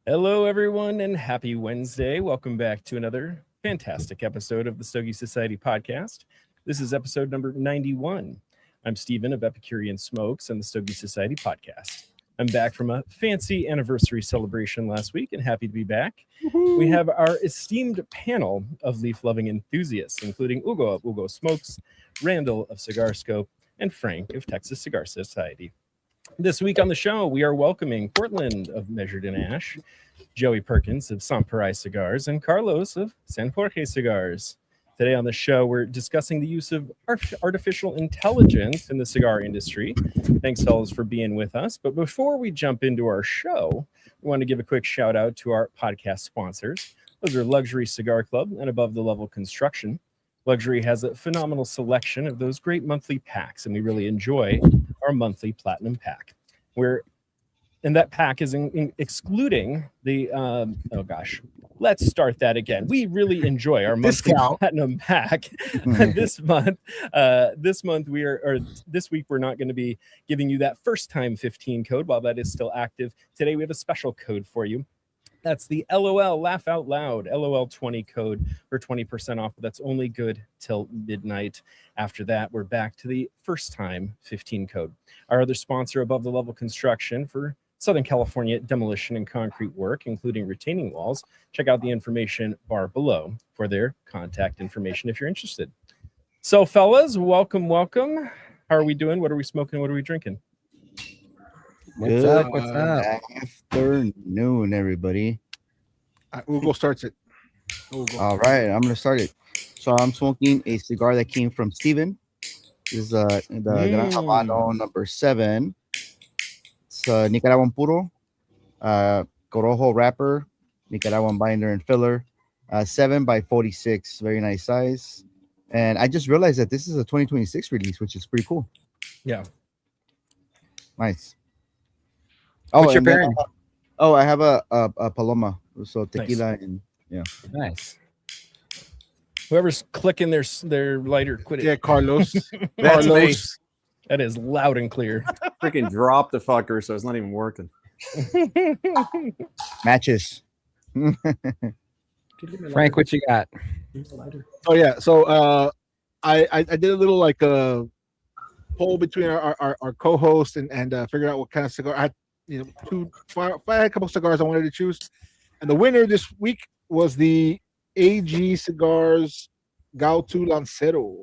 Hello, everyone, and happy Wednesday. Welcome back to another fantastic episode of the Stogie Society podcast. This is episode number 91. I'm Stephen of Epicurean Smokes and the Stogie Society podcast. I'm back from a fancy anniversary celebration last week and happy to be back. Woo-hoo. We have our esteemed panel of leaf-loving enthusiasts, including Ugo of Ugo Smokes, Randall of Cigar Scope, and Frank of Texas Cigar Society. This week on the show, we are welcoming Portland of Measured in Ash, Joey Perkins of Pareil Cigars, and Carlos of San Jorge Cigars. Today on the show, we're discussing the use of artificial intelligence in the cigar industry. Thanks, fellas, for being with us. But before we jump into our show, we want to give a quick shout out to our podcast sponsors. Those are Luxury Cigar Club and Above the Level Construction. Luxury has a phenomenal selection of those great monthly packs, and we really enjoy our monthly platinum pack. And that pack is excluding the let's start that again. We really enjoy our monthly platinum pack. This week we're not going to be giving you that first time 15 code while that is still active. Today we have a special code for you. That's the LOL, Laugh Out Loud, LOL20 code for 20% off. That's only good till midnight. After that, we're back to the first time 15 code. Our other sponsor, Above the Level Construction, for Southern California demolition and concrete work, including retaining walls. Check out the information bar below for their contact information if you're interested. So, fellas, welcome. How are we doing? What are we smoking? What are we drinking? What's up? Afternoon, everybody. Ugo starts it. All right, I'm gonna start it. So I'm smoking a cigar that came from Steven. This is the Gran Habano number 7. It's Nicaraguan puro, Corojo wrapper, Nicaraguan binder and filler, 7x46, very nice size. And I just realized that this is a 2026 release, which is pretty cool. Yeah, nice. What's your pairing? I have a Paloma, so tequila nice. And yeah, nice. Whoever's clicking their lighter, quit it. Yeah, Carlos. That's nice. That is loud and clear. Freaking drop the fucker, so it's not even working. Matches. Frank, what you got? Oh yeah, so I did a little like a poll between our co-host and figured out what kind of cigar I had. I had a couple cigars I wanted to choose, and the winner this week was the AG Cigars Gautu Lancero.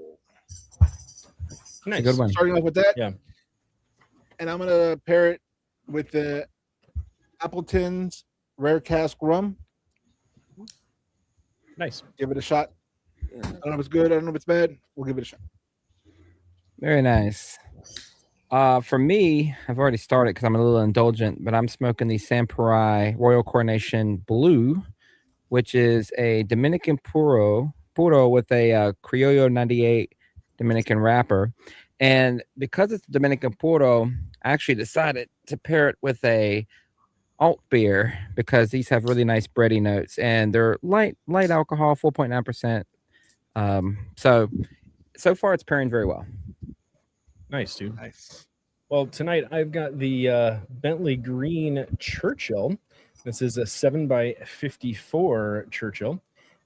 Nice. Good one. Starting off with that, yeah. And I'm gonna pair it with the Appleton's Rare Cask Rum. Nice. Give it a shot. I don't know if it's good. I don't know if it's bad. We'll give it a shot. Very nice. For me, I've already started because I'm a little indulgent, but I'm smoking the Pareil Royal Coronation Blue, which is a Dominican puro with a Criollo 98 Dominican wrapper. And because it's Dominican puro, I actually decided to pair it with a alt beer because these have really nice bready notes and they're light alcohol, 4.9%. So far it's pairing very well. Nice, dude. Nice. Well, tonight I've got the Bentley Green Churchill. This is a 7x54 Churchill,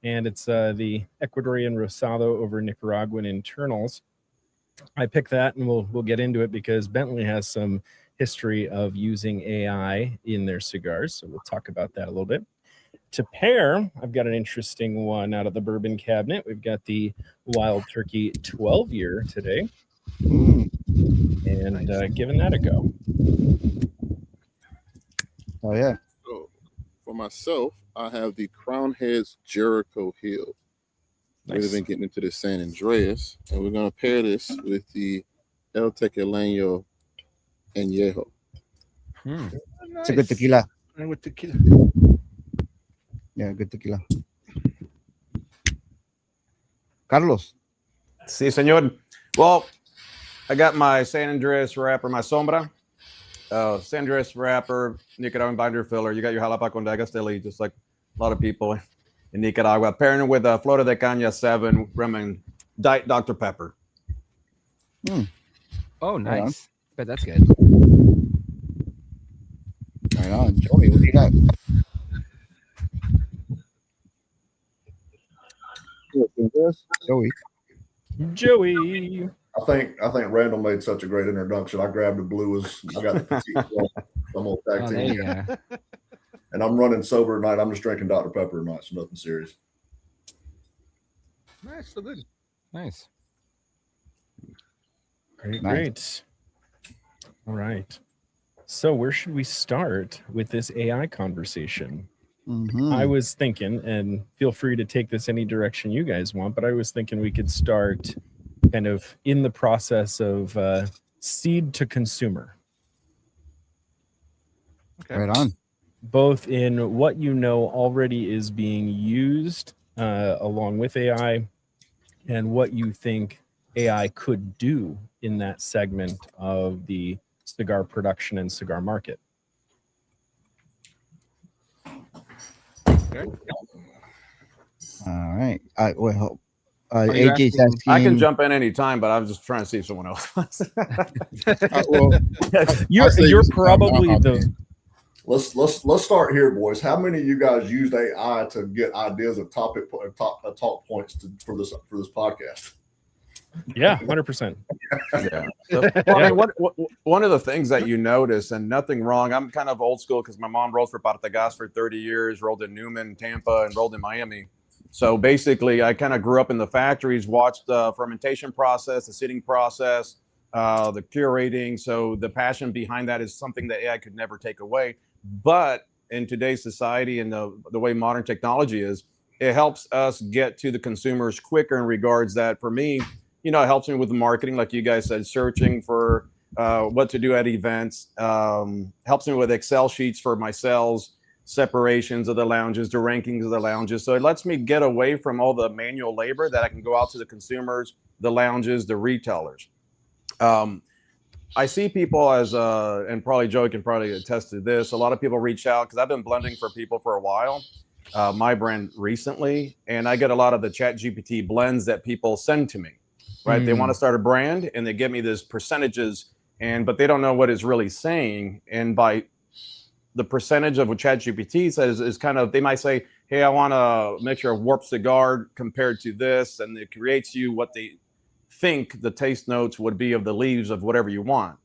and it's the Ecuadorian Rosado over Nicaraguan internals. I picked that, and we'll get into it because Bentley has some history of using AI in their cigars, so we'll talk about that a little bit. To pair, I've got an interesting one out of the bourbon cabinet. We've got the Wild Turkey 12-year today. And nice. Giving that a go. Oh yeah. So for myself, I have the Crown Heads Jericho Hill. Nice. We've been getting into the San Andreas, and we're gonna pair this with the El Tequilano Añejo. It's a good tequila. And with tequila. Yeah, good tequila. Carlos. Sí, señor. Well, I got my San Andres wrapper, my Sombra. San Andres wrapper, Nicaraguan binder filler. You got your Jalapa con Dagasteli, just like a lot of people in Nicaragua. Pairing it with Flora de Caña 7 rum and Diet Dr. Pepper. Oh, nice. But that's good. Right on. Joey, what do you got? Joey. Joey. I think Randall made such a great introduction. I grabbed the blue as I got the petite. I'm on tag Oh, team. there you go. And I'm running sober tonight. I'm just drinking Dr. Pepper tonight, so nothing serious. Nice, so good. Nice. Great, Nice. great. All right. So where should we start with this AI conversation? Mhm. I was thinking, and feel free to take this any direction you guys want, but I was thinking we could start kind of in the process of seed to consumer, Okay. Right on. both in what you know already is being used along with AI and what you think AI could do in that segment of the cigar production and cigar market. All right. Well, Are you AJ's asking- asking. I can jump in anytime, but I'm just trying to see if someone else wants. Well, You're say you're this- probably I'll- the Let's start here, boys. How many of you guys used AI to get ideas of talk points for this podcast? yeah 100%. Yeah. Well, I mean, one of the things that you notice, and nothing wrong, I'm kind of old school because my mom rolled for Partagas for 30 years, rolled in Newman, Tampa, and rolled in Miami. So basically, I kind of grew up in the factories, watched the fermentation process, the sitting process, the curating. So the passion behind that is something that AI could never take away. But in today's society and the way modern technology is, it helps us get to the consumers quicker in regards that, for me, it helps me with the marketing, like you guys said, searching for what to do at events, helps me with Excel sheets for my sales, separations of the lounges, the rankings of the lounges. So it lets me get away from all the manual labor that I can go out to the consumers, the lounges, the retailers. I see people as, and probably Joey can probably attest to this, a lot of people reach out because I've been blending for people for a while, my brand recently, and I get a lot of the ChatGPT blends that people send to me, right? They want to start a brand and they give me this percentages, but they don't know what it's really saying. And by the percentage of what ChatGPT says is kind of, they might say, hey, I want a mixture of warped cigar compared to this, and it creates you what they think the taste notes would be of the leaves of whatever you want.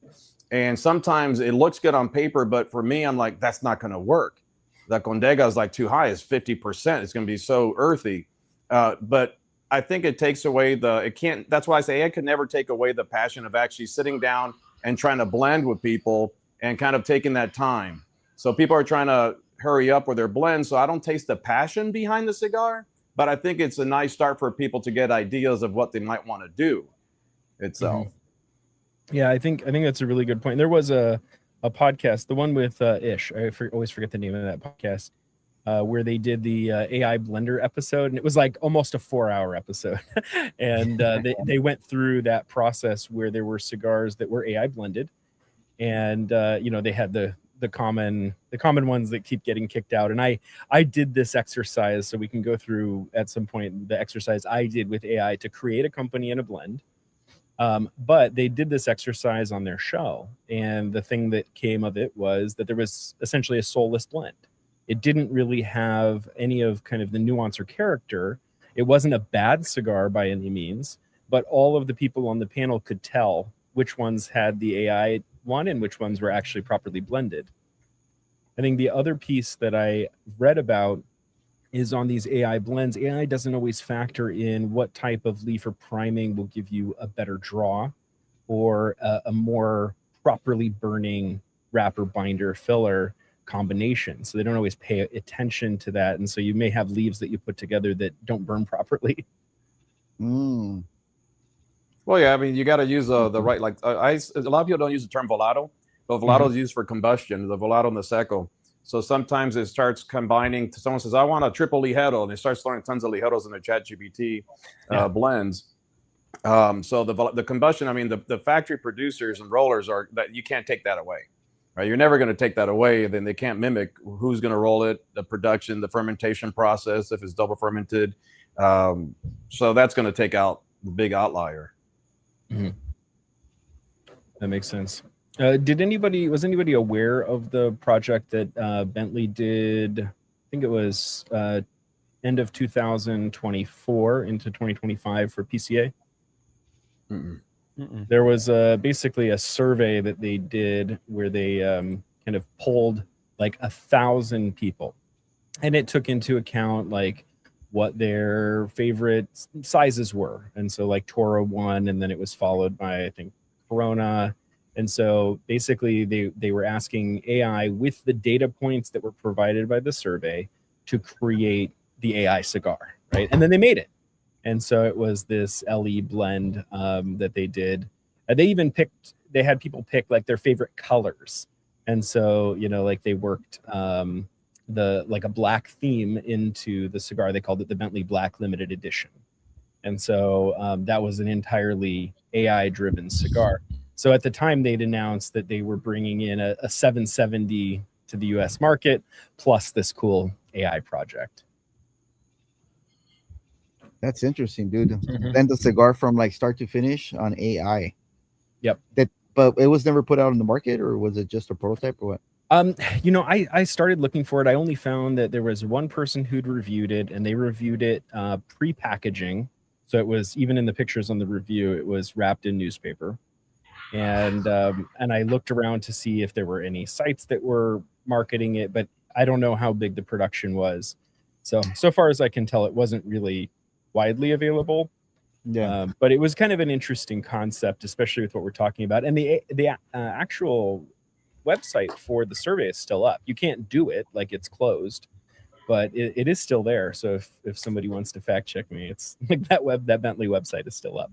And sometimes it looks good on paper, but for me, I'm like, that's not going to work. The Condega is like too high. It's 50%. It's going to be so earthy. But I think it takes away that's why I say I could never take away the passion of actually sitting down and trying to blend with people and kind of taking that time. So people are trying to hurry up with their blend. So I don't taste the passion behind the cigar, but I think it's a nice start for people to get ideas of what they might want to do itself. Yeah, I think that's a really good point. There was a podcast, the one with Ish. I always forget the name of that podcast, where they did the AI blender episode, and it was like almost a 4-hour episode. And they went through that process where there were cigars that were AI blended, and they had the common ones that keep getting kicked out. And I did this exercise, so we can go through at some point the exercise I did with AI to create a company and a blend. But they did this exercise on their show, and the thing that came of it was that there was essentially a soulless blend. It didn't really have any of kind of the nuance or character. It wasn't a bad cigar by any means, but all of the people on the panel could tell which ones had the AI one and which ones were actually properly blended. I think the other piece that I read about is on these AI blends. AI doesn't always factor in what type of leaf or priming will give you a better draw or a more properly burning wrapper, binder, filler combination. So they don't always pay attention to that. And so you may have leaves that you put together that don't burn properly. Mm. Well, yeah, I mean, you got to use the right, like a lot of people don't use the term volato, but volato is used for combustion, the volato and the seco. So sometimes it starts combining. Someone says, I want a triple ligero, and they start throwing tons of ligeros in their ChatGPT blends. So the combustion, I mean, the factory producers and rollers are that you can't take that away, right? You're never going to take that away. Then they can't mimic who's going to roll it, the production, the fermentation process, if it's double fermented. So that's going to take out the big outlier. That makes sense. Was anybody aware of the project that Bentley did? I think it was end of 2024 into 2025 for PCA? There was basically a survey that they did where they kind of polled like 1,000 people, and it took into account like what their favorite sizes were. And so like Toro won, and then it was followed by, I think, Corona. And so basically they were asking AI with the data points that were provided by the survey to create the AI cigar, right? And then they made it. And so it was this LE blend that they did. They even they had people pick like their favorite colors. And so, you know, like they worked like a black theme into the cigar. They called it the Bentley Black Limited Edition. And so that was an entirely AI driven cigar. So at the time they'd announced that they were bringing in a 770 to the US market, plus this cool AI project. That's interesting, dude. Then the cigar from like start to finish on AI. Yep. But it was never put out on the market, or was it just a prototype, or what? You know, I started looking for it. I only found that there was one person who'd reviewed it, and they reviewed it pre-packaging. So it was, even in the pictures on the review, it was wrapped in newspaper. And I looked around to see if there were any sites that were marketing it, but I don't know how big the production was. So far as I can tell, it wasn't really widely available. Yeah. But it was kind of an interesting concept, especially with what we're talking about. And the actual website for the survey is still up. You can't do it, like it's closed, but it is still there. So if somebody wants to fact check me, it's like that Bentley website is still up.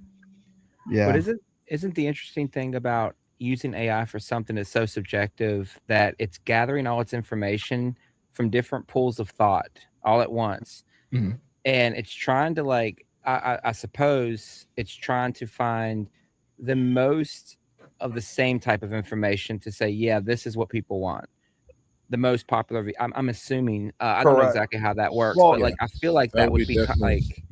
Yeah. But isn't the interesting thing about using AI for something that's so subjective that it's gathering all its information from different pools of thought all at once, and it's trying to, like, I suppose it's trying to find the most of the same type of information to say, yeah, this is what people want. The most popular. I'm assuming. I don't know exactly how that works, Well, but like I feel like that would be like.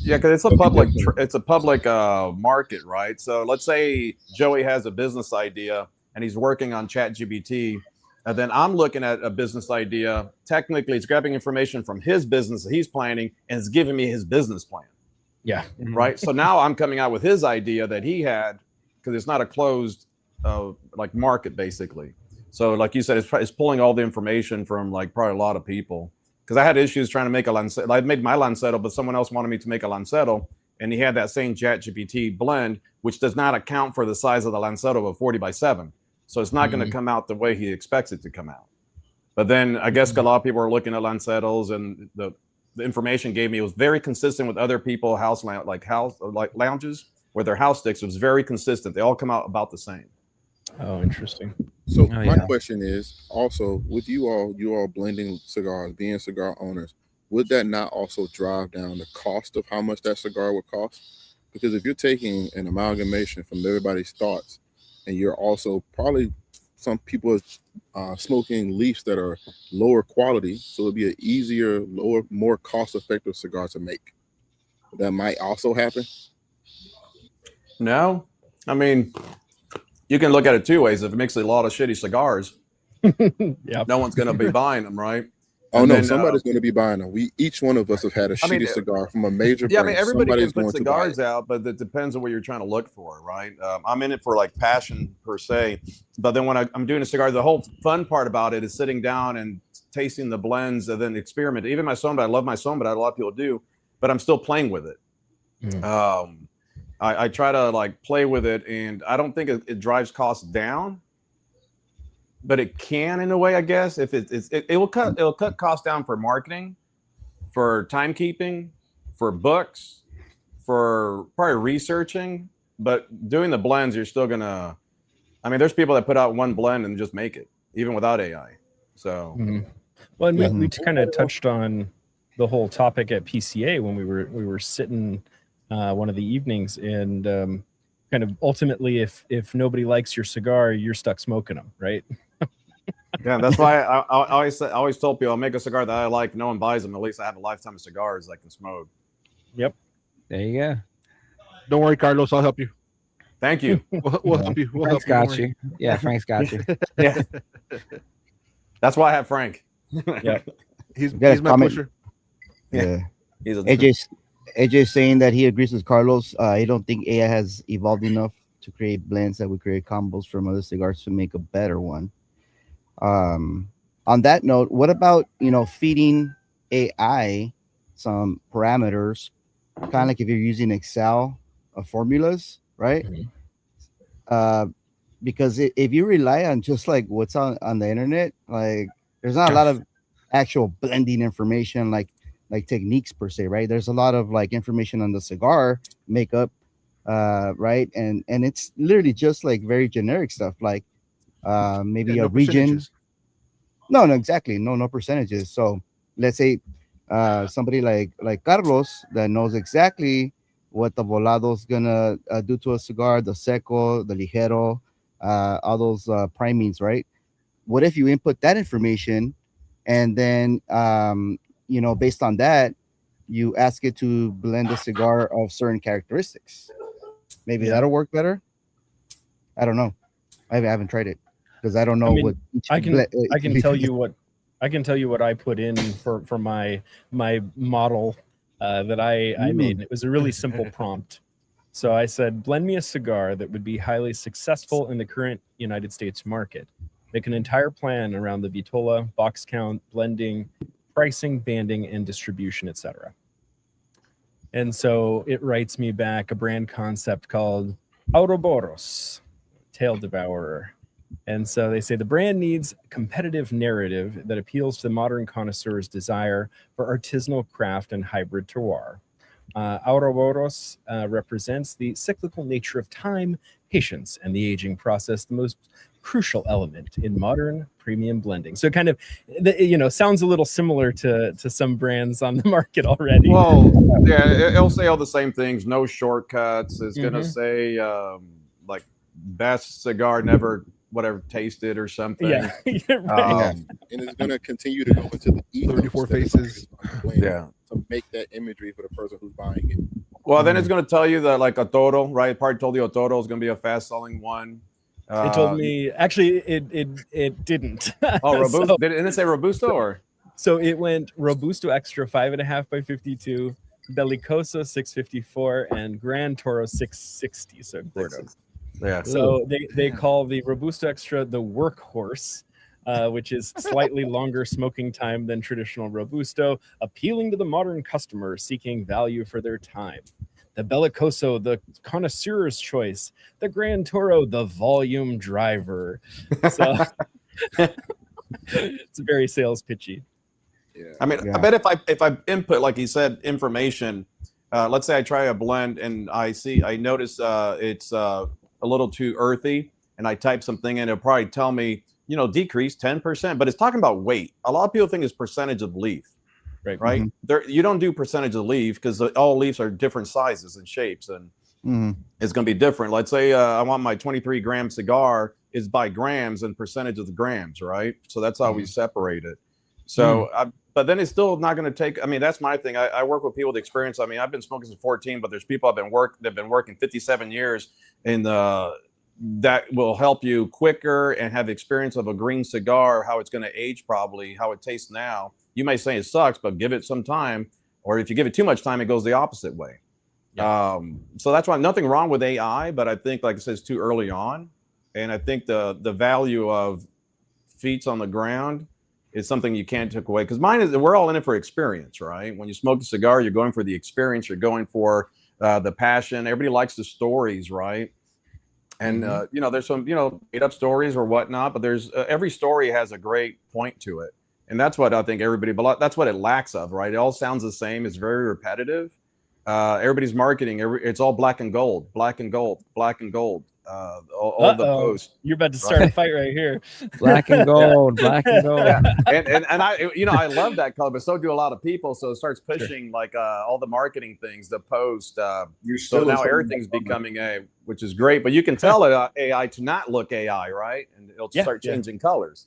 Yeah, because it's a public market, right? So let's say Joey has a business idea and he's working on ChatGPT, and then I'm looking at a business idea. Technically, it's grabbing information from his business that he's planning, and it's giving me his business plan. Yeah. Right. So now I'm coming out with his idea that he had, because it's not a closed like market, basically. So like you said, it's pulling all the information from like probably a lot of people. Because I had issues trying to make a Lancetto. I made my Lancetto, but someone else wanted me to make a Lancetto, and he had that same ChatGPT blend, which does not account for the size of the Lancetto of 40x7. So it's not going to come out the way he expects it to come out. But then I guess a lot of people are looking at Lancettos, and the information gave me, it was very consistent with other people lounges where their house sticks. It was very consistent. They all come out about the same. Oh, interesting. So my question is also, with you all blending cigars, being cigar owners, would that not also drive down the cost of how much that cigar would cost? Because if you're taking an amalgamation from everybody's thoughts, and you're also probably, some people are smoking leaves that are lower quality, so it'd be an easier, lower, more cost-effective cigar to make. That might also happen. No, I mean, you can look at it two ways. If it makes a lot of shitty cigars, no one's going to be buying them, right? Oh, and no, somebody's going to be buying them. Each one of us have had a shitty cigar from a major brand. Yeah, I mean, everybody can put cigars out, but it depends on what you're trying to look for, right? I'm in it for like passion per se, but then when I'm doing a cigar, the whole fun part about it is sitting down and tasting the blends and then experiment. Even my Sombra, I love my Sombra, a lot of people do, but I'm still playing with it. I try to like play with it, and I don't think it drives costs down, but it can in a way, I guess. If it'll cut costs down for marketing, for timekeeping, for books, for probably researching. But doing the blends, you're still gonna. I mean, there's people that put out one blend and just make it, even without AI. So, well, and we kind of touched on the whole topic at PCA when we were sitting one of the evenings, and kind of ultimately, if nobody likes your cigar, you're stuck smoking them, right? Yeah, that's why I always told people, I'll make a cigar that I like. No one buys them. At least I have a lifetime of cigars I can smoke. Yep. There you go. Don't worry, Carlos. I'll help you. Thank you. We'll help you. Frank's got you. Yeah, Frank's got you. Yeah. That's why I have Frank. Yeah. He's my pusher. Yeah. He's a, AJ saying that he agrees with Carlos. I don't think AI has evolved enough to create blends that would create combos from other cigars to make a better one. On that note, what about feeding AI some parameters, kind of like if you're using Excel formulas, right? Mhm. Because if you rely on just like what's on the internet, like there's not a lot of actual blending information, like techniques per se, right? There's a lot of like information on the cigar makeup, right? And it's literally just like very generic stuff, like maybe Yeah, a no region. percentages. No, exactly. No percentages. So let's say somebody like Carlos that knows exactly what the volado's gonna do to a cigar, the seco, the ligero, all those primings, right? What if you input that information and then based on that, you ask it to blend a cigar of certain characteristics? Maybe Yeah. that'll work better. I don't know. I haven't tried it because I don't know mean, what each I can tell you what I put in for my model that I made. And it was a really simple prompt. So I said, blend me a cigar that would be highly successful in the current United States market. Make an entire plan around the vitola, box count, blending, pricing, banding, and distribution, etc. And so it writes me back a brand concept called Ouroboros, Tail Devourer. And so they say the brand needs a competitive narrative that appeals to the modern connoisseur's desire for artisanal craft and hybrid terroir. Ouroboros represents the cyclical nature of time, patience, and the aging process, the most crucial element in modern premium blending. So it kind of, sounds a little similar to some brands on the market already. well, yeah, it'll say all the same things. No shortcuts. It's gonna Mhm. say like best cigar never whatever tasted or something. Yeah, right. And it's going to continue to go into the ethos 34 that it's faces. blend Yeah. to make that imagery for the person who's buying it. Well, then it's going to tell you that like a Toro, right? Part told you a Toro is going to be a fast selling one. It told me actually it didn't. Oh, Robusto. So, Didn't it say Robusto or? so it went Robusto Extra 5.5 by 52, Bellicoso 654, and Grand Toro 660. So Gordo. Yeah. So they call the Robusto Extra the workhorse, which is slightly longer smoking time than traditional Robusto, appealing to the modern customer seeking value for their time. The Bellicoso, the connoisseur's choice. The Grand Toro, the volume driver. So it's very sales pitchy. Yeah. I mean, I bet if I input, like he said, information, let's say I try a blend and I notice it's a little too earthy, and I type something in, it'll probably tell me, decrease 10%, but it's talking about weight. A lot of people think it's percentage of leaf, right? Mhm. There, you don't do percentage of leaf because all leaves are different sizes and shapes, and it's going to be different. Let's say I want my 23 gram cigar is by grams and percentage of the grams, right? So that's how we separate it. So, but then it's still not going to take. I mean, that's my thing. I work with people with experience. I mean, I've been smoking since 14, but there's people that've been working 57 years in that will help you quicker and have experience of a green cigar, how it's going to age, probably how it tastes now. You may say it sucks, but give it some time, or if you give it too much time, it goes the opposite way. Yeah. So that's why nothing wrong with AI, but I think, like I said, it's too early on, and I think the value of feet on the ground is something you can't take away, because mine is, we're all in it for experience, right? When you smoke a cigar, you're going for the experience, you're going for the passion. Everybody likes the stories, right? And there's some made up stories or whatnot, but there's every story has a great point to it, and that's what I think that's what it lacks of, right? It all sounds the same. It's very repetitive. Everybody's marketing, it's all black and gold, black and gold, black and gold. All the posts. You're about to start a fight right here. Black and gold, black and gold. Yeah. And I I love that color, but so do a lot of people. So it starts pushing like all the marketing things, the post. So now everything's becoming which is great, but you can tell AI to not look AI, right? And it'll start changing colors.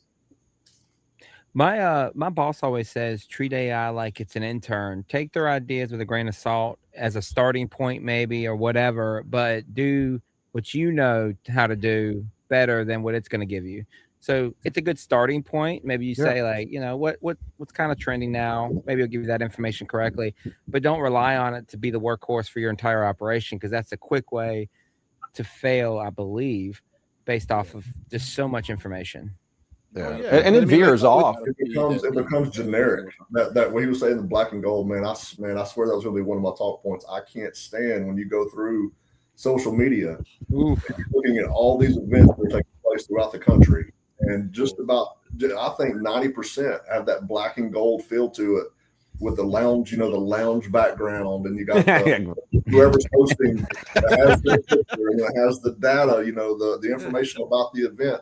My boss always says treat AI like it's an intern. Take their ideas with a grain of salt as a starting point, maybe, or whatever, but do what you know how to do better than what it's going to give you. So it's a good starting point. Maybe you say like, you know, what's kind of trending now. Maybe it'll give you that information correctly, but don't rely on it to be the workhorse for your entire operation, because that's a quick way to fail, I believe, based off of just so much information. Yeah. And it veers off. It becomes generic. That what he was saying, the black and gold, man. I swear that was going to be one of my talk points. I can't stand when you go through social media, and you're looking at all these events that are taking place throughout the country, and just about, I think 90% have that black and gold feel to it, with the lounge, you know, the lounge background, and you got whoever's hosting that has their picture and it has the data, you know, the information about the event.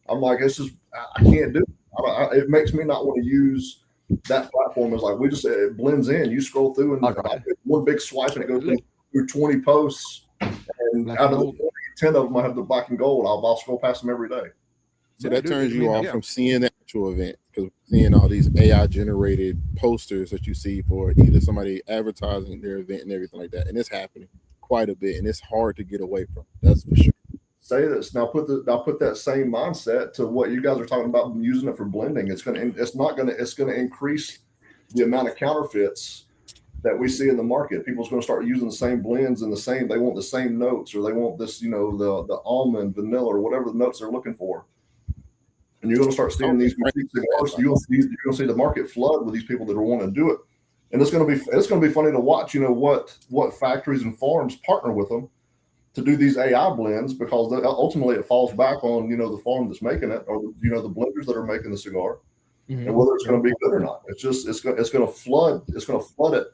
I'm like, it's just, I can't do it. It makes me not want to use that platform. It's like, it blends in. You scroll through and one big swipe and it goes through 20 posts, and out of the 10 of them I have the black and gold. I'll scroll past them every day. So that turns you off from seeing the actual event, because seeing all these AI generated posters that you see for either somebody advertising their event and everything like that, and it's happening quite a bit, and it's hard to get away from. That's for sure. Say this now. Put that same mindset to what you guys are talking about, using it for blending. It's going to increase the amount of counterfeits that we see in the market. People's going to start using the same blends and they want the same notes, or they want this, you know, the almond, vanilla, or whatever the notes they're looking for. And you're going to start seeing these cigars. You're going to see the market flood with these people that are wanting to do it, and it's going to be funny to watch. You know what factories and farms partner with them to do these AI blends, because ultimately it falls back on, you know, the farm that's making it, or, you know, the blenders that are making the cigar, and whether it's going to be good or not. It's going to flood it,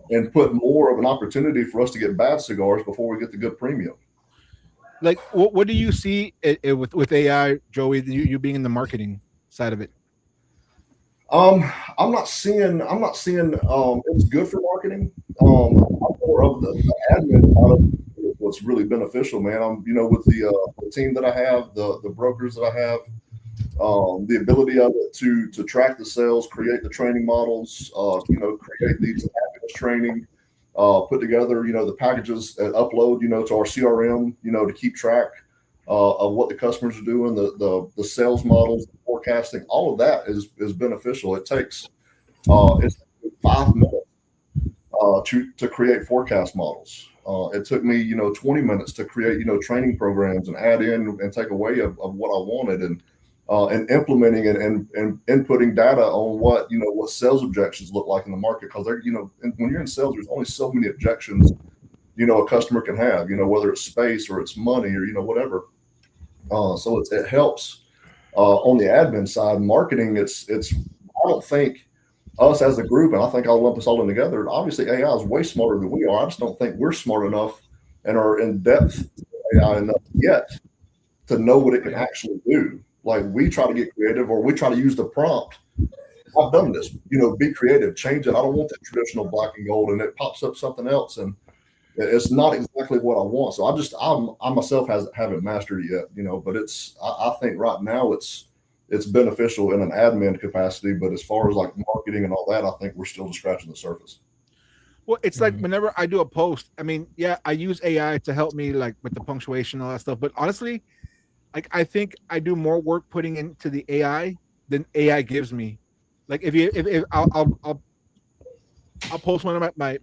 and put more of an opportunity for us to get bad cigars before we get the good premium. Like, what do you see with AI, Joey? You being in the marketing side of it. I'm not seeing it's good for marketing. I'm more of the admin side of what's really beneficial, man. I'm, you know, with the team that I have, the brokers that I have, the ability of it to track the sales, create the training models, you know, create these happiness training, put together, you know, the packages and upload, you know, to our CRM, you know, to keep track of what the customers are doing, the sales models, the forecasting, all of that is beneficial. It takes it's 5 minutes to create forecast models. It took me, you know, 20 minutes to create, you know, training programs and add in and take away of what I wanted, and implementing and inputting data on what sales objections look like in the market, because they're, you know, when you're in sales, there's only so many objections, you know, a customer can have, you know, whether it's space or it's money or, you know, whatever. So it helps on the admin side. Marketing, it's I don't think us as a group, and I think I'll lump us all in together. Obviously, AI is way smarter than we are. I just don't think we're smart enough and are in depth AI enough yet to know what it can actually do. Like, we try to get creative, or we try to use the prompt. I've done this, you know, be creative, change it. I don't want that traditional black and gold, and it pops up something else, and it's not exactly what I want. So I myself haven't mastered it yet, you know. But I think right now it's beneficial in an admin capacity. But as far as like marketing and all that, I think we're still just scratching the surface. Well, it's like whenever I do a post, I mean, yeah, I use AI to help me, like, with the punctuation and all that stuff. But honestly, like, I think I do more work putting into the AI than AI gives me. Like, if I'll post one of my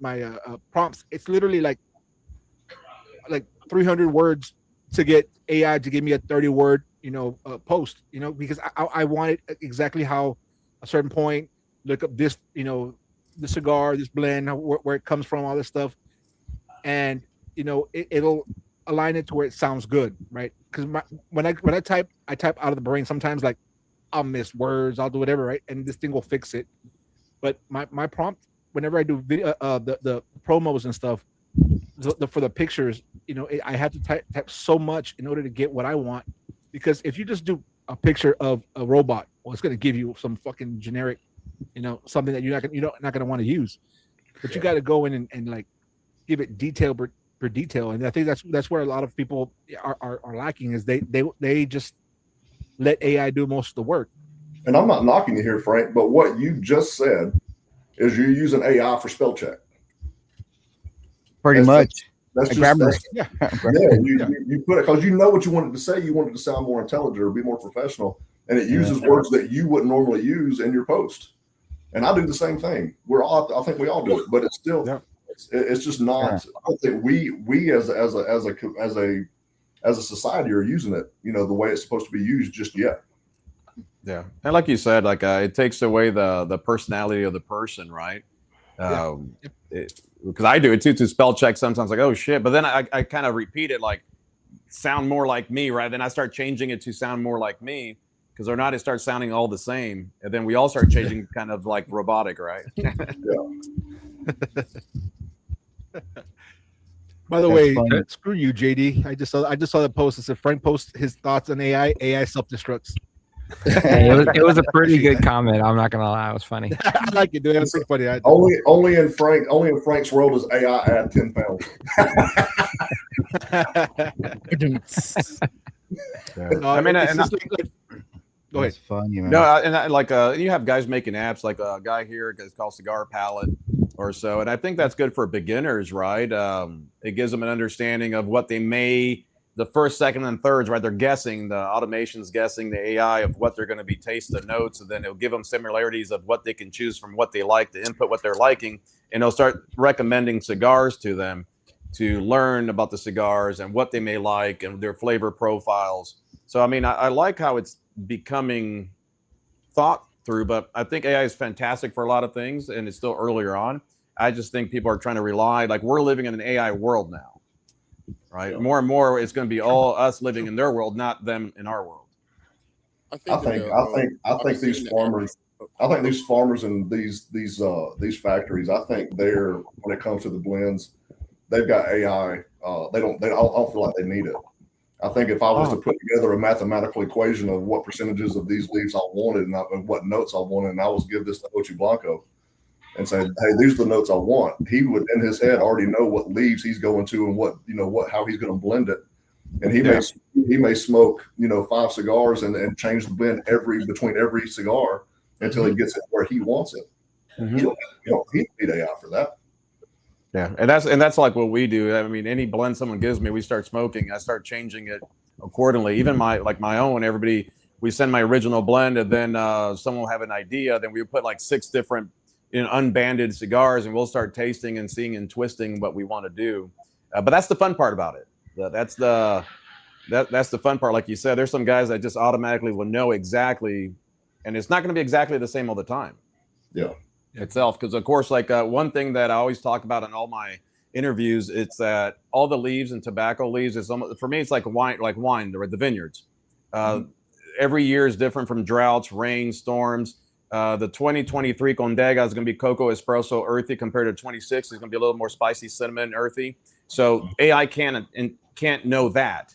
prompts. It's literally like 300 words to get AI to give me a 30-word, you know, post, you know, because I want it exactly how a certain point, look up this, you know, the cigar, this blend, where it comes from, all this stuff. And, you know, it'll align it to where it sounds good, right? Because when I type out of the brain, sometimes, like, I'll miss words, I'll do whatever, right? And this thing will fix it. But my prompt, whenever I do video, the promos and stuff, for the pictures, you know, I have to type so much in order to get what I want. Because if you just do a picture of a robot, well, it's going to give you some fucking generic, you know, something that you're not going to want to use. But you got to go in and like give it detail per detail. And I think that's where a lot of people are lacking, is they just let AI do most of the work. And I'm not knocking you here, Frank, but what you just said is you're using AI for spell check. Pretty much. That's just grammar. Yeah. you put it because you know what you wanted to say. You wanted to sound more intelligent or be more professional, and it uses words that you wouldn't normally use in your post. And I do the same thing. I think we all do it, but it's still, it's just not. I don't think we as a society are using it, the way it's supposed to be used just yet. Yeah, and like you said, like it takes away the personality of the person, right? Because I do it too, to spell check sometimes, like, oh shit, but then I kind of repeat it, like sound more like me, right? Then I start changing it to sound more like me, because or not, it starts sounding all the same, and then we all start changing kind of like robotic, right? By the way, screw you, JD. I just saw the post. It said Frank posts his thoughts on AI. AI self-destructs. Hey, it was a pretty good comment. I'm not gonna lie, it was funny. I like it, dude. It's pretty funny. Only in Frank's world does AI add 10 pounds. I mean, go ahead. It's funny, man. No, and like you have guys making apps, like a guy here is called Cigar Palette or so, and I think that's good for beginners, right? It gives them an understanding of what they may. The first, second, and thirds, right? They're guessing, the automation's guessing, the AI of what they're going to be taste the notes, and then it'll give them similarities of what they can choose from what they like to input what they're liking, and it'll start recommending cigars to them to learn about the cigars and what they may like and their flavor profiles. So, I mean, I like how it's becoming thought through, but I think AI is fantastic for a lot of things, and it's still earlier on. I just think people are trying to rely, like we're living in an AI world now. Right, more and more, it's going to be all us living in their world, not them in our world. I think these farmers and these factories, I think when it comes to the blends, they've got AI. I don't feel like they need it. I think if I was to put together a mathematical equation of what percentages of these leaves I wanted and what notes I wanted, and I was give this to Ocho Blanco and say, hey, these are the notes I want, he would in his head already know what leaves he's going to and how he's going to blend it. And he may smoke 5 cigars and change the blend between every cigar until he gets it where he wants it. He don't need AI for that. Yeah, and that's like what we do. I mean, any blend someone gives me, we start smoking. I start changing it accordingly. Even my own. Everybody, we send my original blend, and then someone will have an idea. Then we put like 6 different unbanded cigars, and we'll start tasting and seeing and twisting what we want to do. But that's the fun part about it. That's the fun part. Like you said, there's some guys that just automatically will know exactly, and it's not going to be exactly the same all the time. Yeah. Itself, because of course, like one thing that I always talk about in all my interviews, it's that all the leaves and tobacco leaves is almost, for me, it's like wine, the vineyards. Every year is different from droughts, rain, storms. The 2023 Condega is going to be cocoa espresso earthy compared to 26. It's going to be a little more spicy, cinnamon, earthy. So AI can't know that,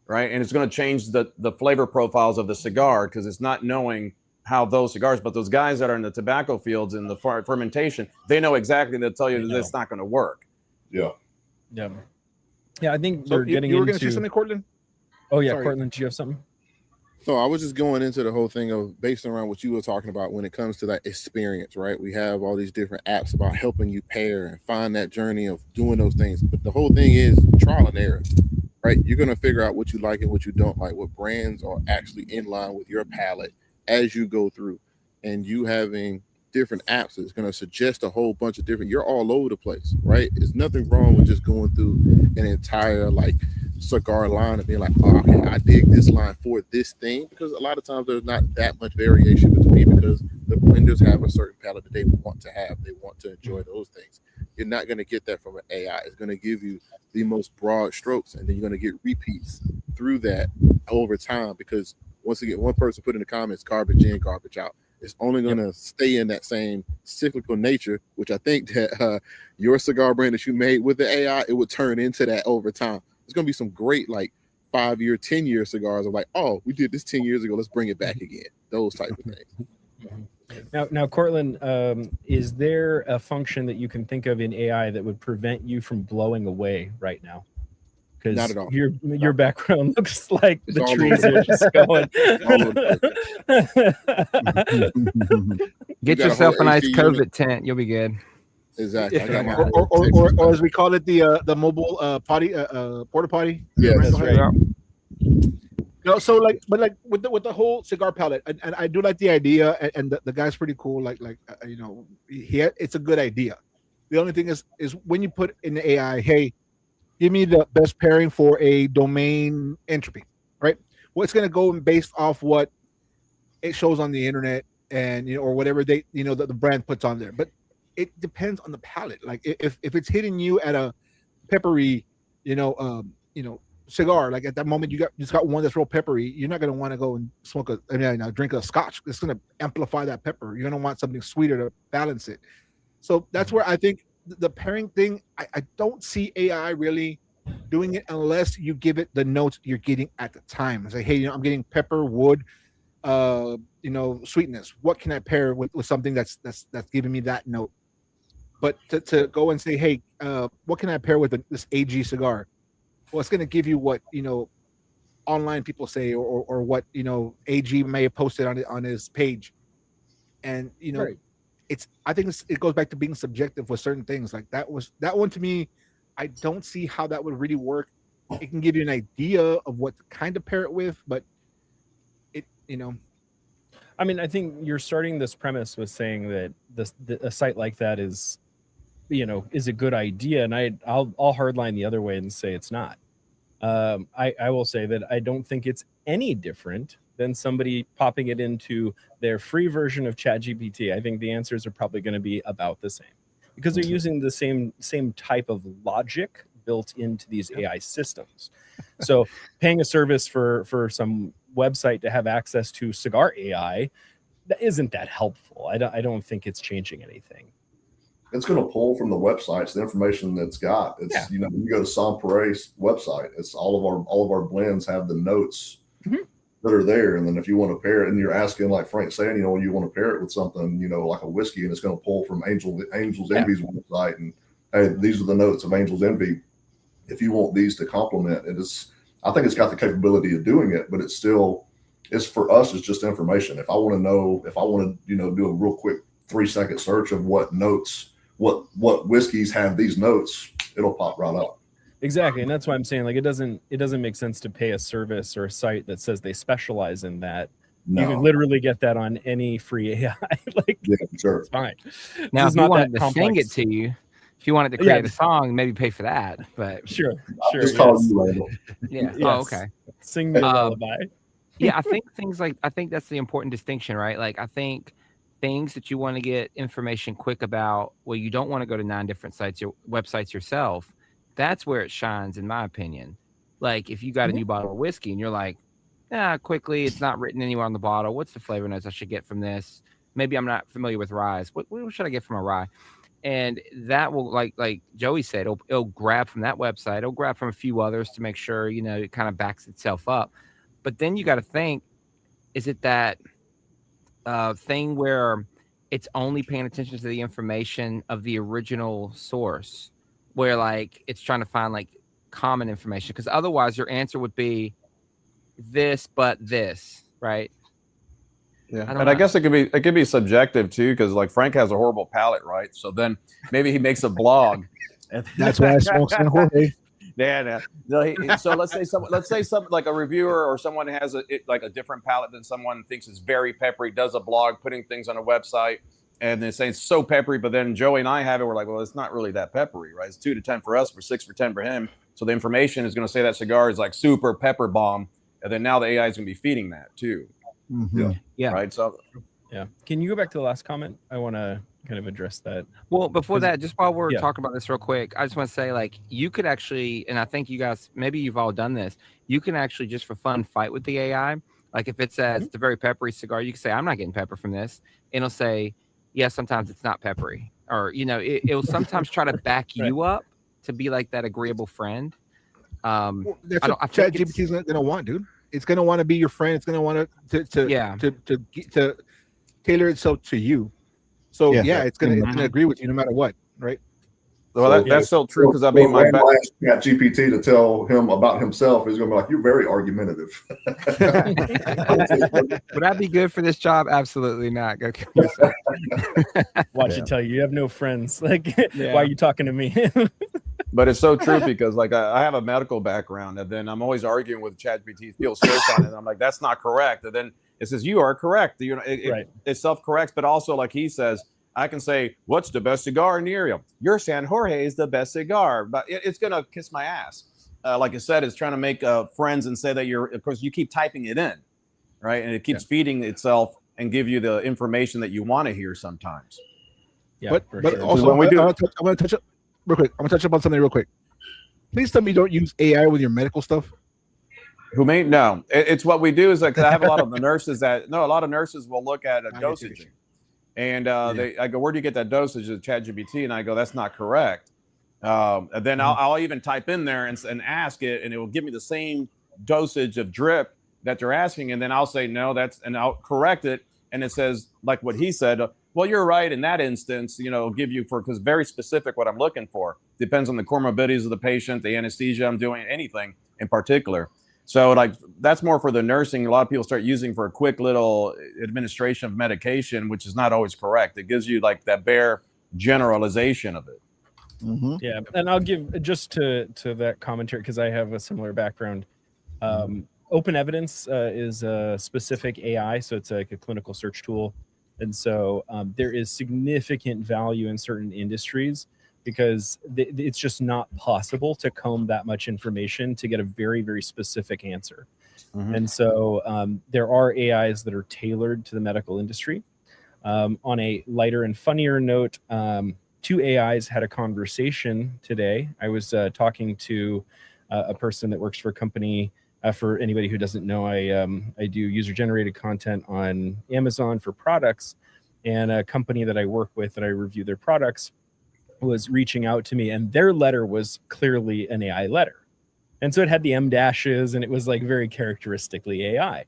right? And it's going to change the flavor profiles of the cigar because it's not knowing how those cigars. But those guys that are in the tobacco fields in the fermentation, they know exactly. They'll tell you that it's not going to work. Yeah. I think So we're getting you were into. going to say something, Cortland? Oh yeah, Sorry. Cortland, do you have something? So I was just going into the whole thing of based around what you were talking about when it comes to that experience, right? We have all these different apps about helping you pair and find that journey of doing those things. But the whole thing is trial and error, right? You're going to figure out what you like and what you don't like, what brands are actually in line with your palate as you go through. And you having different apps that's going to suggest a whole bunch of different, you're all over the place, right? There's nothing wrong with just going through an entire cigar line and being like, oh, okay, I dig this line for this thing, because a lot of times there's not that much variation between, because the blenders have a certain palate that they want to have. They want to enjoy those things. You're not going to get that from an AI. It's going to give you the most broad strokes, and then you're going to get repeats through that over time, because once again, one person put in the comments, garbage in, garbage out. It's only going to stay in that same cyclical nature, which I think that your cigar brand that you made with the AI, it would turn into that over time. It's going to be some great 5-year, 10-year cigars of oh, we did this 10 years ago. Let's bring it back again. Those type of things. Now, Cortland, is there a function that you can think of in AI that would prevent you from blowing away right now? Because not at all. Your background looks like It's the all trees over. are just going. Get got a yourself whole a nice AC COVID unit. tent. You'll be good. Exactly. I got my or as we call it, the mobile potty porta potty. Yeah, that's right. No, so like, but like with the whole cigar palette, and I do like the idea, and the guy's pretty cool. You know, it's a good idea. The only thing is when you put in the AI, hey, give me the best pairing for a domain entropy, right? Well, it's going to go based off what it shows on the internet, and or whatever they the brand puts on there. But it depends on the palette. Like if it's hitting you at a peppery, cigar, like at that moment you just got one that's real peppery, you're not going to want to go and drink a scotch. It's going to amplify that pepper. You're going to want something sweeter to balance it. So that's where I think the pairing thing, I don't see AI really doing it unless you give it the notes you're getting at the time. It's like, hey, I'm getting pepper, wood, sweetness. What can I pair with something that's giving me that note? But to go and say, hey, what can I pair with this AG cigar? Well, it's going to give you what online people say, or what AG may have posted on his page, and Right. I think it goes back to being subjective with certain things. Like that one to me, I don't see how that would really work. It can give you an idea of what to kind of pair it with, but I mean, I think you're starting this premise with saying that a site like that is a good idea, and I'll hardline the other way and say it's not. I will say that I don't think it's any different than somebody popping it into their free version of ChatGPT. I think the answers are probably going to be about the same, because they're using the same type of logic built into these AI systems. So paying a service for some website to have access to Cigar AI, that isn't that helpful. I don't think it's changing anything. It's going to pull from the websites the information that's got. It's when you go to Pareil's website, it's all of our blends have the notes that are there, and then if you want to pair it, and you're asking, like Frank's saying, you want to pair it with something, like a whiskey, and it's going to pull from Angel's Envy's website, and hey, these are the notes of Angel's Envy. If you want these to complement it, I think it's got the capability of doing it, but it's for us, it's just information. If I want to do a real quick 3-second search of what notes, what whiskeys have these notes, it'll pop right up. Exactly, and that's why I'm saying, like, it doesn't make sense to pay a service or a site that says they specialize in that. No. You can literally get that on any free AI. Sure, it's fine. Now, if you wanted to sing it to you, if you wanted to create a song, maybe pay for that. But sure. Just call you later. Yeah. Yes. Oh, okay. Sing me a lullaby. Yeah, I think that's the important distinction, right? Like, I think things that you want to get information quick about, well, you don't want to go to 9 different websites yourself. That's where it shines, in my opinion. Like, if you got a new bottle of whiskey and you're like, quickly, it's not written anywhere on the bottle. What's the flavor notes I should get from this? Maybe I'm not familiar with rye. What should I get from a rye? And that will, like Joey said, it'll grab from that website. It'll grab from a few others to make sure, it kind of backs itself up. But then you got to think, is it that thing where it's only paying attention to the information of the original source, where like it's trying to find like common information? Because otherwise your answer would be this, but this, right? Yeah, and I guess it could be subjective too, because like Frank has a horrible palate, right? So then maybe he makes a blog. That's why I smoke San Jorge. Yeah. No, so let's say some like a reviewer or someone has a different palate than someone thinks is very peppery, does a blog putting things on a website, and they're saying it's so peppery, but then Joey and I have it, we're like, well, it's not really that peppery, right? It's 2 to 10 for us, for 6 for 10 for him. So the information is going to say that cigar is like super pepper bomb, and then now the AI is going to be feeding that too. Mm-hmm. Yeah. Right. So yeah. Can you go back to the last comment? I want to kind of address that. Well, before that, just while we're talking about this real quick, I just want to say, like, you could actually, and I think you guys, maybe you've all done this, you can actually just for fun fight with the AI. Like if it says it's a very peppery cigar, you can say, I'm not getting pepper from this. And it'll say, yeah, sometimes it's not peppery. Or, it'll sometimes try to back you up to be like that agreeable friend. That's what ChatGPT is going to want, dude. It's going to want to be your friend. It's going to want to tailor itself to you. So it's going to agree with you no matter what, right? Well, that's still true because I mean, when I ask ChatGPT to tell him about himself, he's going to be like, "You're very argumentative." Would that be good for this job? Absolutely not. Go kill yourself. Watch it tell you have no friends. Like, Yeah. why are you talking to me? But it's so true because like I have a medical background, and then I'm always arguing with ChatGPT, feel search on it. And I'm like, that's not correct. And then it says you are correct. You know, it self-corrects, but also like he says, I can say, what's the best cigar near you? Your San Jorge is the best cigar, but it's gonna kiss my ass. Like I said, it's trying to make friends and say that you're. Of course, you keep typing it in, right, and it keeps feeding itself and give you the information that you want to hear sometimes. Yeah, but sure. also when we do, I'm gonna touch up real quick. I'm gonna touch upon something real quick. Please tell me you don't use AI with your medical stuff. Who may no? It's what we do is like I have a lot of the nurses a lot of nurses will look at a dosage. And I go, where do you get that dosage of ChatGPT? And I go, that's not correct. And then I'll even type in there and ask it, and it will give me the same dosage of drip that they're asking. And then I'll say, no, and I'll correct it. And it says, like what he said, well, you're right in that instance, you know, give you because very specific what I'm looking for. Depends on the comorbidities of the patient, the anesthesia I'm doing, anything in particular. So like that's more for the nursing. A lot of people start using for a quick little administration of medication, which is not always correct. It gives you like that bare generalization of it. Mm-hmm. Yeah, and I'll give just to that commentary because I have a similar background. Open Evidence is a specific AI, so it's like a clinical search tool, and so there is significant value in certain industries because it's just not possible to comb that much information to get a very, very specific answer. Mm-hmm. And so there are AIs that are tailored to the medical industry. On a lighter and funnier note, two AIs had a conversation today. I was talking to a person that works for a company. For anybody who doesn't know, I do user-generated content on Amazon for products, and a company that I work with that I review their products was reaching out to me, and their letter was clearly an AI letter. And so it had the M dashes, and it was like very characteristically AI.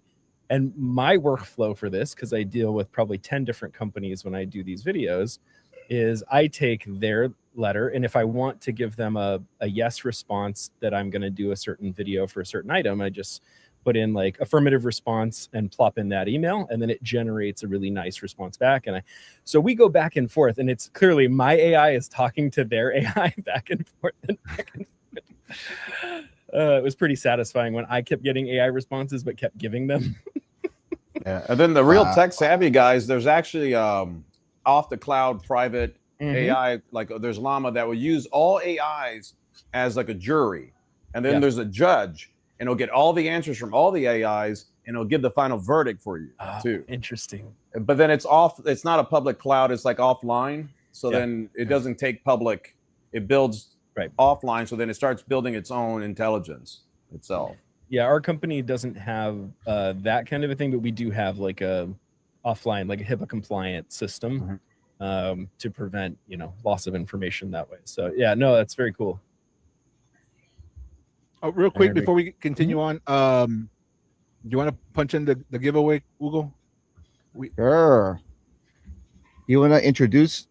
And my workflow for this, because I deal with probably 10 different companies when I do these videos, is I take their letter, and if I want to give them a yes response that I'm going to do a certain video for a certain item, I just put in like affirmative response and plop in that email, and then it generates a really nice response back. And so we go back and forth, and it's clearly my AI is talking to their AI back and forth and back and forth. It was pretty satisfying when I kept getting AI responses, but kept giving them. Yeah, and then the real tech savvy guys, there's actually off the cloud private AI, like there's Llama that will use all AIs as like a jury, and then there's a judge, and it'll get all the answers from all the AIs, and it'll give the final verdict for you too. Interesting. But then it's not a public cloud, it's like offline. So then it doesn't take public, it builds offline. So then it starts building its own intelligence itself. Yeah, our company doesn't have that kind of a thing, but we do have like a offline, like a HIPAA compliant system to prevent, loss of information that way. So yeah, no, that's very cool. Oh, real quick before we continue on, do you want to punch in the giveaway, Hugo? Sure. You want to introduce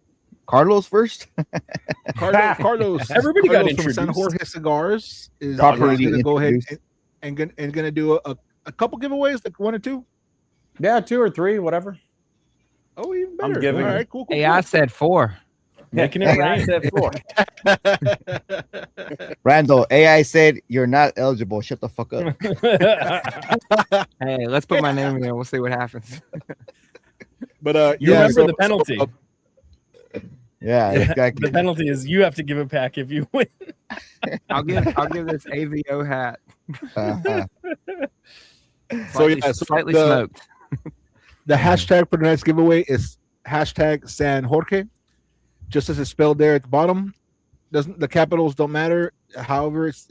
Carlos first? Carlos. Everybody got introduced. From San Jorge Cigars is going to go ahead and going to do a couple giveaways, like 1 or 2. Yeah, 2 or 3, whatever. Oh, even better. I'm giving. All right, cool. Hey, I said 4. Making it I said 4. Randall, AI said you're not eligible. Shut the fuck up. Hey, let's put my name in there. We'll see what happens. But you remember the penalty. Yeah, exactly. The penalty is you have to give a pack if you win. I'll give this AVO hat. Slightly smoked. The hashtag for the next giveaway is hashtag San Jorge, just as it's spelled there at the bottom. The capitals don't matter. However, it's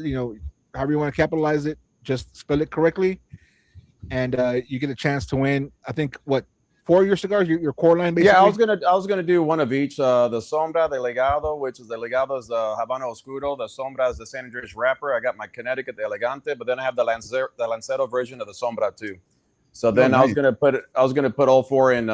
however you want to capitalize it, just spell it correctly, and you get a chance to win. I think 4 of your cigars, your core line, basically. Yeah, I was gonna do one of each. The Sombra de Legado, which is the Legado is the Habano Oscuro. The Sombra is the San Andres wrapper. I got my Connecticut de Elegante, but then I have the Lancero version of the Sombra too. So then I was gonna put all 4 in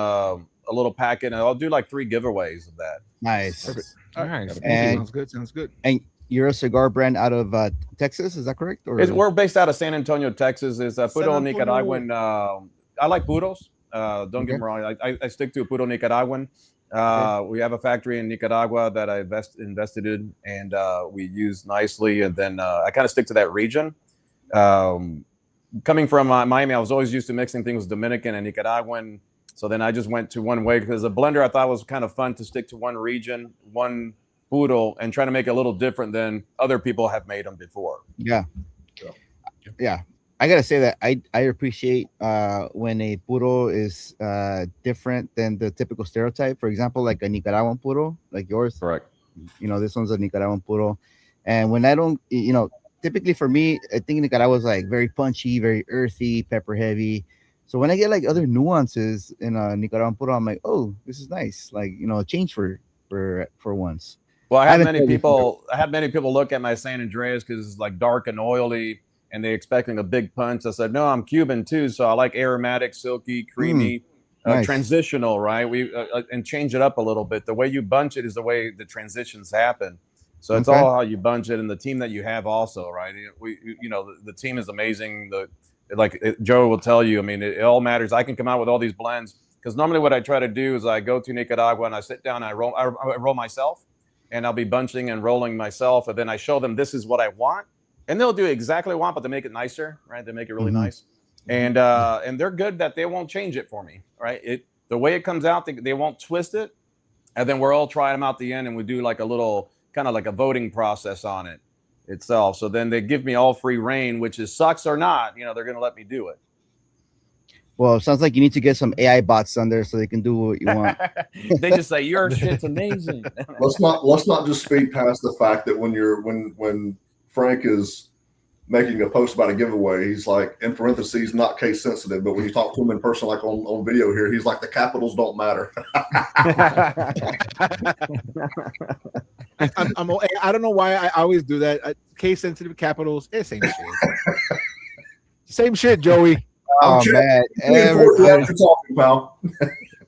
a little packet, and I'll do like 3 giveaways of that. Nice. Perfect. Nice. And- Sounds good. Sounds good. And you're a cigar brand out of Texas, is that correct? Or We're based out of San Antonio, Texas. It's a puro Antonio. Nicaraguan. I like puros. Don't get me wrong. I stick to puro Nicaraguan. We have a factory in Nicaragua that I invested in, and we use nicely. And then I kind of stick to that region. Coming from Miami, I was always used to mixing things Dominican and Nicaraguan. So then I just went to one way because a blender I thought was kind of fun to stick to one region, one puro, and try to make it a little different than other people have made them before. Yeah. I gotta say that I appreciate when a puro is different than the typical stereotype. For example, like a Nicaraguan puro, like yours. Correct. This one's a Nicaraguan puro. And when I don't, typically for me, I think Nicaragua is like very punchy, very earthy, pepper heavy. So when I get like other nuances in a Nicaraguan puro, I'm like, oh, this is nice. Like, a change for once. Well, I had many people look at my San Andreas because it's like dark and oily, and they're expecting a big punch. I said, no, I'm Cuban too, so I like aromatic, silky, creamy, nice. transitional, right? We and change it up a little bit. The way you bunch it is the way the transitions happen. So it's all how you bunch it, and the team that you have also, right? The team is amazing. Joe will tell you, I mean, it all matters. I can come out with all these blends because normally what I try to do is I go to Nicaragua and I sit down and I roll myself, and I'll be bunching and rolling myself, and then I show them this is what I want, and they'll do exactly what I want, but they make it nicer, right? They make it really nice, and they're good that they won't change it for me, right? The way it comes out, they won't twist it, and then we're all trying them out the end, and we do like a little kind of like a voting process on it itself. So then they give me all free reign, which is sucks or not, they're going to let me do it. Well, it sounds like you need to get some AI bots on there so they can do what you want. They just say your shit's amazing. Let's not just speed past the fact that when Frank is making a post about a giveaway, he's like, in parentheses, not case sensitive, but when you talk to him in person, like on video here, he's like, the capitals don't matter. I don't know why I always do that. Case sensitive capitals, same shit. Same shit, Joey. Oh man, talking, pal.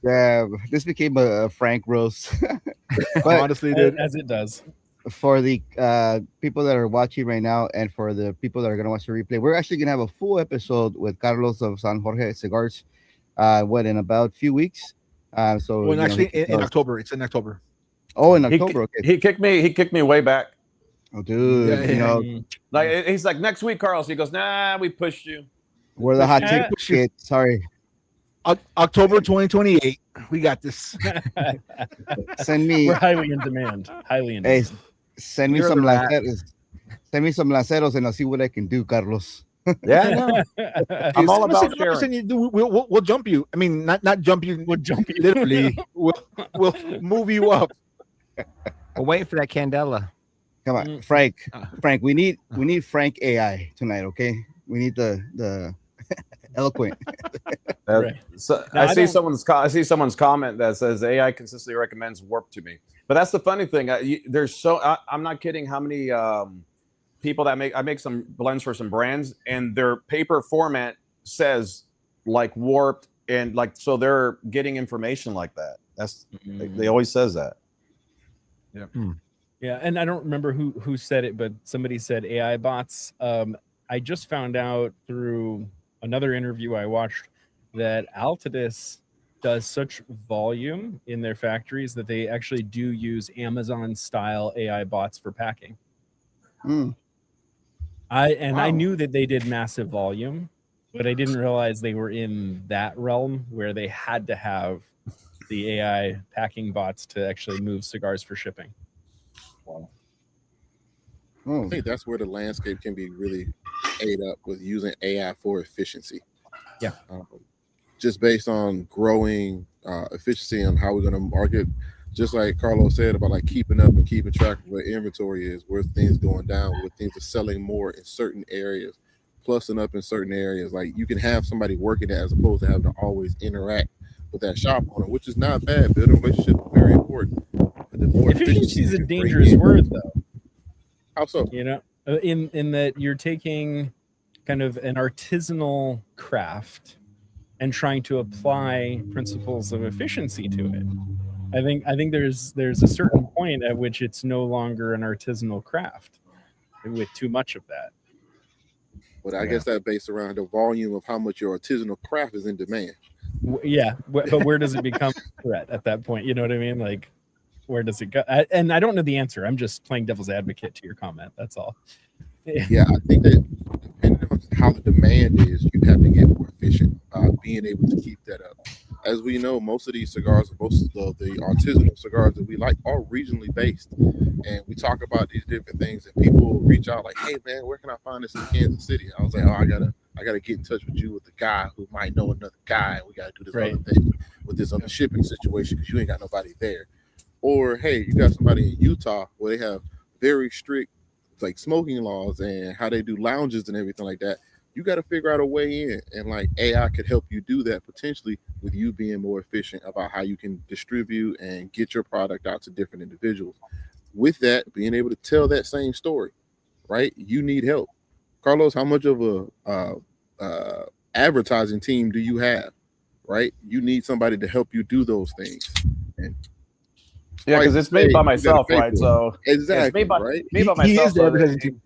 Yeah, this became a Frank roast. But honestly, dude, as it does. For the people that are watching right now, and for the people that are gonna watch the replay, we're actually gonna have a full episode with Carlos of San Jorge Cigars. In about a few weeks. So actually in October. It's in October. Oh, in October. Okay. He kicked me way back. Oh, dude. Like he's like, next week, Carlos. He goes, nah, we pushed you. We're the hot take shit. Sorry. October 2028. We got this. Send me. We're highly in demand. Highly in demand. Hey, send me some lanceros. Send me some lanceros, and I'll see what I can do, Carlos. Yeah, I'm all about sharing. We'll jump you. I mean, not jump you. We'll jump you. Literally. we'll move you up. We'll wait for that Candela. Come on, Frank. Frank, we need Frank AI tonight. Okay, we need the eloquent. Right. So I see someone's comment that says AI consistently recommends warp to me. But that's the funny thing. I'm not kidding. How many people that I make some blends for some brands, and their paper format says like warped, and like so they're getting information like that. That's they always says that. Yeah. Yeah, and I don't remember who said it, but somebody said AI bots. I just found out through another interview I watched that Altadis does such volume in their factories that they actually do use Amazon-style AI bots for packing. I knew that they did massive volume, but I didn't realize they were in that realm where they had to have the AI packing bots to actually move cigars for shipping. Wow. I think that's where the landscape can be really ate up with using AI for efficiency. Yeah. Just based on growing efficiency on how we're going to market, just like Carlos said about like keeping up and keeping track of where inventory is, where things going down, where things are selling more in certain areas, plussing up in certain areas. Like you can have somebody working it as opposed to having to always interact with that shop owner, which is not bad. Building a relationship is very important. But the more efficiency is a dangerous word, though. How so? You know, in that you're taking kind of an artisanal craft and trying to apply principles of efficiency to it. I think there's a certain point at which it's no longer an artisanal craft with too much of that. But I guess that based around the volume of how much your artisanal craft is in demand. But where does it become a threat at that point? You know what I mean? Like, where does it go? And I don't know the answer. I'm just playing devil's advocate to your comment. That's all. Yeah, I think that depending on how the demand is, you have to get more efficient, being able to keep that up. As we know, most of these cigars, most of the artisanal cigars that we like are regionally based. And we talk about these different things, and people reach out like, hey man, where can I find this in Kansas City? I was like, oh, I gotta get in touch with you with the guy who might know another guy. We gotta do this other thing with this other shipping situation because you ain't got nobody there. Or hey, you got somebody in Utah where they have very strict like smoking laws and how they do lounges and everything like that. You got to figure out a way in, and like AI could help you do that potentially with you being more efficient about how you can distribute and get your product out to different individuals. With that, being able to tell that same story, right? You need help. Carlos, how much of a advertising team do you have, right? You need somebody to help you do those things. And yeah, because it's made by myself, right? So exactly, it's made by, right? made by myself. He is the advertising team.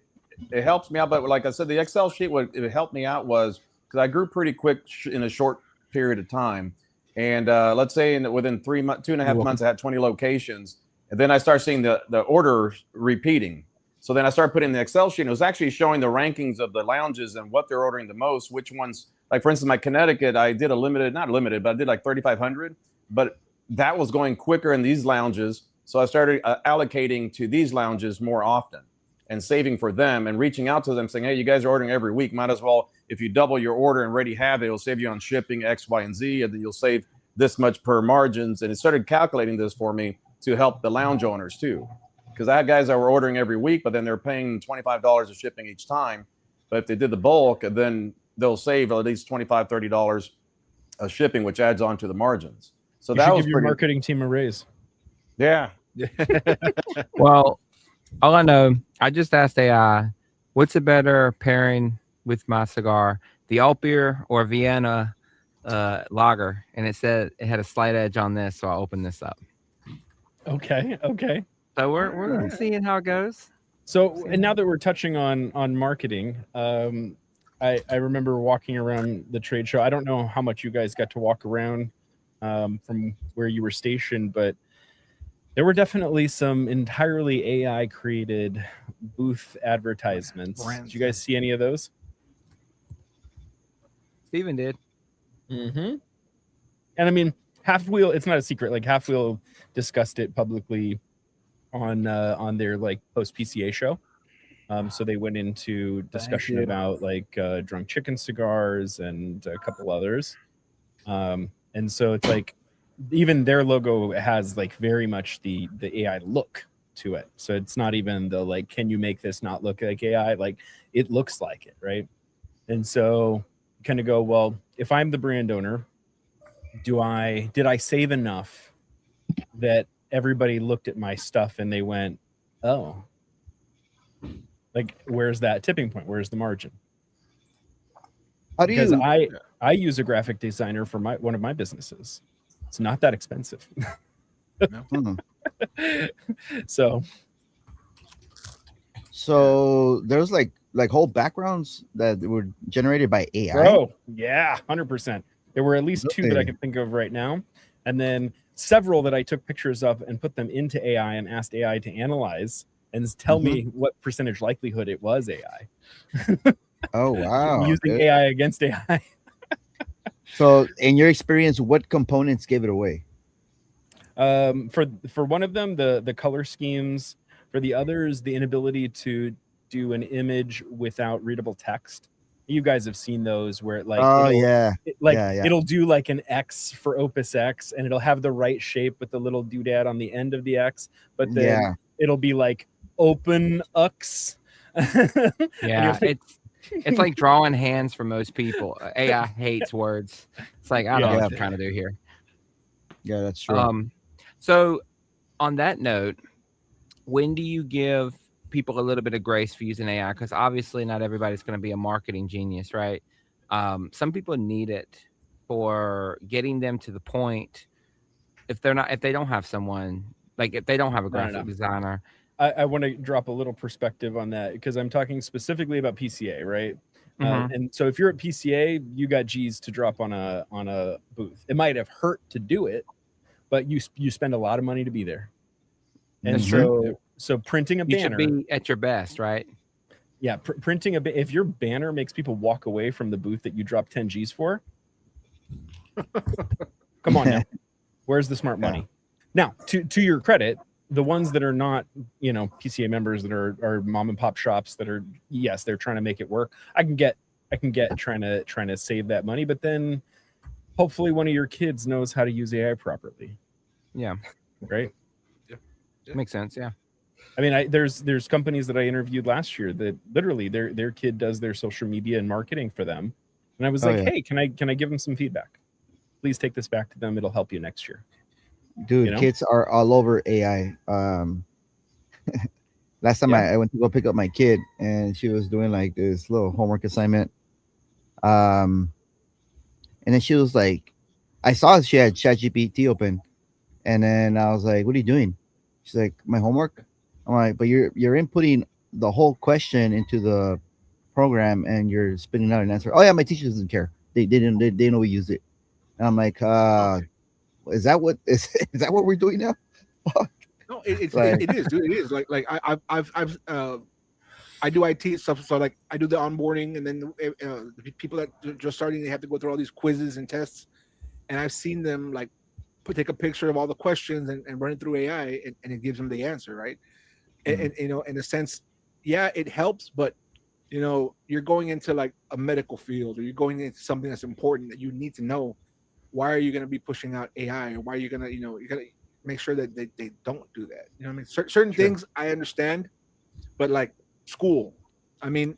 It helps me out, but like I said, the Excel sheet, what it helped me out was because I grew pretty quick in a short period of time. And let's say within 2.5 months, I had 20 locations. And then I started seeing the orders repeating. So then I started putting the Excel sheet. And it was actually showing the rankings of the lounges and what they're ordering the most, which ones, like for instance, my Connecticut, I did not limited, but I did like 3,500. But that was going quicker in these lounges. So I started allocating to these lounges more often and saving for them and reaching out to them saying, hey, you guys are ordering every week. Might as well, if you double your order and already have it, it'll save you on shipping X, Y, and Z, and then you'll save this much per margins. And it started calculating this for me to help the lounge owners too. Because I had guys that were ordering every week, but then they're paying $25 of shipping each time. But if they did the bulk, then they'll save at least $25, $30 of shipping, which adds on to the margins. So that was give your marketing team a raise. Yeah. Well, all I know, I just asked AI, what's a better pairing with my cigar, the alt beer or Vienna lager? And it said it had a slight edge on this, so I'll open this up. Okay. So we're seeing how it goes. So, and now that we're touching on marketing, I remember walking around the trade show. I don't know how much you guys got to walk around from where you were stationed, but there were definitely some entirely AI created booth advertisements. Did you guys see any of those? Steven did. Mm-hmm. And I mean, Half Wheel, it's not a secret. Like Half Wheel discussed it publicly on their like post PCA show. So they went into discussion about like drunk chicken cigars and a couple others. And so it's like even their logo has like very much the AI look to it. So it's not even the like, can you make this not look like AI? Like it looks like it, right? And so kind of go, well, if I'm the brand owner, did I save enough that everybody looked at my stuff and they went, oh, like where's that tipping point? Where's the margin? Because I use a graphic designer for one of my businesses. It's not that expensive. So there's like whole backgrounds that were generated by AI. Oh yeah, 100%. There were at least two that I can think of right now, and then several that I took pictures of and put them into AI and asked AI to analyze and tell me what percentage likelihood it was AI. Oh wow! Using AI against AI. So, in your experience, what components gave it away? For one of them, the color schemes. For the others, the inability to do an image without readable text. You guys have seen those where it like it'll do like an X for Opus X, and it'll have the right shape with the little doodad on the end of the X, but then it'll be like open X. Yeah, it's like drawing hands for most people. AI hates words. It's like, I don't know what you're trying to do here. Yeah, that's true. So on that note, when do you give people a little bit of grace for using AI? Because obviously not everybody's going to be a marketing genius, right? Some people need it for getting them to the point if they don't have someone, like if they don't have a graphic designer. I want to drop a little perspective on that because I'm talking specifically about PCA, right? And so if you're at PCA, you got G's to drop on a booth. It might have hurt to do it, but you spend a lot of money to be there. And so printing a banner, you should be at your best, right? Yeah, printing if your banner makes people walk away from the booth that you dropped 10 G's for, come on now. Where's the smart money? Now, to your credit, the ones that are not, PCA members that are mom and pop shops that are, yes, they're trying to make it work. I can get trying to save that money, but then hopefully one of your kids knows how to use AI properly. Yeah. Right. Yeah. Makes sense. Yeah. I mean, there's companies that I interviewed last year that literally their kid does their social media and marketing for them, and I was hey, can I give them some feedback? Please take this back to them. It'll help you next year. Dude, kids are all over AI. Last time I went to go pick up my kid, and she was doing like this little homework assignment. And then she was like, I saw she had ChatGPT open, and then I was like, "What are you doing?" She's like, "My homework." I'm like, "But you're inputting the whole question into the program, and you're spitting out an answer." "Oh yeah, my teacher doesn't care. They know we use it." And I'm like, Is that what we're doing now? No, it is, dude. It is like I do IT stuff, so like I do the onboarding, and then the people that are just starting, they have to go through all these quizzes and tests, and I've seen them like take a picture of all the questions and run it through AI, and it gives them the answer, right? And in a sense, yeah, it helps, but you're going into like a medical field, or you're going into something that's important that you need to know. Why are you going to be pushing out AI, or why are you going to, you got to make sure that they don't do that. You know what I mean? Certain things I understand, but like school, I mean,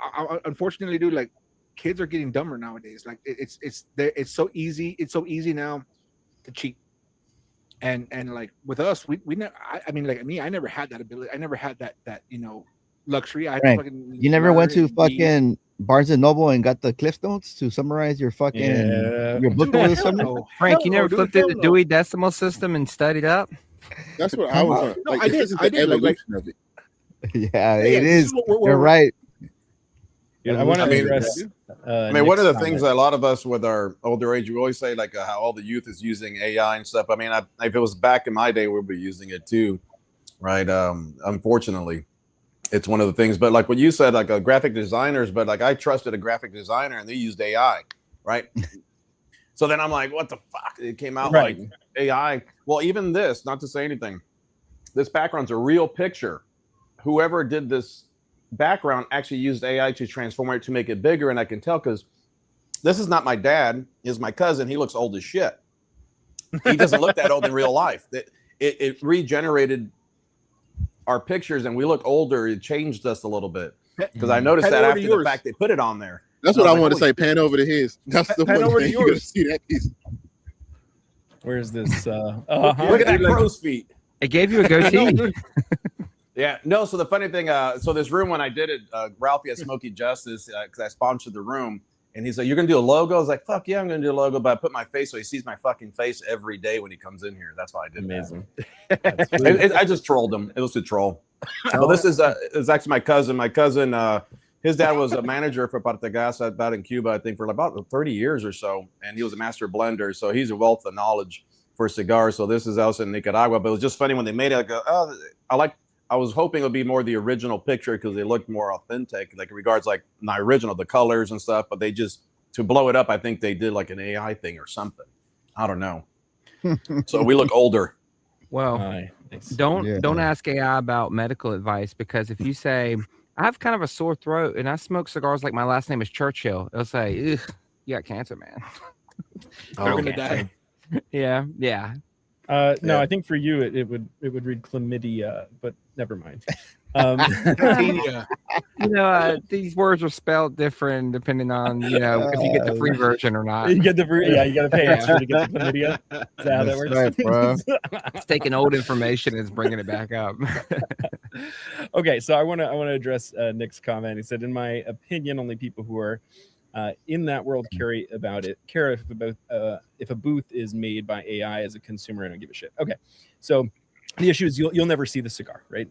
I unfortunately, dude, like kids are getting dumber nowadays. Like it's so easy. It's so easy now to cheat. And like with us, we never, I mean, like me, I never had that ability. I never had that luxury. I you never went to fucking Barnes and Noble and got the Cliff Notes to summarize your fucking your book over the summer? Frank, you never flipped through the Dewey Decimal System and studied up? That's what I was. I did. I did. Evolution of it. Yeah, it is. You're right. Yeah, I want to address. One of the things that a lot of us with our older age, we always say like how all the youth is using AI and stuff. I mean, if it was back in my day, we'd be using it too, right? Unfortunately, it's one of the things. But like what you said, like graphic designers, but like I trusted a graphic designer and they used AI, right? So then I'm like, what the fuck? It came out like AI. Well, even this, not to say anything, this background's a real picture. Whoever did this background actually used AI to transform it to make it bigger, and I can tell because this is not my dad, is my cousin. He looks old as shit. He doesn't look that old in real life. It regenerated our pictures, and we look older. It changed us a little bit because I noticed that after the fact they put it on there. That's what I want to say. Pan over to his. That's the pan one over thing to you're gonna yours. see that piece. Where's this? Look at that crow's feet. It gave you a goatee. Yeah, no. So the funny thing, so this room when I did it, Ralphie at Smoky Justice, because I sponsored the room, and he's like, "You're gonna do a logo?" I was like, "Fuck yeah, I'm gonna do a logo," but I put my face so he sees my fucking face every day when he comes in here. That's why I did. Amazing. I just trolled him. It was a troll. Well, this is actually my cousin. My cousin, his dad was a manager for Partagas about in Cuba, I think, for about 30 years or so, and he was a master blender. So he's a wealth of knowledge for cigars. So this is also in Nicaragua, but it was just funny when they made it. I go, oh, I was hoping it would be more the original picture because they looked more authentic, like in regards like my original, the colors and stuff. But they just, to blow it up, I think they did like an AI thing or something. I don't know. So we look older. Well, don't ask AI about medical advice, because if you say, I have kind of a sore throat and I smoke cigars like my last name is Churchill, it'll say, ugh, you got cancer, man. You're gonna die. Yeah. No, I think for you it would read chlamydia, but never mind. These words are spelled different depending on if you get the free version or not. You get the free, you got to pay extra to get the chlamydia. Is that how that works? Right, bro. It's taking old information and it's bringing it back up. Okay, so I want to address Nick's comment. He said, in my opinion, only people who are in that world care if a booth is made by AI. As a consumer, I don't give a shit. Okay, so the issue is you'll never see the cigar, right?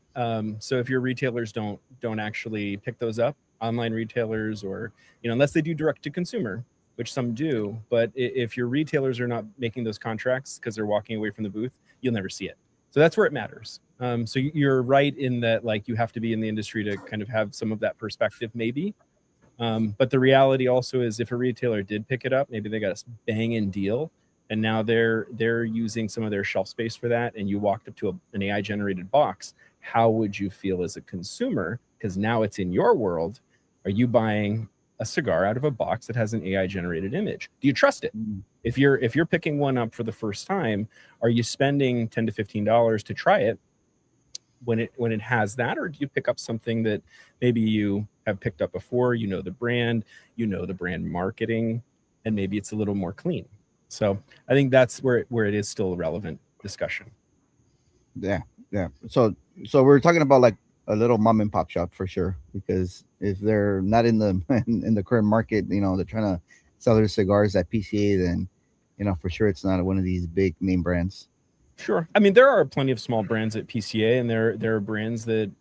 So if your retailers don't actually pick those up, online retailers, or unless they do direct to consumer, which some do, but if your retailers are not making those contracts because they're walking away from the booth, you'll never see it. So that's where it matters. So you're right in that, like, you have to be in the industry to kind of have some of that perspective, maybe. But the reality also is, if a retailer did pick it up, maybe they got a banging deal, and now they're using some of their shelf space for that, and you walked up to an AI generated box. How would you feel as a consumer? Because now it's in your world. Are you buying a cigar out of a box that has an AI generated image? Do you trust it? If you're picking one up for the first time, are you spending $10 to $15 to try it when it has that? Or do you pick up something that maybe you have picked up before, the brand, the brand marketing, and maybe it's a little more clean? So I think that's where it is still a relevant discussion. Yeah. So we're talking about like a little mom and pop shop for sure, because if they're not in the current market, they're trying to sell their cigars at PCA, then for sure it's not one of these big name brands. Sure. I mean, there are plenty of small brands at PCA, and there are brands that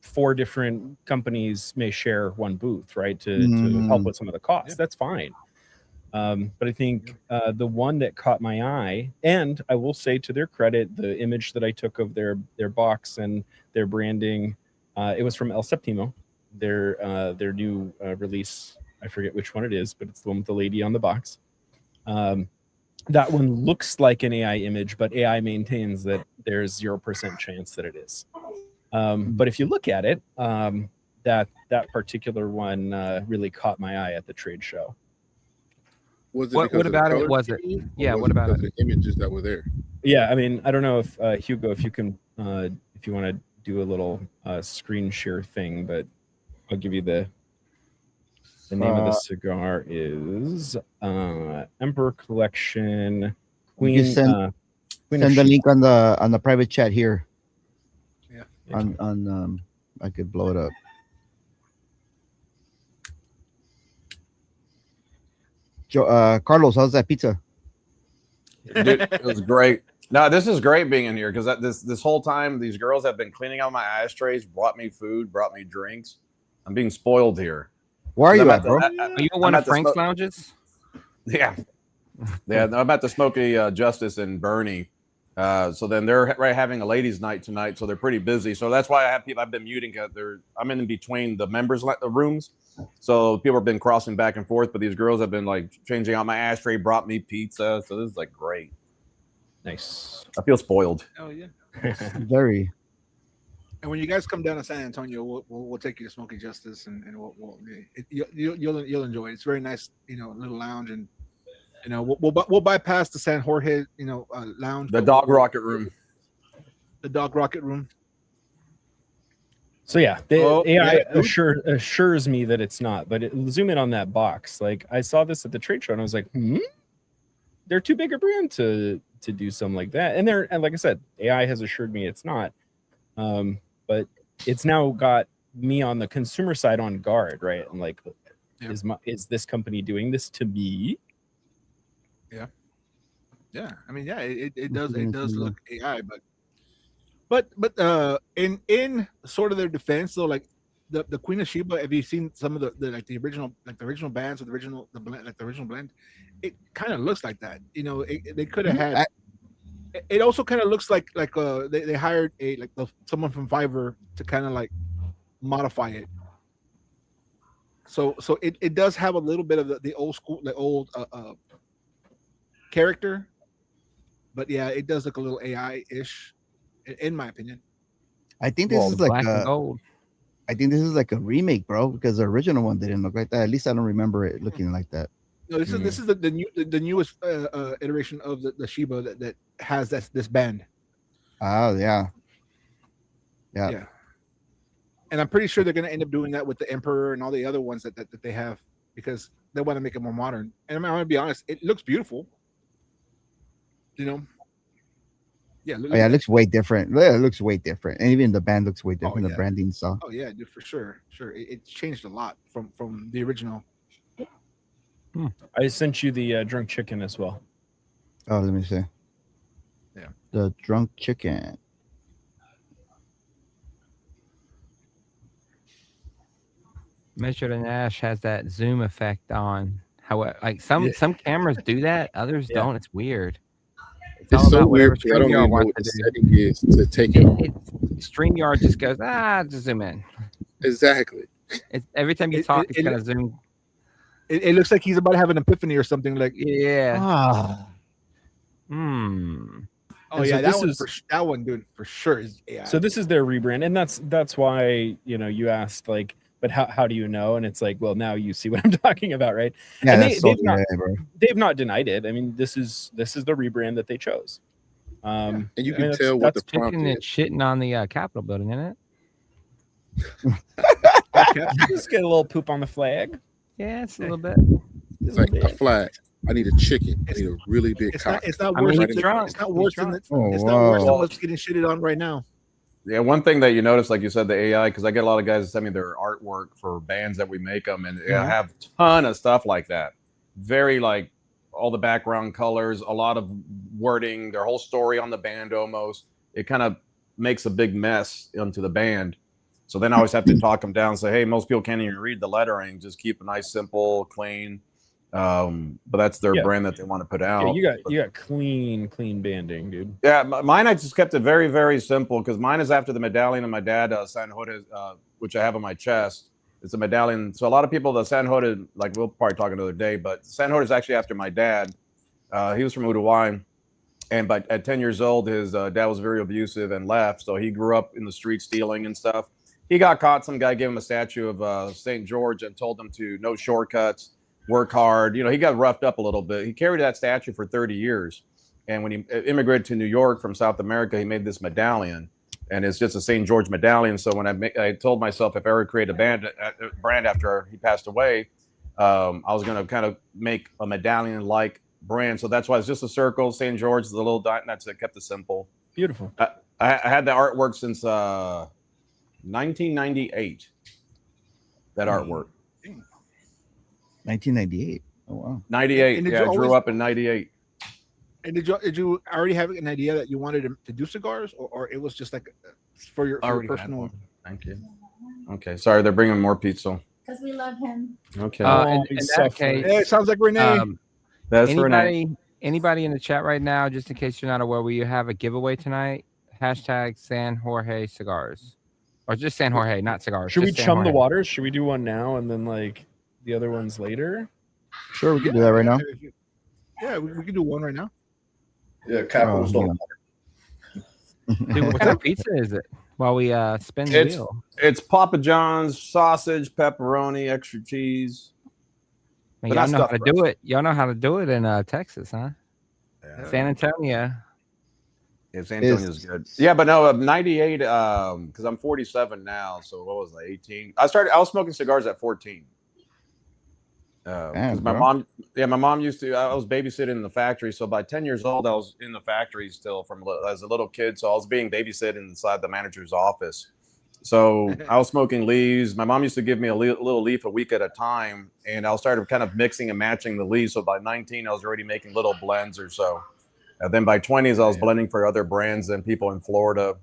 4 different companies may share one booth, right, to help with some of the costs. Yeah. That's fine. But I think the one that caught my eye, and I will say to their credit, the image that I took of their box and their branding, it was from El Septimo, their new release. I forget which one it is, but it's the one with the lady on the box. That one looks like an AI image, but AI maintains that there's 0% chance that it is. But if you look at it, that particular one really caught my eye at the trade show. Was it what about it? Was it? Yeah. What about it? The images that were there? Yeah. I mean, I don't know if Hugo, if you can, if you want to do a little screen share thing, but I'll give you the name of the cigar is Emperor Collection Queen. Send the link on the private chat here. Yeah. On I could blow it up. Carlos, how's that pizza? Dude, it was great. No, this is great being in here, because this whole time these girls have been cleaning out my ashtrays, brought me food, brought me drinks. I'm being spoiled here. Where are you at, bro? Are you at one of Frank's lounges? Yeah. I'm at the Smoky Justice in Bernie. So then they're having a ladies' night tonight, so they're pretty busy. So that's why I have people. I've been muting. I'm in between the members' rooms, so people have been crossing back and forth. But these girls have been like changing out my ashtray, brought me pizza. So this is like great. Nice. I feel spoiled. Oh yeah. Very. And when you guys come down to San Antonio, we'll take you to Smoky Justice, and you'll enjoy it. It's very nice, little lounge, and we'll bypass the San Jorge, lounge. The Dog Rocket Room. The Dog Rocket Room. So yeah, the AI assures me that it's not. But zoom in on that box. Like, I saw this at the trade show, and I was like, they're too big a brand to do something like that. And like I said, AI has assured me it's not. But it's now got me on the consumer side on guard, right? I'm like, is this company doing this to me? Yeah. I mean, it does look AI, but in sort of their defense, though, like the Queen of Sheba, have you seen some of the original bands with the original blend? It kind of looks like that. They could have had. It also kind of looks like they hired someone from Fiverr to kind of like modify it. So it does have a little bit of the old school, the old character, but yeah, it does look a little AI-ish, in my opinion. I think this is like black and gold. I think this is like a remake, bro, because the original one didn't look like that. At least I don't remember it looking like that. No, this is the newest iteration of the Shiba that has this band. Oh yeah. And I'm pretty sure they're going to end up doing that with the Emperor and all the other ones that they have, because they want to make it more modern. And I'm going to be honest, it looks beautiful. Yeah. It looks way different. It looks way different, and even the band looks way different. The branding stuff. Oh yeah, dude, for sure. It's changed a lot from the original. I sent you the drunk chicken as well. Oh, let me see. Yeah. The drunk chicken. Measured and Ash has that zoom effect on. How like some cameras do that, others Yeah. don't. It's weird. It's all so about whatever weird because I don't StreamYard even know wants what to the do. setting is to take it off. StreamYard just goes, just zoom in. Exactly. It's every time you talk, it's gonna zoom. It looks like he's about to have an epiphany or something. Like, Yeah. Ah. oh And yeah, so that one, dude, for sure is AI. So this is their rebrand, and that's why you asked like, but how do you know? And it's like, well, now you see what I'm talking about, right? Yeah, and that's they've not denied it. I mean, this is the rebrand that they chose. And you can tell what the prompt and is. shitting on the Capitol building, isn't it? Just get a little poop on the flag. Yeah, it's a little bit. It's like a flag. I need a chicken. I need a really big cock. It's not worse. It's not worse than what's getting shitted on right now. Yeah, one thing that you notice, like you said, the AI, because I get a lot of guys that send me their artwork for bands that we make them, and I have a ton of stuff like that. Very like all the background colors, a lot of wording, their whole story on the band almost. It kind of makes a big mess into the band. So then I always have to talk them down and say, hey, most people can't even read the lettering. Just keep it nice, simple, clean. But that's their brand that they want to put out. Yeah, you got clean banding, dude. Yeah, mine, I just kept it very, very simple because mine is after the medallion of my dad, San Jorge, which I have on my chest. It's a medallion. So a lot of people, the San Jorge, like we'll probably talk another day, but San Jorge is actually after my dad. He was from Uruguay. And at 10 years old, his dad was very abusive and left. So he grew up in the street stealing and stuff. He got caught. Some guy gave him a statue of St. George and told him to no shortcuts, work hard. He got roughed up a little bit. He carried that statue for 30 years. And when he immigrated to New York from South America, he made this medallion. And it's just a St. George medallion. So when I told myself if I ever create a brand after he passed away, I was going to kind of make a medallion-like brand. So that's why it's just a circle. St. George, the little dot, and that's it. Kept it simple. Beautiful. I had the artwork since 1998. That artwork. 1998. Oh wow. 98. Yeah, I grew up in 98. And did you already have an idea that you wanted to do cigars, or it was just like for your personal? Thank you. Okay, sorry, they're bringing more pizza. Because we love him. Okay. In that case, yeah, it sounds like Renee. That's Renee. Anybody in the chat right now, just in case you're not aware, we have a giveaway tonight. Hashtag San Jorge Cigars, or just San Jorge, not cigars. Should we just San chum Jorge. the waters? Should we do one now and then like the other ones later? Sure, we can do that right now. Yeah, we can do one right now. Yeah, capitals don't matter. Dude, what kind of pizza is it? While we spin the wheel. It's Papa John's, sausage, pepperoni, extra cheese. Man, y'all know how to do it. Y'all know how to do it in Texas, huh? Yeah. San Antonio. Yeah, San Antonio's good. Yeah, but no, 98. Because I'm 47 now. So what was I? 18. I was smoking cigars at 14. My mom used to. I was babysitting in the factory, so by 10 years old, I was in the factory still as a little kid. So I was being babysitted inside the manager's office. So I was smoking leaves. My mom used to give me a little leaf a week at a time, and I started kind of mixing and matching the leaves. So by 19, I was already making little blends or so. And then by 20s, I was blending for other brands and people in Florida,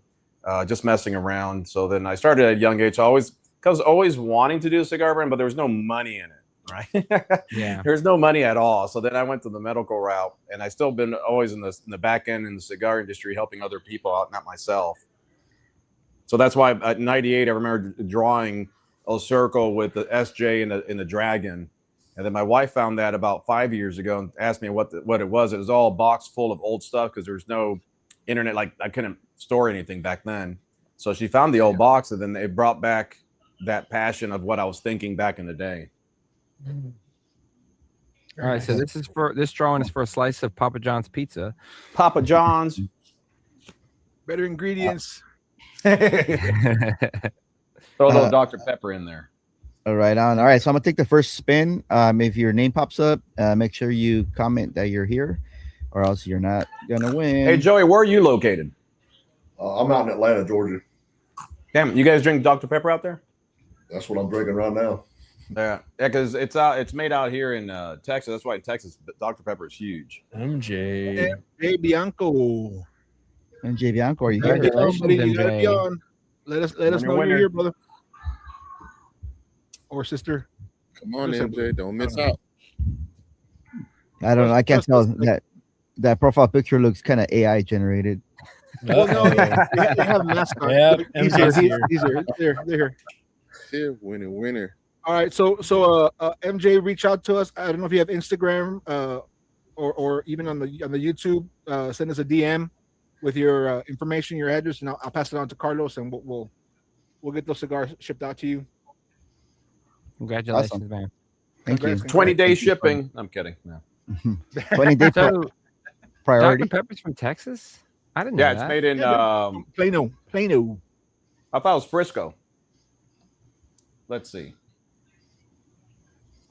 just messing around. So then I started at a young age. I was always wanting to do a cigar brand, but there was no money in it. Right. Yeah. There's no money at all. So then I went to the medical route, and I still been always in the back end in the cigar industry, helping other people out, not myself. So that's why at 98, I remember drawing a circle with the SJ and the dragon. And then my wife found that about 5 years ago and asked me what it was. It was all a box full of old stuff because there was no internet. Like I couldn't store anything back then. So she found the old box, and then it brought back that passion of what I was thinking back in the day. All right, so this drawing is for a slice of Papa John's pizza. Papa John's. Better ingredients. Throw a little Dr. Pepper in there. All right, on. All right, so I'm gonna take the first spin. If your name pops up, make sure you comment that you're here, or else you're not gonna win. Hey, Joey, where are you located? I'm out in Atlanta, Georgia. Damn, you guys drink Dr. Pepper out there? That's what I'm drinking right now. Yeah, because it's made out here in Texas. That's why in Texas, Dr. Pepper is huge. MJ. Hey, Bianco. And J Bianco, are you Gotta here? be on, buddy. You gotta be MJ. on. Let us When know you're you're winner. here, brother. Or sister. Come on, Listen, MJ. Don't miss out. I don't know. I can't tell Trust us, that profile picture looks kind of AI generated. Well, no, they have mascots. Yep, He's MJ's here. here. He's here. They're here. Here, winner. All right. So MJ, reach out to us. I don't know if you have Instagram or even on the YouTube. Send us a DM with your information, your address, and I'll pass it on to Carlos, and we'll get those cigars shipped out to you. Congratulations, Awesome. man. Thank you. Congrats. 20-day shipping. I'm kidding. No. 20-day So, priority. Dr. Pepper's from Texas? I didn't know Yeah, it's that. made in. Plano. I thought it was Frisco. Let's see.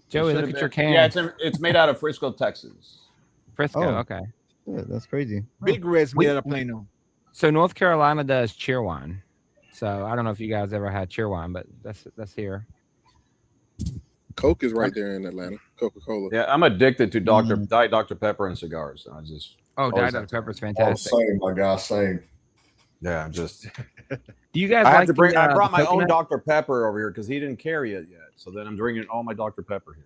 Joey, It look should at have your been- can. Yeah, it's made out of Frisco, Texas. Frisco, Oh. okay. Yeah, that's crazy. Big Red's made out of Plano. So North Carolina does Cheerwine. So I don't know if you guys ever had Cheerwine, but that's here. Coke is right there in Atlanta. Coca-Cola. Yeah, I'm addicted to Diet Dr. Pepper and cigars. I just Oh, Always Diet have Dr. Pepper's Oh, fantastic. same, my guy, same. yeah, just Do you guys I like have to bring. the, I brought the my own coconut? Dr. Pepper over here because he didn't carry it yet. So then I'm bringing all my Dr. Pepper here.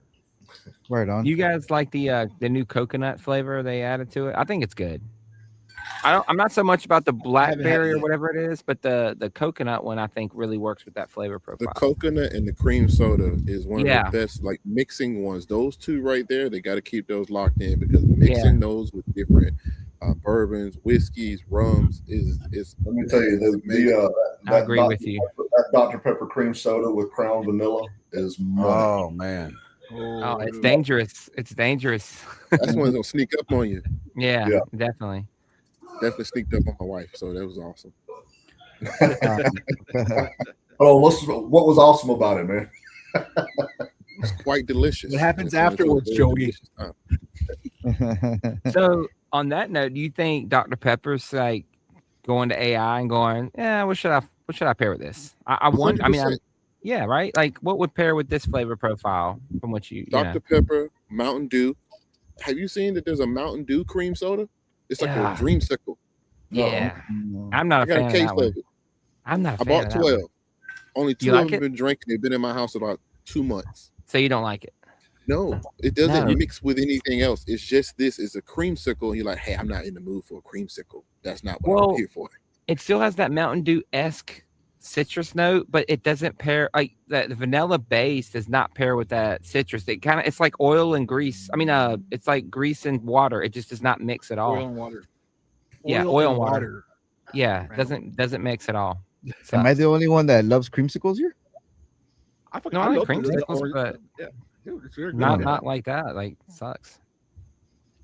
Right on. You guys like the new coconut flavor they added to it? I think it's good. I'm not so much about the blackberry or yet. whatever it is, but the coconut one I think really works with that flavor The profile. coconut and the cream soda is one Yeah. of the best, like mixing ones. Those two right there, they got to keep those locked in because mixing those with different bourbons, whiskeys, rums is. Let me tell you, I agree with you. That Dr. Pepper cream soda with Crown Vanilla is money. Oh man, Oh, it's dangerous. It's dangerous. That's one that's gonna sneak up on you. Yeah, Yeah. definitely. Definitely sneaked up on my wife, so that was awesome. Oh, what was awesome about it, man? It's quite delicious. What happens It's a afterwards, very Joey? delicious time. So on that note, do you think Dr. Pepper's like going to AI and going, yeah, what should I pair with this? I want. I mean, 100%. yeah, right. Like, what would pair with this flavor profile from what you know? Dr. Pepper, Mountain Dew. Have you seen that there's a Mountain Dew cream soda? It's like Yeah. a dreamsicle. Yeah, No. I'm not I a got fan a of case that of one. it. I'm not a I fan bought of that 12. one. Only two You of like them it? been drinking. They've been in my house about 2 months. So you don't like it? No, it doesn't No. mix with anything else. It's just this is a creamsicle. And you're like, hey, I'm not in the mood for a creamsicle. That's not what Well, I'm here for. It still has that Mountain Dew-esque citrus note, but it doesn't pair like the vanilla base does not pair with that citrus. It's like oil and grease. I mean, it's like grease and water. It just does not mix at all. Oil and water. Yeah, oil and water. Yeah, doesn't mix at all. Am I Sucks. the only one that loves creamsicles here? No, I like love it. creamsicles, but yeah, dude, it's very good. not like that. Like sucks.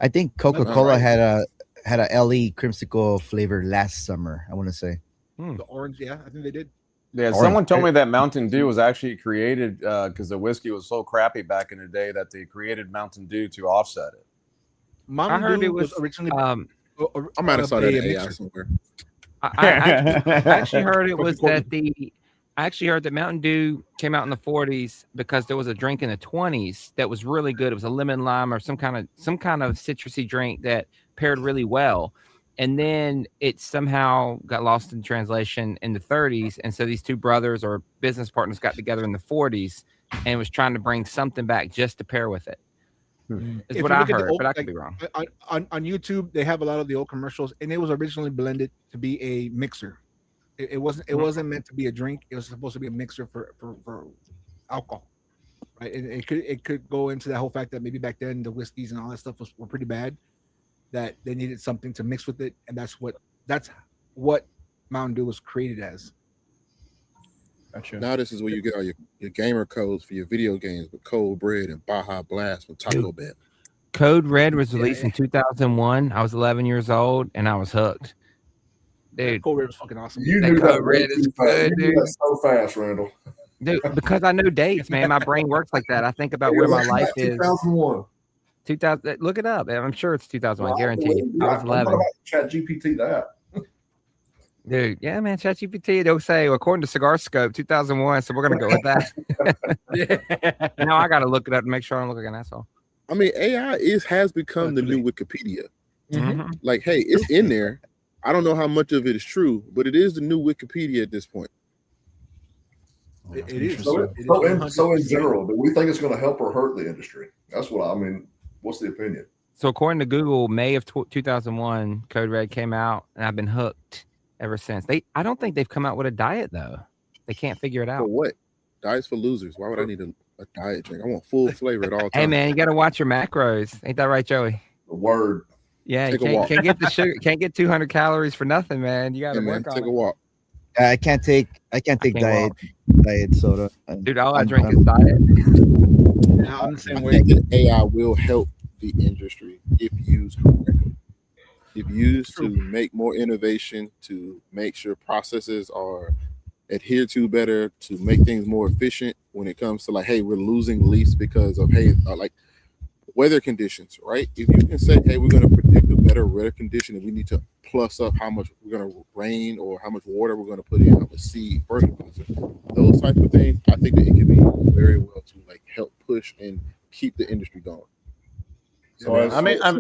I think Coca-Cola Alright. had a LE creamsicle flavor last summer. I want to say. The orange, yeah, I think they did. yeah. Orange. Someone told me that Mountain Dew was actually created because the whiskey was so crappy back in the day that they created Mountain Dew to offset it. Mountain I heard Dew it was originally. I might have saw that a in AI mixer. somewhere. I actually heard it was that I actually heard that Mountain Dew came out in the 40s because there was a drink in the 20s that was really good. It was a lemon lime or some kind of citrusy drink that paired really well. And then it somehow got lost in translation in the 30s. And so these two brothers or business partners got together in the 40s and was trying to bring something back just to pair with it. Is If what you I look at the heard, old- but I could like, be wrong. On YouTube, they have a lot of the old commercials, and it was originally blended to be a mixer. It wasn't meant to be a drink. It was supposed to be a mixer for alcohol, right? And it could go into that whole fact that maybe back then the whiskeys and all that stuff were pretty bad, that they needed something to mix with it, and that's what Mountain Dew was created as. Gotcha. Now this is where you get all your gamer codes for your video games with Cold Bread and Baja Blast from Taco Bell. Code Red was released in 2001. I was 11 years old and I was hooked. Dude, Cold Red was fucking awesome. You That knew Code that Red way is too fast. good, You knew dude. that so fast, Randall. dude, because I know dates, man. My brain works like that. I think about where my life is. 2001. 2000. Look it up. I'm sure it's 2001. I guarantee you. I was I'm 11. about to chat GPT that. Dude, yeah, man, ChatGPT, they'll say, according to Cigar Scope 2001, so we're going to go with that. Now I got to look it up to make sure I don't look like an asshole. I mean, AI has become the new Wikipedia. Mm-hmm. Like, hey, it's in there. I don't know how much of it is true, but it is the new Wikipedia at this point. It is. So in general, do we think it's going to help or hurt the industry? That's what I mean. What's the opinion? So according to Google, May of 2001, Code Red came out, and I've been hooked ever since. I don't think they've come out with a diet though. They can't figure it out. For what? Diets for losers. Why would I need a diet drink? I want full flavor at all times. Hey man, you got to watch your macros. Ain't that right, Joey? The word. Yeah, you can't get the sugar. Can't get 200 calories for nothing, man. You got to work on take it. a walk. I can't take diet soda. Dude, all I drink is diet. I'm the same I way. think that AI will help the industry if used correctly. If used to make more innovation, to make sure processes are adhered to better, to make things more efficient when it comes to like, hey, we're losing leaves because of like weather conditions, right? If you can say, hey, we're going to predict a better weather condition and we need to plus up how much we're going to rain or how much water we're going to put in, how much seed, fertilizer, those types of things, I think that it can be very well to like help push and keep the industry going. So I mean, I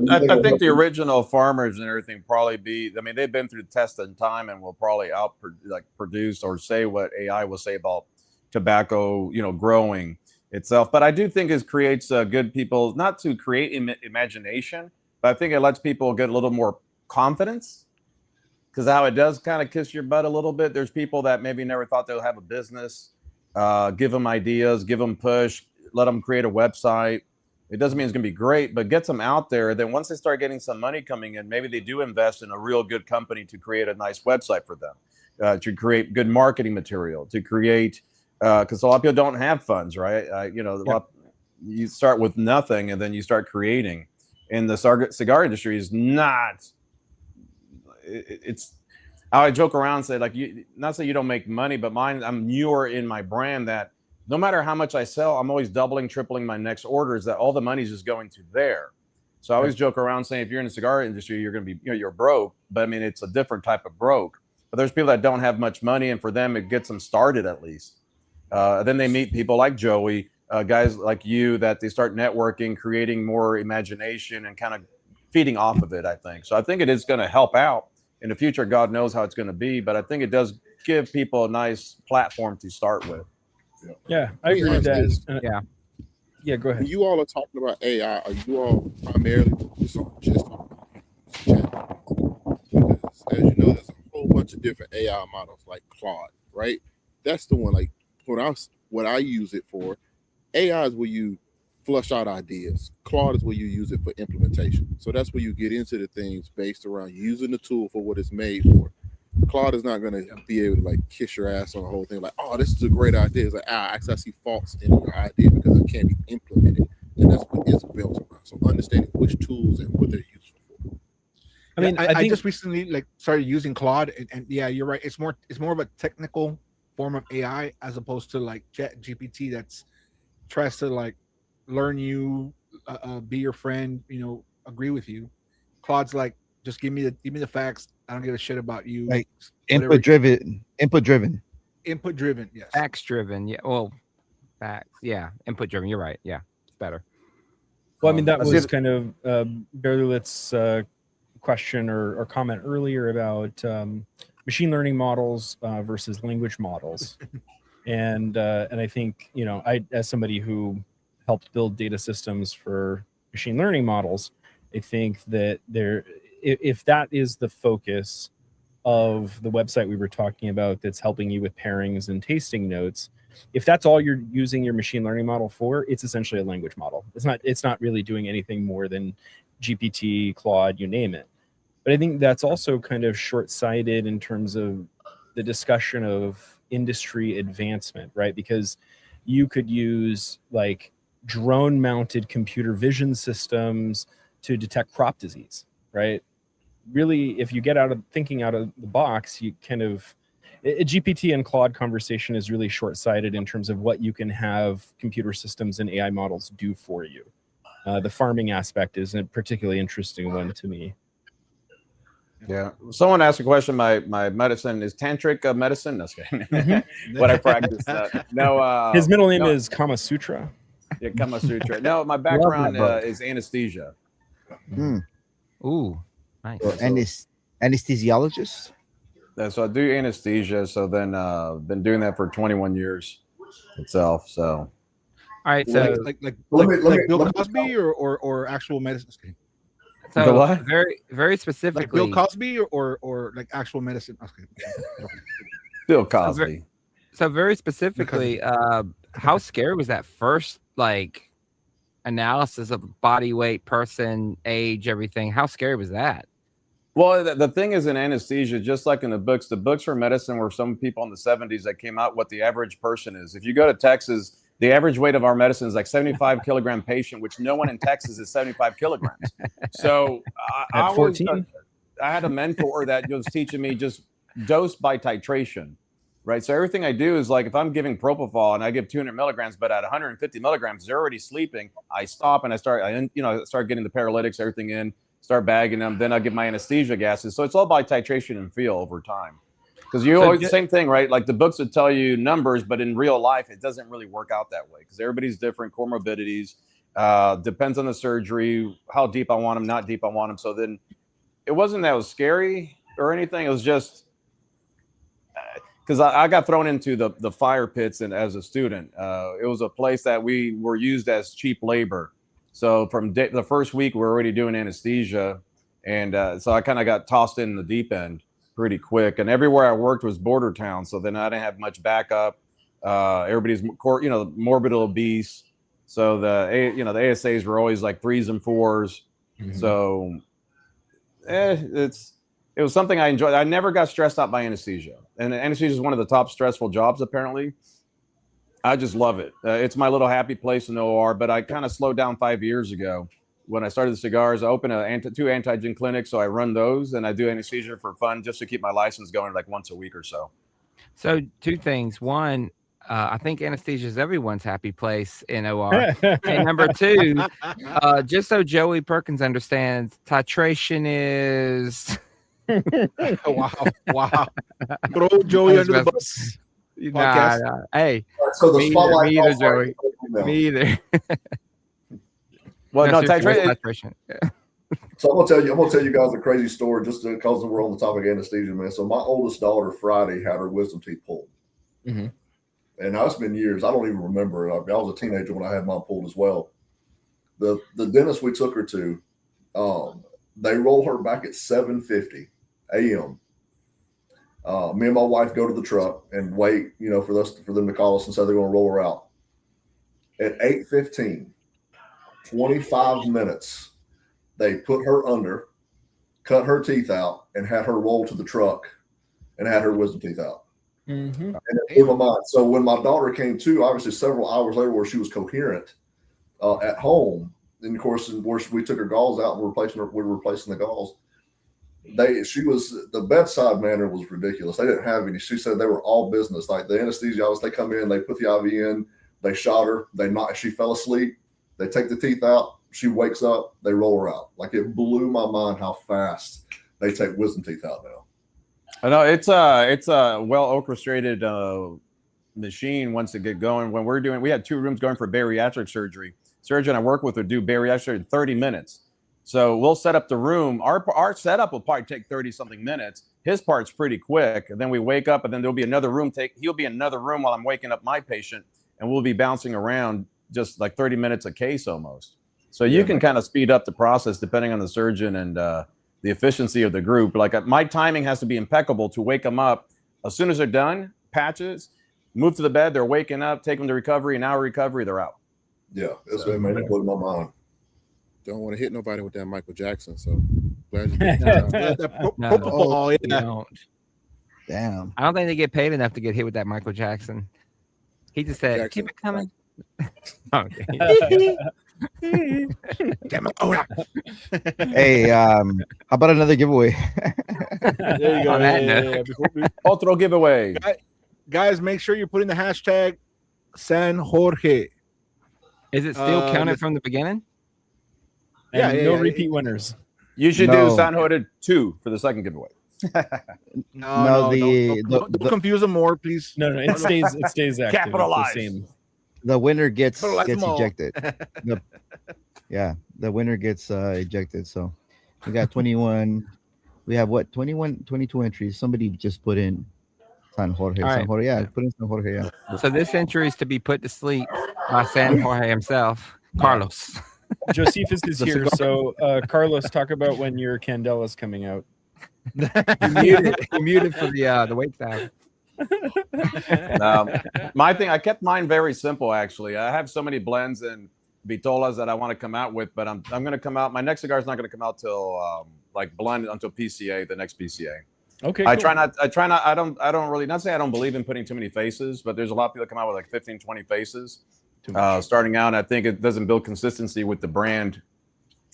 think the original farmers and everything probably they've been through the test and time and will probably produce or say what AI will say about tobacco, growing itself. But I do think it creates good people, not to create imagination, but I think it lets people get a little more confidence, because how it does kind of kiss your butt a little bit. There's people that maybe never thought they'll have a business, give them ideas, give them push, let them create a website. It doesn't mean it's going to be great, but gets them out there. Then once they start getting some money coming in, maybe they do invest in a real good company to create a nice website for them, to create good marketing material, to create, because a lot of people don't have funds, right? You start with nothing and then you start creating. And the cigar industry is not, it's, I joke around and say, like, not say you don't make money, but I'm newer in my brand that no matter how much I sell, I'm always doubling, tripling my next orders, that all the money's just going to there. So I always joke around saying, if you're in the cigar industry, you're going to be, you're broke. But I mean, it's a different type of broke. But there's people that don't have much money, and for them, it gets them started at least. Then they meet people like Joey, guys like you, that they start networking, creating more imagination and kind of feeding off of it, I think. So I think it is going to help out in the future. God knows how it's going to be, but I think it does give people a nice platform to start with. Yeah, I agree with that. Yeah, go ahead. When you all are talking about AI, are you all primarily focused on just chat? Because as you know, there's a whole bunch of different AI models like Claude, right? That's the one. Like what I use it for. AI is where you flush out ideas. Claude is where you use it for implementation. So that's where you get into the things based around using the tool for what it's made for. Claude is not going to be able to like kiss your ass on the whole thing. Like, oh, this is a great idea. It's like, actually, I see faults in your idea because it can't be implemented. And that's what it's built around. So understanding which tools and what they're useful for. I mean, I just recently started using Claude, and yeah, you're right. It's more of a technical form of AI as opposed to like ChatGPT that's tries to like learn you, be your friend, agree with you. Claude's like, just give me the facts. I don't give a shit about you. Like input driven. Yes. Facts driven. Yeah. Well, facts. Yeah. Input driven. You're right. Yeah. It's better. Well, I mean, that was kind of Berlit's question or comment earlier about machine learning models versus language models. And I think, I, as somebody who helped build data systems for machine learning models, I think that if that is the focus of the website we were talking about, that's helping you with pairings and tasting notes, if that's all you're using your machine learning model for, it's essentially a language model. It's not really doing anything more than GPT, Claude, you name it. But I think that's also kind of short-sighted in terms of the discussion of industry advancement, right? Because you could use like drone-mounted computer vision systems to detect crop disease, right? Really, if you get thinking out of the box, you kind of, a GPT and Claude conversation is really short-sighted in terms of what you can have computer systems and AI models do for you. The farming aspect is a particularly interesting one to me. Yeah. Someone asked a question. My medicine is tantric medicine. No, just kidding. What I practice. No. His middle name no, is Kama Sutra. Yeah, Kama Sutra. No, my background is anesthesia. Ooh, nice. And it's anesthesiologist. So I do anesthesia. So then been doing that for 21 years itself. So All right, so like Bill Cosby or actual medicine. So the what? very specifically, Like Bill Cosby or like actual medicine. Okay. Bill Cosby. So very specifically, how scary was that first like analysis of body weight, person, age, everything? How scary was that? Well, the thing is in anesthesia, just like in the books for medicine were some people in the 70s that came out what the average person is. If you go to Texas, the average weight of our medicine is like 75 kilogram patient, which no one in Texas is 75 kilograms. So At 14, I had a mentor that was teaching me just dose by titration, right? So everything I do is like if I'm giving propofol and I give 200 milligrams, but at 150 milligrams, they're already sleeping. I stop and I start getting the paralytics, everything in, start bagging them. Then I give my anesthesia gases. So it's all by titration and feel over time. Because you always same thing, right? Like the books would tell you numbers, but in real life, it doesn't really work out that way because everybody's different, comorbidities, depends on the surgery, how deep I want them, not deep I want them. So then it wasn't that it was scary or anything. It was just because I got thrown into the fire pits and as a student. It was a place that we were used as cheap labor. So from the first week, we're already doing anesthesia. And so I kind of got tossed in the deep end pretty quick, and everywhere I worked was border town, so then I didn't have much backup. Everybody's morbid obese, so the ASAs were always like 3s and 4s. So it was something I enjoyed. I never got stressed out by anesthesia, and anesthesia is one of the top stressful jobs apparently. I just love it. It's my little happy place in the OR, but I kind of slowed down 5 years ago. When I started the cigars, I opened two antigen clinics, so I run those, and I do anesthesia for fun just to keep my license going like once a week or so. So two things. One, I think anesthesia is everyone's happy place in OR. And number two, just so Joey Perkins understands, titration is... Wow. Throw Joey under the bus. Nah. Hey, so the me spotlight either, Joey. Me either. Well, no, titration. So I'm gonna tell you guys a crazy story just because we're on the topic of anesthesia, man. So my oldest daughter Friday had her wisdom teeth pulled, and now it's been years. I don't even remember it. I was a teenager when I had mine pulled as well. The dentist we took her to, they roll her back at 7:50 a.m. Me and my wife go to the truck and wait, for them to call us and say they're going to roll her out. At 8:15. 25 minutes, they put her under, cut her teeth out, and had her roll to the truck and had her wisdom teeth out. And it blew my mind. So when my daughter came to, obviously several hours later where she was coherent at home, and of course, we took her galls out and we were replacing the galls. The bedside manner was ridiculous. They didn't have any. She said they were all business. Like the anesthesiologist, they come in, they put the IV in, they shot her, she fell asleep. They take the teeth out. She wakes up. They roll her out. Like it blew my mind how fast they take wisdom teeth out now. I know it's a well orchestrated machine once it get going. When we had 2 rooms going for bariatric surgery. Surgeon I work with would do bariatric in 30 minutes. So we'll set up the room. Our setup will probably take 30 something minutes. His part's pretty quick. And then we wake up, and then there'll be another room. He'll be in another room while I'm waking up my patient, and we'll be bouncing around. Just like 30 minutes a case almost. So you can kind of speed up the process depending on the surgeon and the efficiency of the group. Like my timing has to be impeccable to wake them up. As soon as they're done, patches, move to the bed, they're waking up, take them to recovery, an hour recovery, they're out. Yeah, it's been blew my mind. Don't want to hit nobody with that Michael Jackson, so glad you don't. Damn. I don't think they get paid enough to get hit with that Michael Jackson. He just said, keep it coming. Okay. Damn it. Hey, how about another giveaway? There you go. Otro giveaway. Guys, make sure you're putting the hashtag San Jorge. Is it still counted from the beginning? No repeat winners. You should No. do San Jorge 2 for the second giveaway. No, don't confuse them more, please. No, it stays active. Capitalize. It's the same. The winner gets But let's more. ejected. The winner gets ejected. So we got 21. We have what 22 entries. Somebody just put in San Jorge. All San right. Jorge, yeah, put in San Jorge, yeah. So this entry is to be put to sleep by San Jorge himself, Carlos. Josephus is The here. cigar. So, Carlos, talk about when your Candela's coming out. He muted for the wait staff. My thing, I kept mine very simple. Actually, I have so many blends and vitolas that I want to come out with, but I'm going to come out. My next cigar is not going to come out till like blend until PCA, the next PCA. Okay. I cool. try not. I don't really, not say I don't believe in putting too many faces, but there's a lot of people that come out with like 15, 20 faces starting out. And I think it doesn't build consistency with the brand.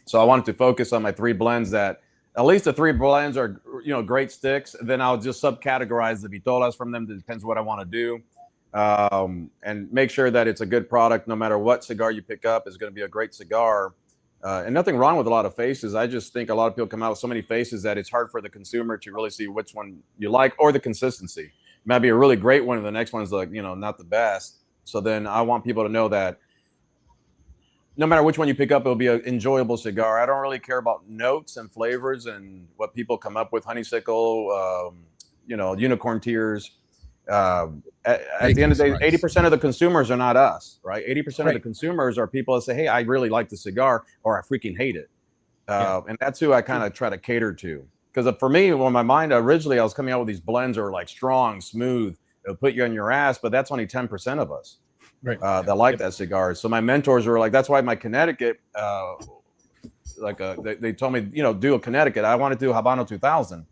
So I wanted to focus on my 3 blends that at least the 3 blends are, great sticks. Then I'll just subcategorize the vitolas from them. It depends what I want to do. And make sure that it's a good product. No matter what cigar you pick up, is going to be a great cigar. And nothing wrong with a lot of faces. I just think a lot of people come out with so many faces that it's hard for the consumer to really see which one you like or the consistency. It might be a really great one and the next one's like, not the best. So then I want people to know that no matter which one you pick up, it'll be an enjoyable cigar. I don't really care about notes and flavors and what people come up with. Honeysuckle, unicorn tears. At the end of the day, 80% of the consumers are not us, right? 80% of the consumers are people that say, hey, I really like the cigar or I freaking hate it. And that's who I kind of try to cater to. Because for me, when my mind originally, I was coming out with these blends that are like strong, smooth. It'll put you on your ass, but that's only 10% of us that like that cigar. So my mentors were like, that's why my Connecticut, they told me, do a Connecticut. I want to do Habano 2000.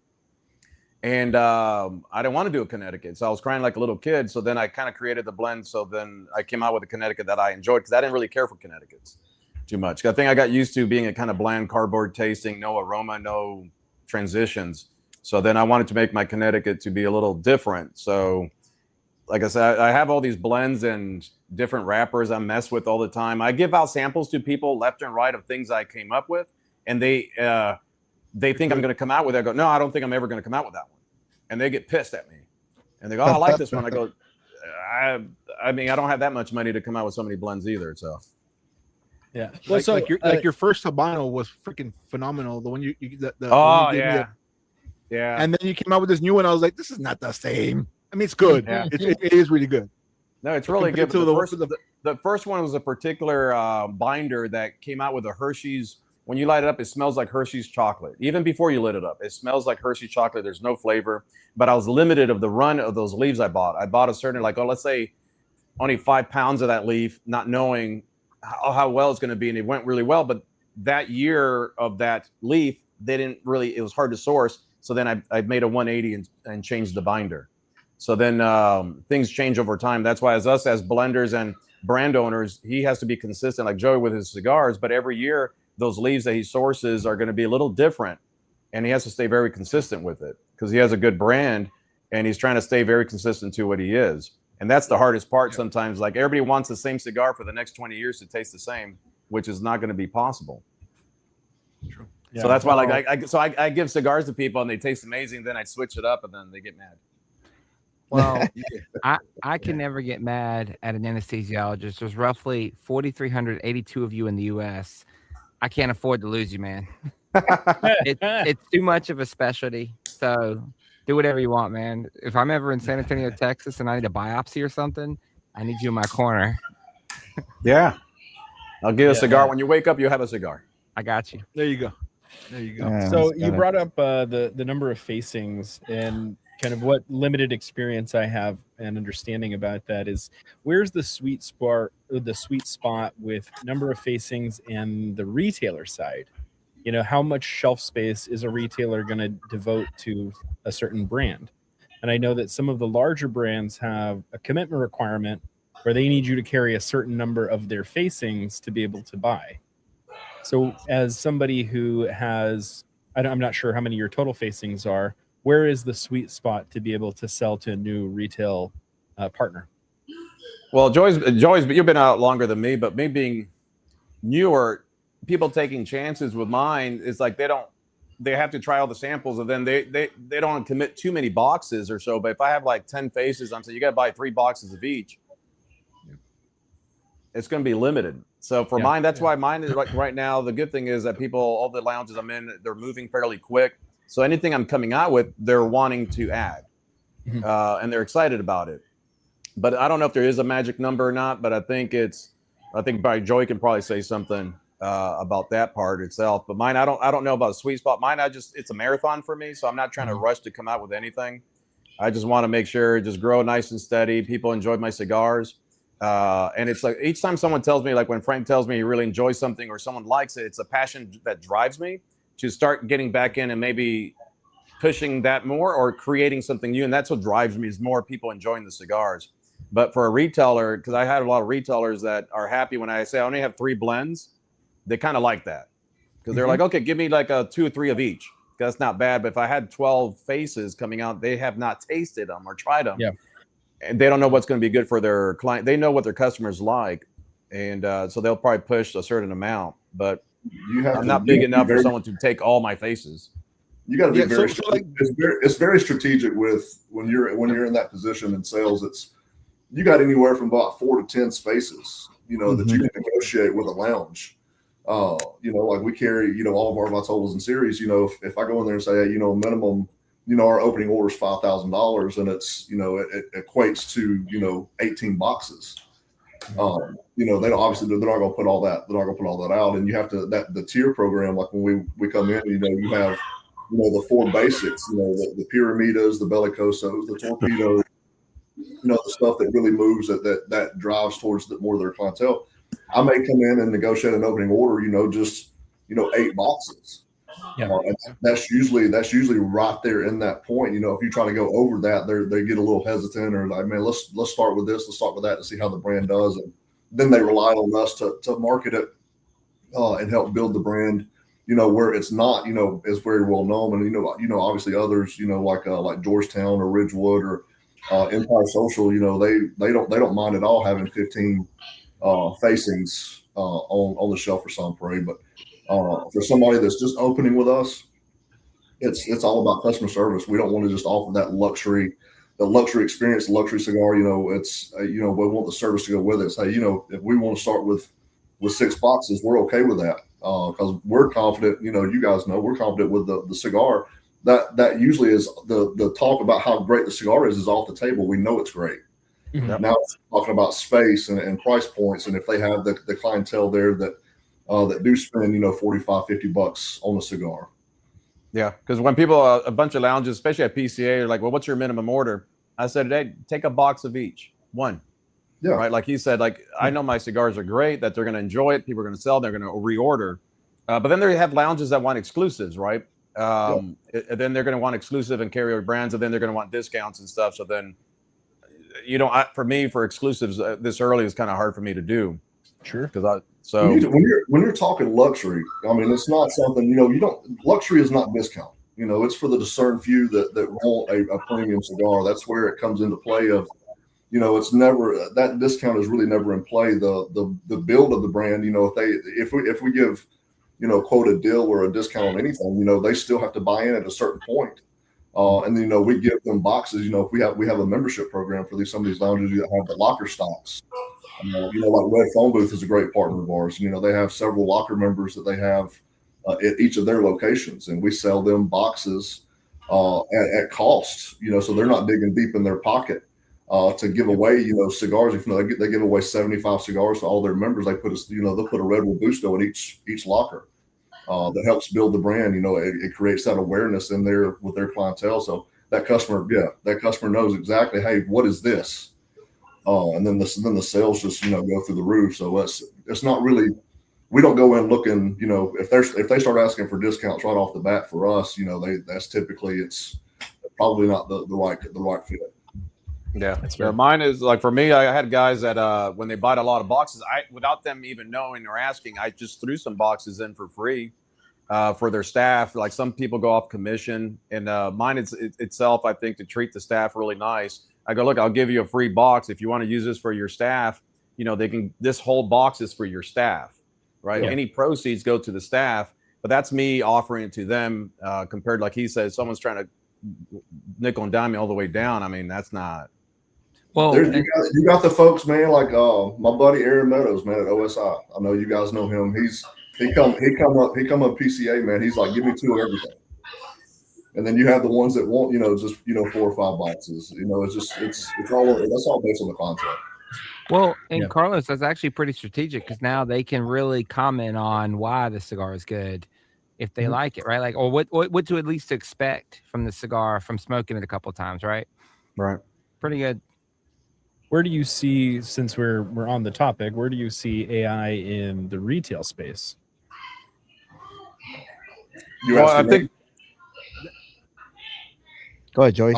And I didn't want to do a Connecticut. So I was crying like a little kid. So then I kind of created the blend. So then I came out with a Connecticut that I enjoyed because I didn't really care for Connecticut's too much. I think I got used to being a kind of bland cardboard tasting, no aroma, no transitions. So then I wanted to make my Connecticut to be a little different. So like I said, I have all these blends and different wrappers I mess with all the time. I give out samples to people left and right of things I came up with. And they think I'm going to come out with it. I go, no, I don't think I'm ever going to come out with that one. And they get pissed at me. And they go, oh, I like this one. I go, I mean, I don't have that much money to come out with so many blends either. So, yeah. Well, so your first Habano was freaking phenomenal. The one you yeah. And then you came out with this new one. I was like, this is not the same. I mean, it's good. Yeah. It is really good. No, it's really good. The first one was a particular binder that came out with a Hershey's. When you light it up, it smells like Hershey's chocolate. Even before you lit it up, it smells like Hershey's chocolate. There's no flavor. But I was limited of the run of those leaves I bought. I bought a certain, let's say only 5 pounds of that leaf, not knowing how well it's going to be. And it went really well. But that year of that leaf, it was hard to source. So then I made a 180 and changed the binder. So then things change over time. That's why as blenders and brand owners, he has to be consistent like Joey with his cigars. But every year, those leaves that he sources are going to be a little different, and he has to stay very consistent with it because he has a good brand and he's trying to stay very consistent to what he is. And that's the hardest part sometimes. Like everybody wants the same cigar for the next 20 years to taste the same, which is not going to be possible. True. Yeah. So that's why I give cigars to people and they taste amazing. Then I switch it up and then they get mad. Well, I can never get mad at an anesthesiologist. There's roughly 4,382 of you in the U.S. I can't afford to lose you, man. It's too much of a specialty. So do whatever you want, man. If I'm ever in San Antonio, Texas, and I need a biopsy or something, I need you in my corner. Yeah. I'll get a cigar. When you wake up, you'll have a cigar. I got you. There you go. Yeah, so you brought up the number of facings and kind of what limited experience I have and understanding about that is where's the sweet spot with number of facings and the retailer side. How much shelf space is a retailer going to devote to a certain brand? And I know that some of the larger brands have a commitment requirement where they need you to carry a certain number of their facings to be able to buy. So as somebody who has, I'm not sure how many your total facings are, where is the sweet spot to be able to sell to a new retail partner? Well, Joy's, you've been out longer than me, but me being newer, people taking chances with mine is like they have to try all the samples, and then they don't commit too many boxes or so. But if I have like 10 faces, I'm saying you got to buy 3 boxes of each. It's going to be limited. So for mine, that's why mine is like right now. The good thing is that people, all the lounges I'm in, they're moving fairly quick. So anything I'm coming out with, they're wanting to add, and they're excited about it. But I don't know if there is a magic number or not. But I think by Joey can probably say something about that part itself. But mine, I don't know about a sweet spot. Mine, it's a marathon for me. So I'm not trying to rush to come out with anything. I just want to make sure just grow nice and steady. People enjoy my cigars. And it's like each time someone tells me, like when Frank tells me he really enjoys something or someone likes it, it's a passion that drives me to start getting back in and maybe pushing that more or creating something new. And that's what drives me, is more people enjoying the cigars. But for a retailer, because I had a lot of retailers that are happy when I say I only have 3 blends, they kind of like that, because they're like, okay, give me like a 2 or 3 of each. That's not bad. But if I had 12 faces coming out, they have not tasted them or tried them. Yeah. And they don't know what's going to be good for their client. They know what their customers like. And so they'll probably push a certain amount. But I'm not big enough for someone to take all my faces. You got to be very, it's very strategic with when you're in that position in sales. You got anywhere from about 4 to 10 spaces, that you can negotiate with a lounge. Like we carry, all of our Vitolas and series, if I go in there and say, hey, minimum, our opening order is $5,000, and it's, it equates to, 18 boxes. They don't, obviously they're not going to put all that. They're not going to put all that out. And you have to, the tier program, like when we come in, you have, the 4 basics, the Pyramidas, the Bellicosos, the Torpedoes, the stuff that really moves that drives towards more of their clientele. I may come in and negotiate an opening order, just 8 boxes. Yeah, that's usually right there in that point. If you try to go over that, they get a little hesitant, or like, man, let's start with this, let's start with that to see how the brand does, and then they rely on us to market it and help build the brand. Where it's not, is very well known, and obviously others, like Georgetown or Ridgewood or Empire Social, they don't mind at all having 15 facings on the shelf for some Pareil. But for somebody that's just opening with us, it's all about customer service. We don't want to just offer that luxury experience, the luxury cigar. It's we want the service to go with it. So if we want to start with 6 boxes, we're okay with that, because we're confident. You guys know we're confident with the cigar. That usually is the talk about how great the cigar is off the table. We know it's great. Mm-hmm. Now it's talking about space and price points, and if they have the clientele there that do spend $45-$50 on a cigar. Yeah, because when people, a bunch of lounges, especially at PCA, are like, well, what's your minimum order? I said, hey, take a box of each. 1. Yeah. Right. Like he said, like, I know my cigars are great, that they're going to enjoy it. People are going to sell. They're going to reorder. But then they have lounges that want exclusives, right? And then they're going to want exclusive and carryover brands, and then they're going to want discounts and stuff. So then, for me, for exclusives this early is kind of hard for me to do. Sure. Because when you're talking luxury, I mean, it's not something, luxury is not discount. It's for the discerned few that want a premium cigar. That's where it comes into play of, it's never, that discount is really never in play. The build of the brand, if we give, quote, a deal or a discount on anything, they still have to buy in at a certain point. And then, we give them boxes, if we have a membership program for some of these lounges that have the locker stocks. Like Red Phone Booth is a great partner of ours. They have several locker members that they have at each of their locations, and we sell them boxes at cost, so they're not digging deep in their pocket to give away, cigars. If they give away 75 cigars to all their members, they they'll put a Red Robusto in each locker. That helps build the brand. It creates that awareness in there with their clientele. So that customer knows exactly, hey, what is this? And then the sales just go through the roof. So it's not really, we don't go in looking, if they start asking for discounts right off the bat for us, that's typically, it's probably not the right fit. Yeah, that's fair. Mine is like, for me, I had guys that when they bought a lot of boxes, without them even knowing or asking, I just threw some boxes in for free for their staff. Like some people go off commission, and mine itself, I think, to treat the staff really nice. I go, look, I'll give you a free box if you want to use this for your staff. This whole box is for your staff, right? Yeah. Any proceeds go to the staff. but that's me offering it to them compared, like he says, someone's trying to nickel and dime me all the way down. I mean, that's not. Well, You got the folks, man, like my buddy Aaron Meadows, man, at OSI. I know you guys know him. He come up PCA, man. He's like, give me 2 of everything. And then you have the ones that want, just 4 or 5 boxes. It's all, that's all based on the concept. Well, and Carlos, that's actually pretty strategic because now they can really comment on why the cigar is good if they like it, right? Like, or what to at least expect from the cigar from smoking it a couple of times, right? Right. Pretty good. Where do you see, since we're on the topic, where do you see AI in the retail space? I think. Go ahead, Joey.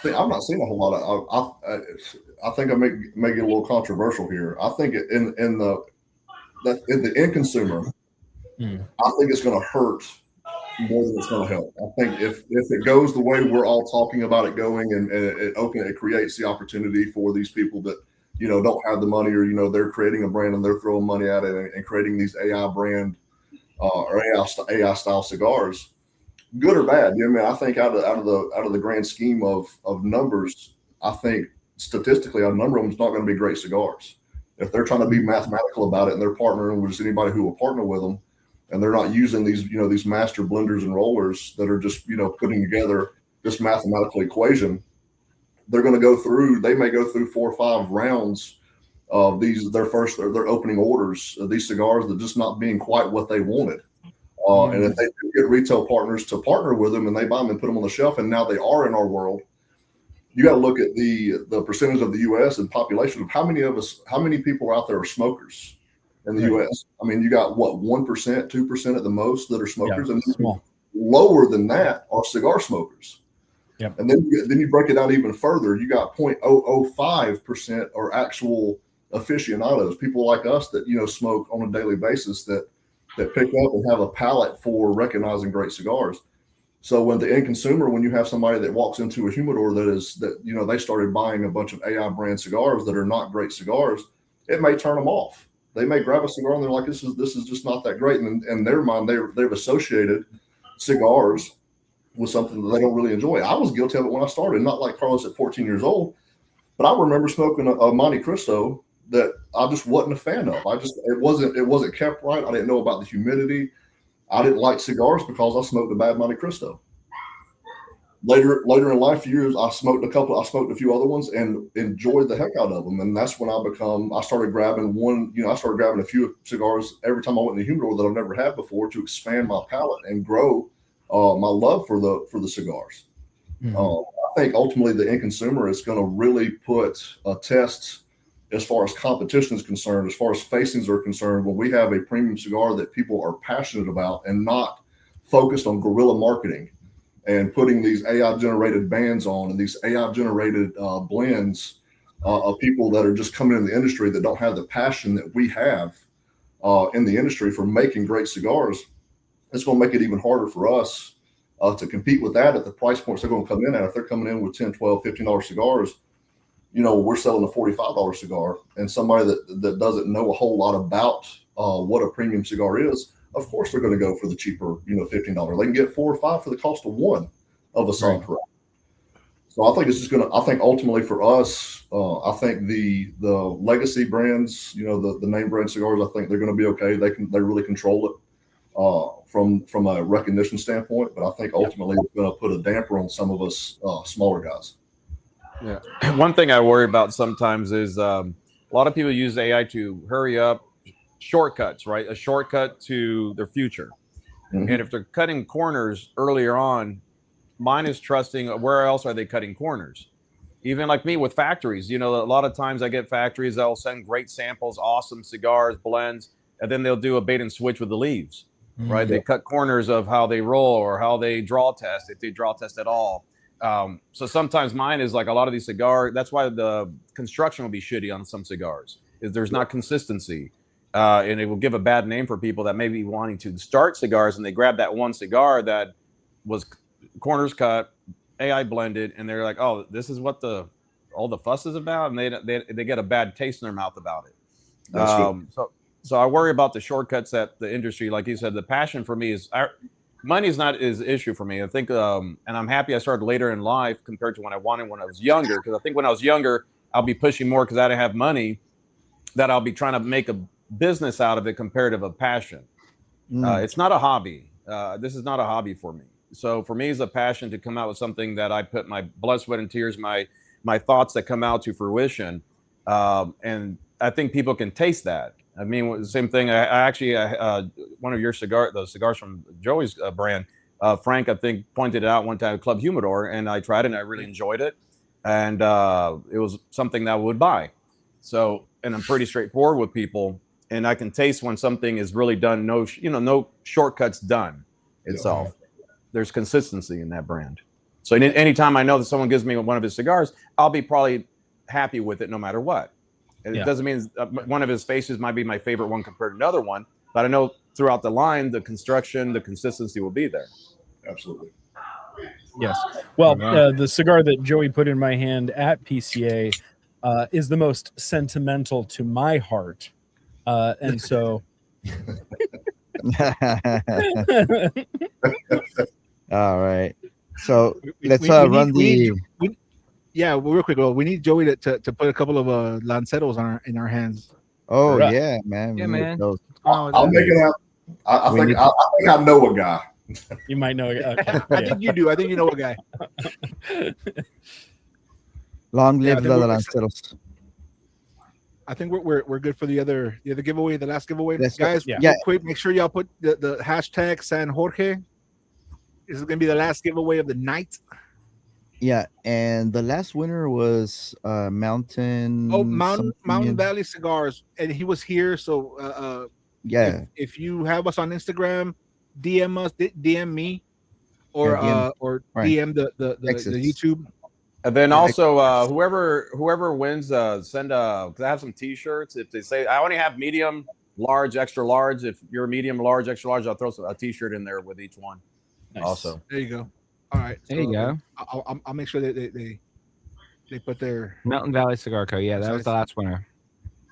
I'm not seeing a whole lot of. I think I may get a little controversial here. I think in the end consumer, I think it's going to hurt more than it's going to help. I think if it goes the way we're all talking about it going, and it creates the opportunity for these people that don't have the money, or they're creating a brand and they're throwing money at it and creating these AI brand or AI style cigars, good or bad. I think out of the grand scheme of numbers, I think statistically a number of them is not going to be great cigars. If they're trying to be mathematical about it and they're partnering with just anybody who will partner with them, and they're not using these master blenders and rollers that are just putting together this mathematical equation, they may go through 4 or 5 rounds of their opening orders of these cigars that just not being quite what they wanted. And if they do get retail partners to partner with them and they buy them and put them on the shelf, and now they are in our world, you got to look at the percentage of the U.S. and population of how many people out there are smokers in the U.S. I mean, you got 1%, 2% at the most that are smokers, and lower than that are cigar smokers. Yep. And then you break it out even further. You got 0.005% are actual aficionados, people like us that smoke on a daily basis that pick up and have a palate for recognizing great cigars. So when the end consumer, when you have somebody that walks into a humidor they started buying a bunch of AI brand cigars that are not great cigars, it may turn them off. They may grab a cigar and they're like, this is just not that great. And in their mind, they've associated cigars with something that they don't really enjoy. I was guilty of it when I started, not like Carlos at 14 years old, but I remember smoking a Monte Cristo that I just wasn't a fan of. It wasn't kept right. I didn't know about the humidity. I didn't like cigars because I smoked a bad Monte Cristo. Later in life years, I smoked a few other ones and enjoyed the heck out of them. And that's when I started grabbing a few cigars every time I went in the humidor that I've never had before to expand my palate and grow my love for the cigars. I think ultimately the end consumer is going to really put a test as far as competition is concerned, as far as facings are concerned, when we have a premium cigar that people are passionate about and not focused on guerrilla marketing and putting these AI generated bands on and these AI generated blends of people that are just coming in the industry that don't have the passion that we have in the industry for making great cigars. It's going to make it even harder for us to compete with that at the price points they're going to come in at. If they're coming in with $10, $12, $15 cigars, we're selling a $45 cigar, and somebody that doesn't know a whole lot about what a premium cigar is, of course they're going to go for the cheaper, $15. They can get 4 or 5 for the cost of one of a Cigar. Right. So I think it's just I think ultimately for us, I think the legacy brands, the name brand cigars, I think they're going to be okay. They really control it from a recognition standpoint, but I think ultimately it's going to put a damper on some of us smaller guys. Yeah. One thing I worry about sometimes is a lot of people use AI to hurry up shortcuts, right? A shortcut to their future. Mm-hmm. And if they're cutting corners earlier on, mine is trusting where else are they cutting corners? Even like me with factories, a lot of times I get factories that'll send great samples, awesome cigars, blends, and then they'll do a bait and switch with the leaves, right? Mm-hmm. They cut corners of how they roll or how they draw test, if they draw test at all. So sometimes mine is like a lot of these cigars. That's why the construction will be shitty on some cigars, is there's not consistency. And it will give a bad name for people that may be wanting to start cigars and they grab that one cigar that was corners cut, AI blended, and they're like, oh, this is what all the fuss is about. And they get a bad taste in their mouth about it. So I worry about the shortcuts that the industry, like you said, the passion for me is money is not is issue for me. I think, and I'm happy I started later in life compared to when I wanted when I was younger. Because I think when I was younger, I'll be pushing more because I didn't have money. That I'll be trying to make a business out of it compared to a passion. It's not a hobby. This is not a hobby for me. So for me, it's a passion to come out with something that I put my blood, sweat, and tears, my thoughts that come out to fruition. And I think people can taste that. I mean, the same thing. I actually, one of your those cigars from Joey's brand, Frank, I think pointed it out one time at Club Humidor, and I tried it and I really enjoyed it. And it was something that I would buy. So, and I'm pretty straightforward with people, and I can taste when something is really done. No shortcuts done itself. There's consistency in that brand. So anytime I know that someone gives me one of his cigars, I'll be probably happy with it no matter what. It doesn't mean one of his faces might be my favorite one compared to another one, but I know throughout the line, the construction, the consistency will be there. Absolutely. Yes. Well, the cigar that Joey put in my hand at PCA is the most sentimental to my heart. And so. All right. So let's run the. Yeah, real quick. Well, we need Joey to put a couple of Lanceros in our hands. Oh Right. yeah, man. Yeah, man. I'll make it happen. I think I know a guy. You might know. Okay. I think you do. I think you know a guy. Long live I the think Lanceros. I think we're good for the other giveaway, the last giveaway. Yes, Guys, yeah. real quick, make sure y'all put the hashtag San Jorge. This is gonna be the last giveaway of the night. Yeah, and the last winner was Mountain. Mountain Valley Cigars, and he was here. So Yeah. if you have us on Instagram, DM us, DM me, or DM the YouTube. And then also, whoever wins, send because I have some T-shirts. If they say I only have medium, large, extra large. If you're medium, large, extra large, I'll throw a T-shirt in there with each one. Nice. Also, There you go. All right, There you go. I'll make sure that they put their Mountain Valley Cigar Co. Yeah, that was the last winner.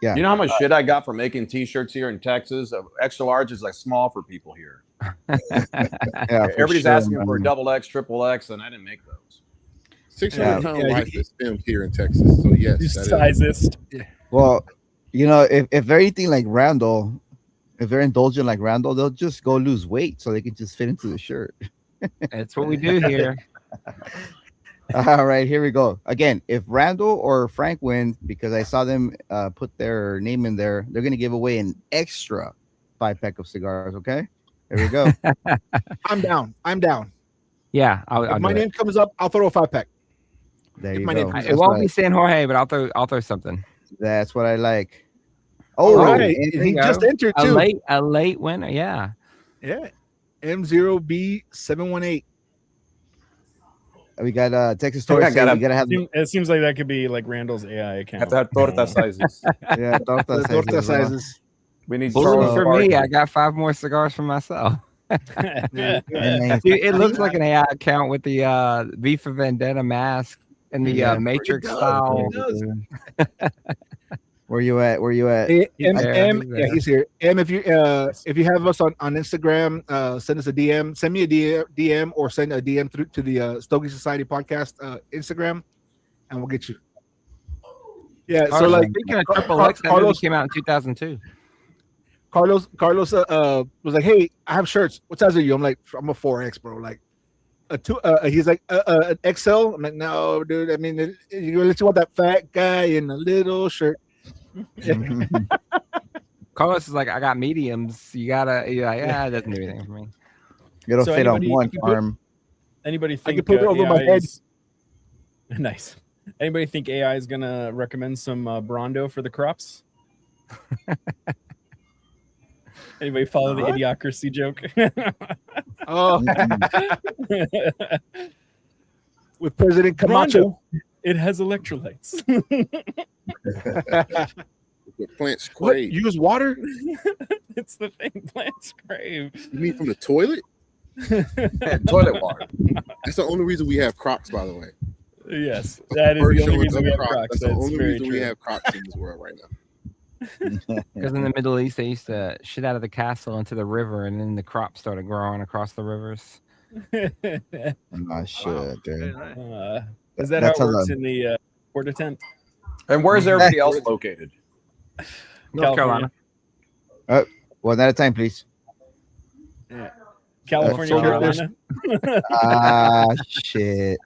Yeah. you know how much shit I got for making T-shirts here in Texas? Extra large is like small for people here. Yeah, Everybody's asking for a double X, triple X, and I didn't make those. 600-pound life is filmed here in Texas. So yes, that is. Sizist. Well, if they're anything like Randall, if they're indulgent like Randall, they'll just go lose weight so they can just fit into the shirt. That's what we do here. All right, here we go. Again, if Randall or Frank wins, because I saw them put their name in there, they're going to give away an extra 5-pack of cigars. Okay, here we go. I'm down. Yeah, I'll If my do it. name comes up, I'll throw a 5-pack. There If you my go. name- It won't be San Jorge, but I'll throw something. That's what I like. All Oh, right, and he you just go. entered A too. late winner. Yeah. Yeah, M0B718. we got Texas Story. I saying gotta- we gotta have It seems like that could be like Randall's AI account. Have to have torta sizes. yeah, torta The sizes torta as well. sizes. We need Blue Charles for Barkley. me. I got 5 more cigars for myself. And then- Dude, it looks like an AI account with the V for Vendetta mask and the Yeah. Matrix It does, style. it does. Where you at? Yeah, he's here. If you have us on Instagram, send us a DM. Send me a DM or send a DM through to the Stogie Society podcast Instagram, and we'll get you. Yeah. So like speaking of Triple X, that movie came out in 2002. Carlos was like, "Hey, I have shirts. What size are you?" I'm like, "I'm a 4X, bro." Like a 2. He's like, an XL. I'm like, "No, dude. I mean, you really want that fat guy in a little shirt." Carlos is like, I got mediums. You're like, yeah, it doesn't do anything for me. It'll So fit on anybody- one you can put- arm. Anybody I think can put it over my AI head. is- Nice. Anybody think AI is gonna recommend some Brondo for the crops? Anybody follow the idiocracy joke? Oh, with President Camacho. It has electrolytes. The plants What? crave. Use water? It's the thing plants crave. You mean from the toilet? Toilet water. That's the only reason we have Crocs, by the way. Yes, that is First the only showing reason we of have Crocs. That's the That's only very reason true. we have Crocs in this world right now. Because in the Middle East, they used to shit out of the castle into the river, and then the crops started growing across the rivers. I'm not sure, dude. Is that That's how how it works the- in the Porta tent? And where's everybody else located? North Carolina. One at a time, please. California, Carolina. Carolina. Shit.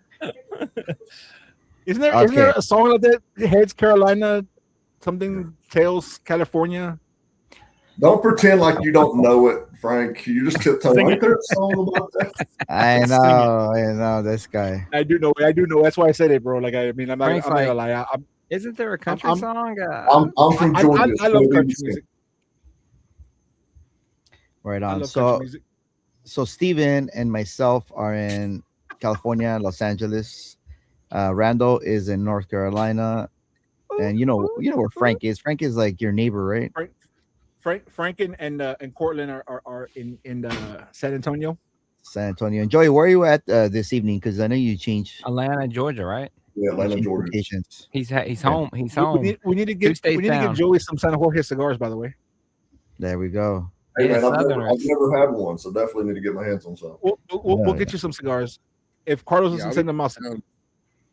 Isn't there Okay. a song like that? Heads Carolina, something tails California. Don't pretend like you don't know it, Frank. You just tiptoe. Sing Ain't there a song about that? I know this guy. I do know. That's why I said it, bro. Like I mean, I'm not Frank's gonna like- lie. Isn't there a country I'm- song? I'm from Georgia. I love country music. Right I on. love So country music. so Steven and myself are in California, Los Angeles. Randall is in North Carolina. And you know where Frank is. Frank is like your neighbor, right? Frank and Cortland are in San Antonio. San Antonio. And Joey, where are you at this evening? Because I know you changed Atlanta, Georgia, right? Yeah, Atlanta, Georgia. locations. He's home. He's We home. need to Two get states down. Joey some San Jorge cigars, by the way. There we go. Hey, Yeah, man, I've Southerners. never had one, so definitely need to get my hands on some. We'll get you some cigars. If Carlos doesn't I'll send them out,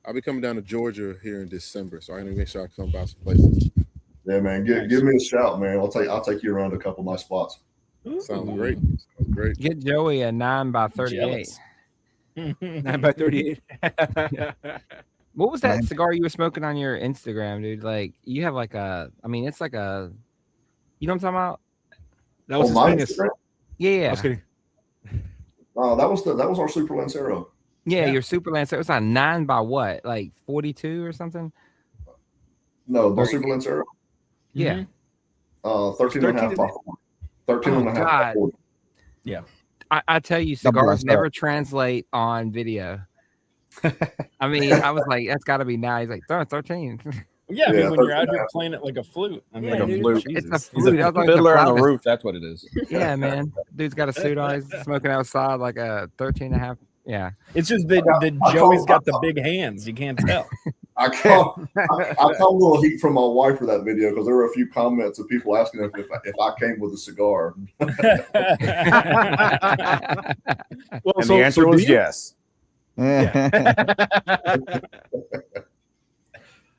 I'll be coming down to Georgia here in December, so I need to make sure I come by some places. Yeah, man, give me a shout, man. I'll take you around a couple nice spots. Sounds great. Sounds great. Get Joey a 9x38. Jealous. 9x38. What was that Man. cigar you were smoking on your Instagram, dude? Like you have like it's like a, you know what I'm talking about? That was his my penis. Instagram? I Yeah, was kidding. That was our Super Lancero. yeah. Your Super Lancer. It was a 9 by what? Like 42 or something? No, the Super Lancero. Yeah. 13 and a half by 40. 13 and a half by God. 40. I tell you, Double cigars S never translate on video. I mean, I was like, that's got to be now. He's like, 13. Yeah, I Yeah, mean, when you're out 13 here playing it like a flute, I mean, Yeah, Like a dude, flute. It's a Jesus. flute. I was like, Fiddler on the proudest. roof. That's what it is. Yeah, man. Dude's got a suit on. He's smoking outside like a 13 and a half. Yeah. It's just that Joey's got the big hands. You can't tell. I caught a little heat from my wife for that video because there were a few comments of people asking if I came with a cigar. Well, And the answer was yes.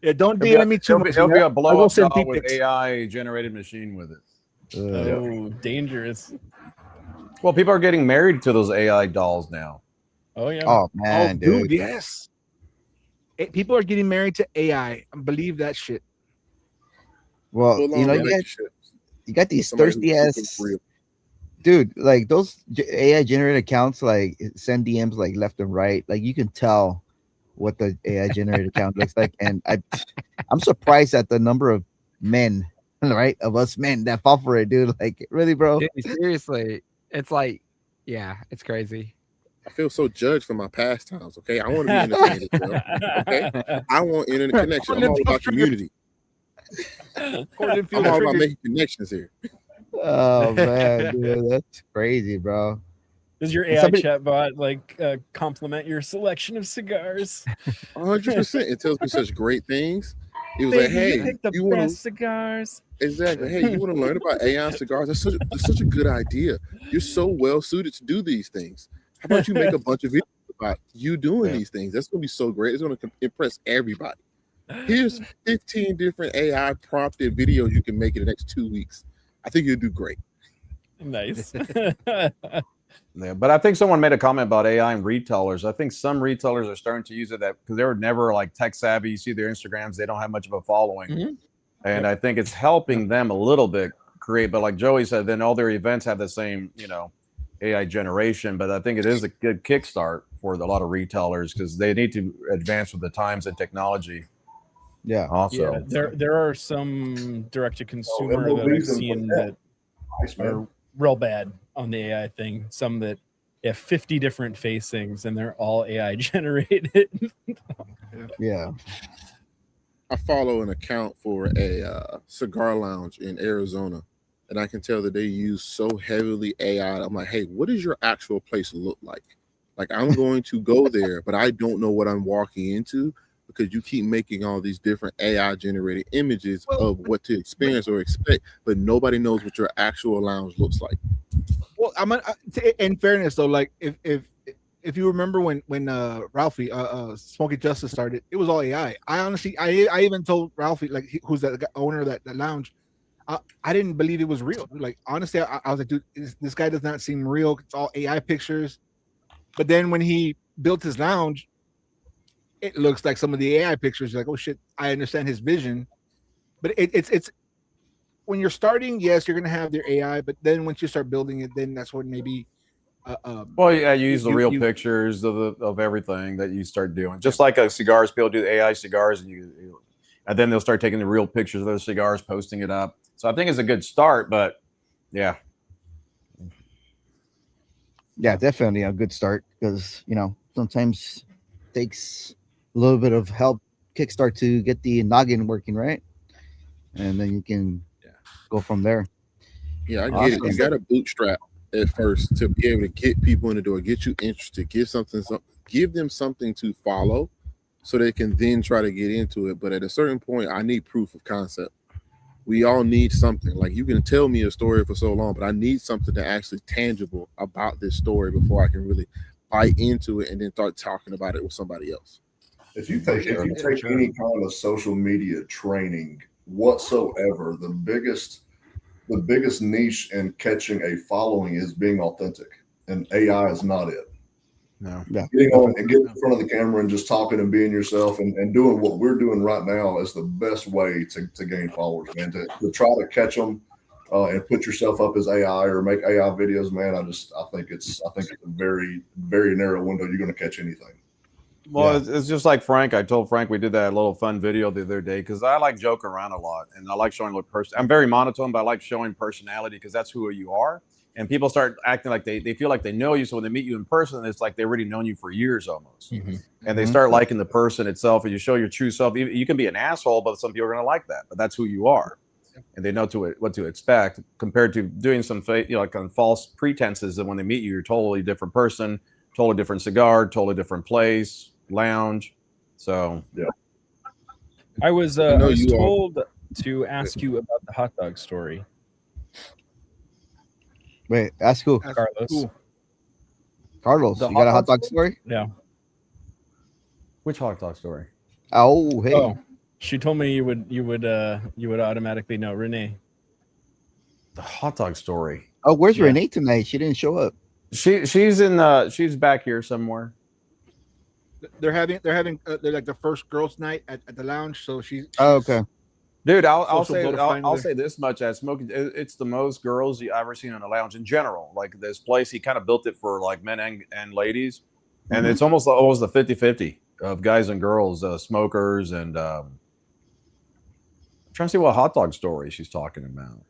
Yeah, don't It'll DM me too much. be a I'll blow go up send doll dick with pics. AI generated machine with it. Oh, dangerous. Well, people are getting married to those AI dolls now. Oh, yeah. Oh man, dude. Yes. People are getting married to AI. I believe that shit. Well, Full you know, on you relationship. got these Somebody thirsty who's ass super real. dude. Like those AI generated accounts, like send DMs like left and right. Like you can tell what the AI generated account looks like, and I'm surprised at the number of men, right, of us men that fall for it, dude. Like really, bro. Dude, seriously. It's like, yeah, it's crazy. I feel so judged for my pastimes. Okay, I want to be entertained as well. Okay, I want internet connection. I'm all about community. Cortland I'm feels all about triggered. making connections here. Oh man, dude, that's crazy, bro. Does your AI Somebody- chatbot like compliment your selection of cigars? 100%. It tells me such great things. It was Baby, like, hey, you picked the you want best to cigars. exactly? Hey, you want to learn about AI cigars? That's such a good idea. You're so well suited to do these things. How about you make a bunch of videos about you doing these things? That's going to be so great. It's going to impress everybody. Here's 15 different AI prompted videos you can make in the next 2 weeks. I think you'll do great. Nice. Yeah, but I think someone made a comment about AI and retailers. I think some retailers are starting to use it that because they were never like tech savvy. You see their Instagrams, they don't have much of a following. Mhm. And I think it's helping them a little bit create, but like Joey said, then all their events have the same, AI generation. But I think it is a good kickstart for a lot of retailers because they need to advance with the times and technology. Yeah. Also, Yeah, there are some direct to consumer that I've MLBs and seen like that Nice, man. are real bad on the AI thing. Some that have 50 different facings and they're all AI generated. Yeah. I follow an account for a cigar lounge in Arizona, and I can tell that they use so heavily AI. I'm like, hey, what does your actual place look like? Like, I'm going to go there, but I don't know what I'm walking into because you keep making all these different AI generated images of what to experience or expect, but nobody knows what your actual lounge looks like. Well, in fairness though, like if you remember when Ralphie Smoky Justice started, it was all AI. I honestly, I even told Ralphie, like who's the owner of that lounge, I didn't believe it was real. Like honestly, I was like, dude, this guy does not seem real. It's all AI pictures. But then when he built his lounge, it looks like some of the AI pictures. You're like, oh shit, I understand his vision. But it's when you're starting, yes, you're gonna have their AI. But then once you start building it, then that's when maybe. Well, yeah, you use the real pictures of everything that you start doing. Just like cigars, people do AI cigars, and then they'll start taking the real pictures of those cigars, posting it up. So I think it's a good start, but yeah. Yeah, definitely a good start because, sometimes it takes a little bit of help kickstart to get the noggin working, right? And then you can go from there. Yeah, I get it. You got to bootstrap at first to be able to get people in the door, get you interested, give them something to follow so they can then try to get into it. But at a certain point, I need proof of concept. We all need something. Like, you can tell me a story for so long, but I need something that actually tangible about this story before I can really buy into it and then start talking about it with somebody else. If you take any kind of social media training whatsoever, the biggest niche in catching a following is being authentic, and AI is not it. No. Yeah. Getting on and getting in front of the camera and just talking and being yourself and doing what we're doing right now is the best way to gain followers, man. To try to catch them and put yourself up as AI or make AI videos, man. I think it's a very, very narrow window. You're going to catch anything. Well, it's just like Frank. I told Frank we did that little fun video the other day because I like joking around a lot and I like showing what person. I'm very monotone, but I like showing personality because that's who you are. And people start acting like they feel like they know you. So when they meet you in person, it's like they've already known you for years almost. Mm-hmm. And they start liking the person itself. And you show your true self. You can be an asshole, but some people are going to like that. But that's who you are. And they know what to expect compared to doing some like on false pretenses. And when they meet you, you're a totally different person, totally different cigar, totally different place, lounge. So, yeah. I was told to ask you about the hot dog story. Wait, ask who? Carlos. Carlos, you got a hot dog story? Yeah. Which hot dog story? Oh, hey. Oh, she told me you would automatically know Renee. The hot dog story. Oh, where's Renee tonight? She didn't show up. She's back here somewhere. They're having like the first girls' night at the lounge. So she's okay. Dude, I'll say this much: as smoking, it's the most girls you ever seen in a lounge in general. Like this place, he kind of built it for like men and ladies, and it's almost the 50-50 of guys and girls, smokers, and I'm trying to see what hot dog story she's talking about.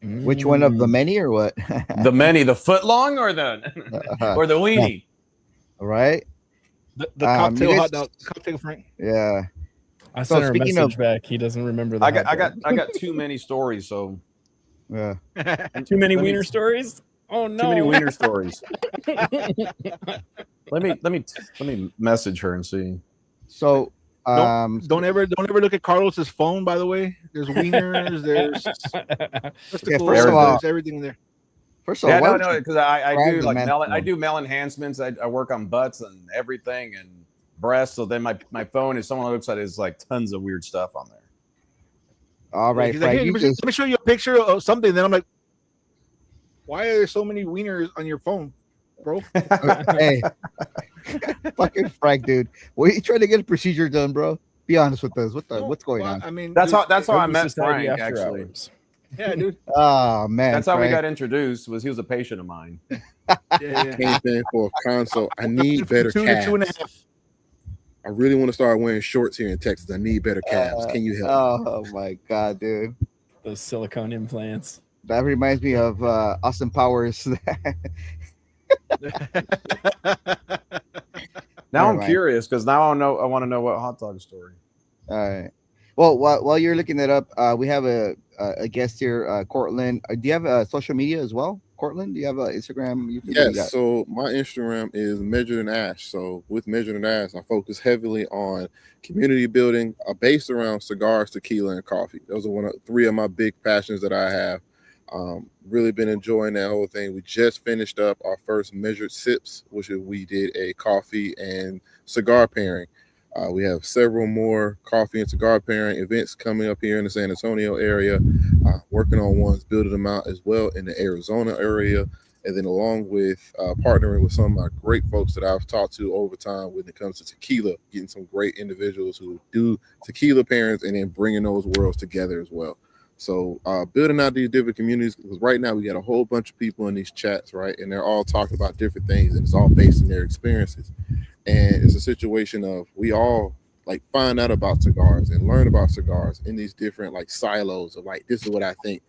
Which one of the many or what? The many, the foot long or the or the weenie? All right. The cocktail hot dog, cocktail Frank. Yeah. I sent her a message back. He doesn't remember that. I got too many stories. So yeah, too many wiener stories. Oh no, too many wiener stories. Let me message her and see. So don't ever look at Carlos's phone. By the way, there's wieners. There's first of all, there's everything there. First of all, no, because I do like melon. I do melon enhancements. I work on butts and everything and breasts. So then my phone, if someone looks at it, is like tons of weird stuff on there. All right, Frank, like, hey, let me show you a picture of something. Then I'm like, why are there so many wieners on your phone, bro? Hey, fucking Frank, dude. What are you trying to get a procedure done, bro? Be honest with us. What's going on? I mean, that's how I met Frank actually. Hours. Yeah, dude. Oh man, that's how we got introduced. He was a patient of mine. Came in for a consult. I need better calves. 2.5. I really want to start wearing shorts here in Texas. I need better calves. Can you help? Oh my god, dude! Those silicone implants. That reminds me of Austin Powers. Now I'm curious because now I want to know what hot dog story. All right. Well, while you're looking that up, we have a guest here, Cortland. Do you have social media as well, Cortland? Do you have an Instagram? YouTube? What do you Yes. got? So my Instagram is Measured in Ash. So with Measured in Ash, I focus heavily on community building, based around cigars, tequila, and coffee. Those are three of my big passions that I have. Really been enjoying that whole thing. We just finished up our first Measured Sips, which is we did a coffee and cigar pairing. We have several more coffee and cigar pairing events coming up here in the San Antonio area. Working on ones, building them out as well in the Arizona area. And then along with partnering with some of my great folks that I've talked to over time when it comes to tequila, getting some great individuals who do tequila pairings and then bringing those worlds together as well. So building out these different communities, because right now we got a whole bunch of people in these chats, right? And they're all talking about different things and it's all based in their experiences. And it's a situation of we all like find out about cigars and learn about cigars in these different like silos of like, this is what I think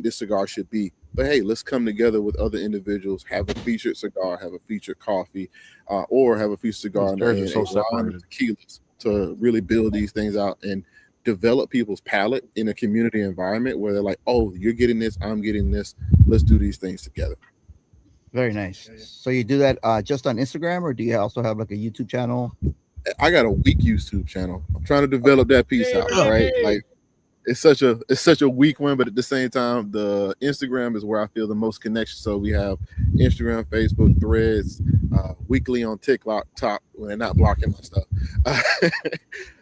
this cigar should be. But hey, let's come together with other individuals, have a featured cigar, have a featured coffee, or have a featured cigar and tequilas to really build these things out and develop people's palate in a community environment where they're like, oh, you're getting this, I'm getting this. Let's do these things together. Very nice. So you do that just on Instagram, or do you also have like a YouTube channel? I got a weak YouTube channel. I'm trying to develop that piece out, right? Like it's such a weak one, but at the same time, the Instagram is where I feel the most connection. So we have Instagram, Facebook, Threads, weekly on TikTok when they're not blocking my stuff.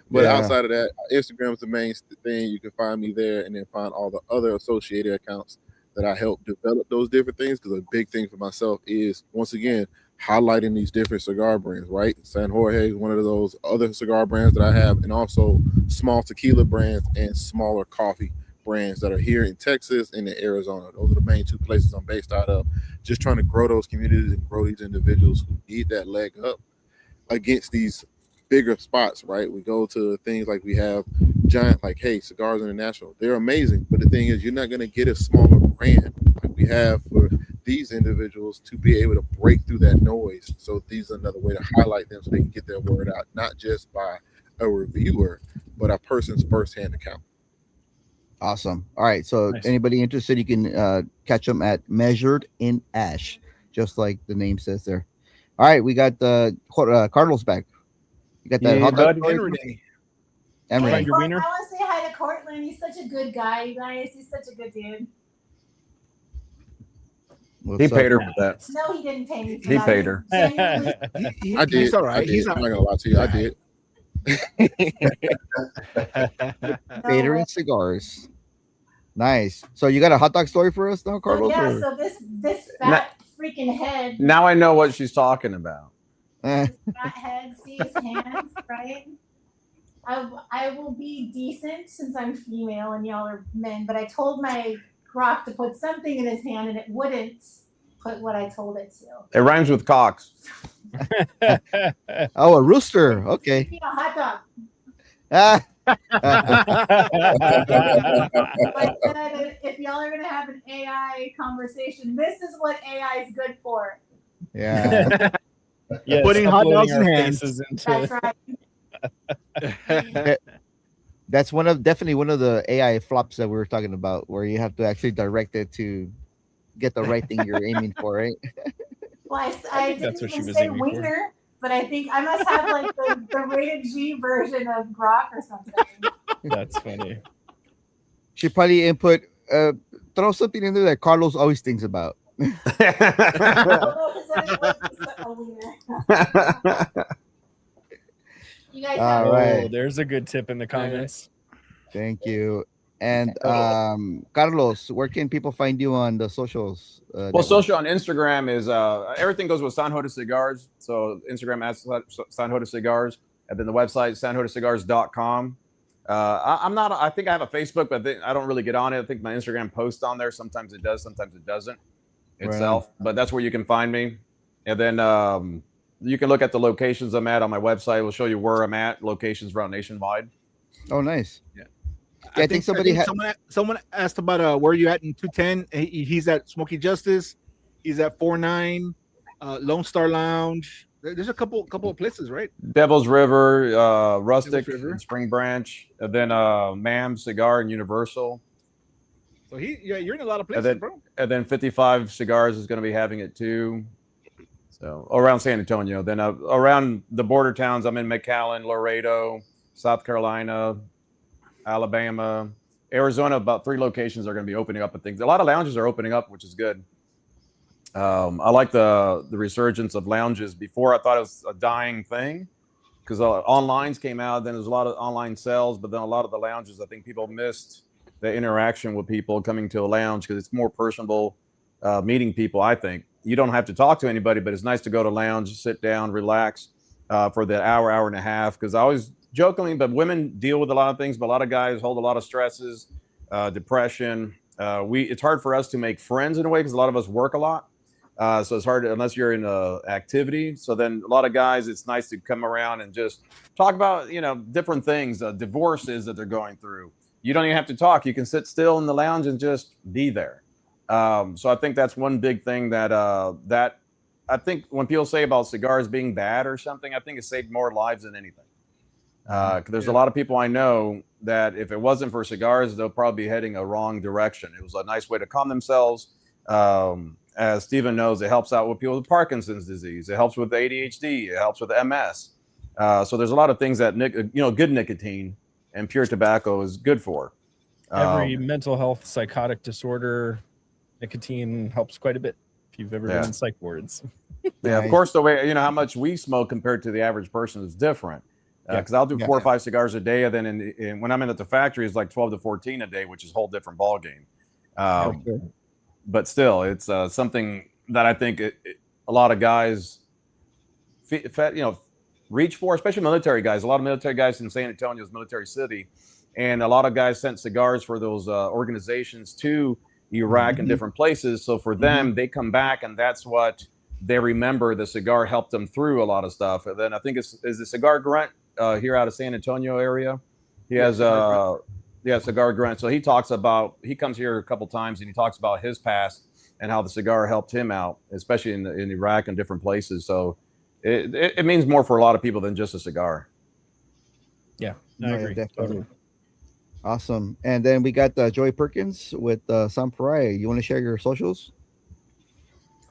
But outside of that, Instagram is the main thing. You can find me there and then find all the other associated accounts that I help develop those different things. Because a big thing for myself is, once again, highlighting these different cigar brands, right? San Jorge is one of those other cigar brands that I have, and also small tequila brands and smaller coffee brands that are here in Texas and in Arizona. Those are the main two places I'm based out of. Just trying to grow those communities and grow these individuals who need that leg up against these bigger spots, right? We go to things like we have giant, like, hey, Cigars International. They're amazing, but the thing is, you're not going to get a smaller brand like we have for these individuals to be able to break through that noise. So these are another way to highlight them so they can get their word out, not just by a reviewer, but a person's firsthand account. Awesome. All right. So anybody interested, you can catch them at Measured in Ash, just like the name says there. All right. We got Carlos back. You got that hot dog story? Emery. Hey, I want to say hi to Cortland. He's such a good guy, you guys. He's such a good dude. He paid her for that. No, he didn't pay me for he that. Paid her. I did. He's all right. I'm not gonna lie to you. I did. Fader and Cigars. Nice. So you got a hot dog story for us now, Carlos? Yeah. So this fat freaking head. Now I know what she's talking about. This fat head, see his hands, right? I will be decent since I'm female and y'all are men, but I told my Grok to put something in his hand and it wouldn't put what I told it to. It rhymes with Cox. Oh, a rooster. Okay. A hot dog. Ah. If y'all are gonna have an AI conversation, this is what AI is good for. Yeah. Yes, putting hot dogs in hands. That's right. That's definitely one of the AI flops that we were talking about, where you have to actually direct it to get the right thing you're aiming for, right? Well, I didn't even say wiener, but I think I must have like the rated G version of Grok or something. That's funny. She probably input, throw something in there that Carlos always thinks about. You guys all right. There's a good tip in the comments. Thank you. And Carlos, where can people find you on the socials? Well, social on Instagram is everything goes with San Jorge Cigars. So Instagram at San Jorge Cigars, and then the website sanjosecigars.com. I think I have a Facebook, but I don't really get on it. I think my Instagram posts on there. Sometimes it does, sometimes it doesn't itself. Right. But that's where you can find me. And then you can look at the locations I'm at on my website. It will show you where I'm at, locations around nationwide. Oh, nice. Yeah. I think someone asked about where you at in 210. He's at Smoky Justice. He's at 49 Lone Star Lounge. There's a couple of places, right? Devil's River, Rustic, and Spring Branch, and then Mam, Cigar, and Universal. So you're in a lot of places, then, bro. And then 55 Cigars is going to be having it too. So around San Antonio, then around the border towns, I'm in McAllen, Laredo, South Carolina, Alabama, Arizona. About 3 locations are going to be opening up and things. A lot of lounges are opening up, which is good. I like the resurgence of lounges. Before I thought it was a dying thing because onlines came out. Then there's a lot of online sales, but then a lot of the lounges, I think people missed the interaction with people coming to a lounge because it's more personable, meeting people. I think you don't have to talk to anybody, but it's nice to go to lounge, sit down, relax for the hour and a half. Because I always jokingly, but women deal with a lot of things, but a lot of guys hold a lot of stresses, depression. It's hard for us to make friends in a way because a lot of us work a lot. So it's hard unless you're in activity. So then a lot of guys, it's nice to come around and just talk about, different things, divorces that they're going through. You don't even have to talk. You can sit still in the lounge and just be there. So I think that's one big thing that I think when people say about cigars being bad or something, I think it saved more lives than anything. There's a lot of people I know that if it wasn't for cigars, they'll probably be heading a wrong direction. It was a nice way to calm themselves. As Stephen knows, it helps out with people with Parkinson's disease. It helps with ADHD. It helps with MS. So there's a lot of things that good nicotine and pure tobacco is good for. Every mental health, psychotic disorder, nicotine helps quite a bit. If you've ever been in psych wards. Yeah, of course, the way how much we smoke compared to the average person is different. Because I'll do 4 or 5 cigars a day, and then when I'm in at the factory, it's like 12 to 14 a day, which is a whole different ball game. But still, it's something that I think a lot of guys, reach for, especially military guys. A lot of military guys in San Antonio is military city, and a lot of guys sent cigars for those organizations to Iraq and different places. So for them, they come back, and that's what they remember. The cigar helped them through a lot of stuff. And then I think is the Cigar Grunt here out of San Antonio area. He has Cigar Grunt. So he comes here a couple times and he talks about his past and how the cigar helped him out, especially in Iraq and different places. So it means more for a lot of people than just a cigar. Yeah, I agree. Definitely. Awesome. And then we got Joey Perkins with Pareil. You want to share your socials?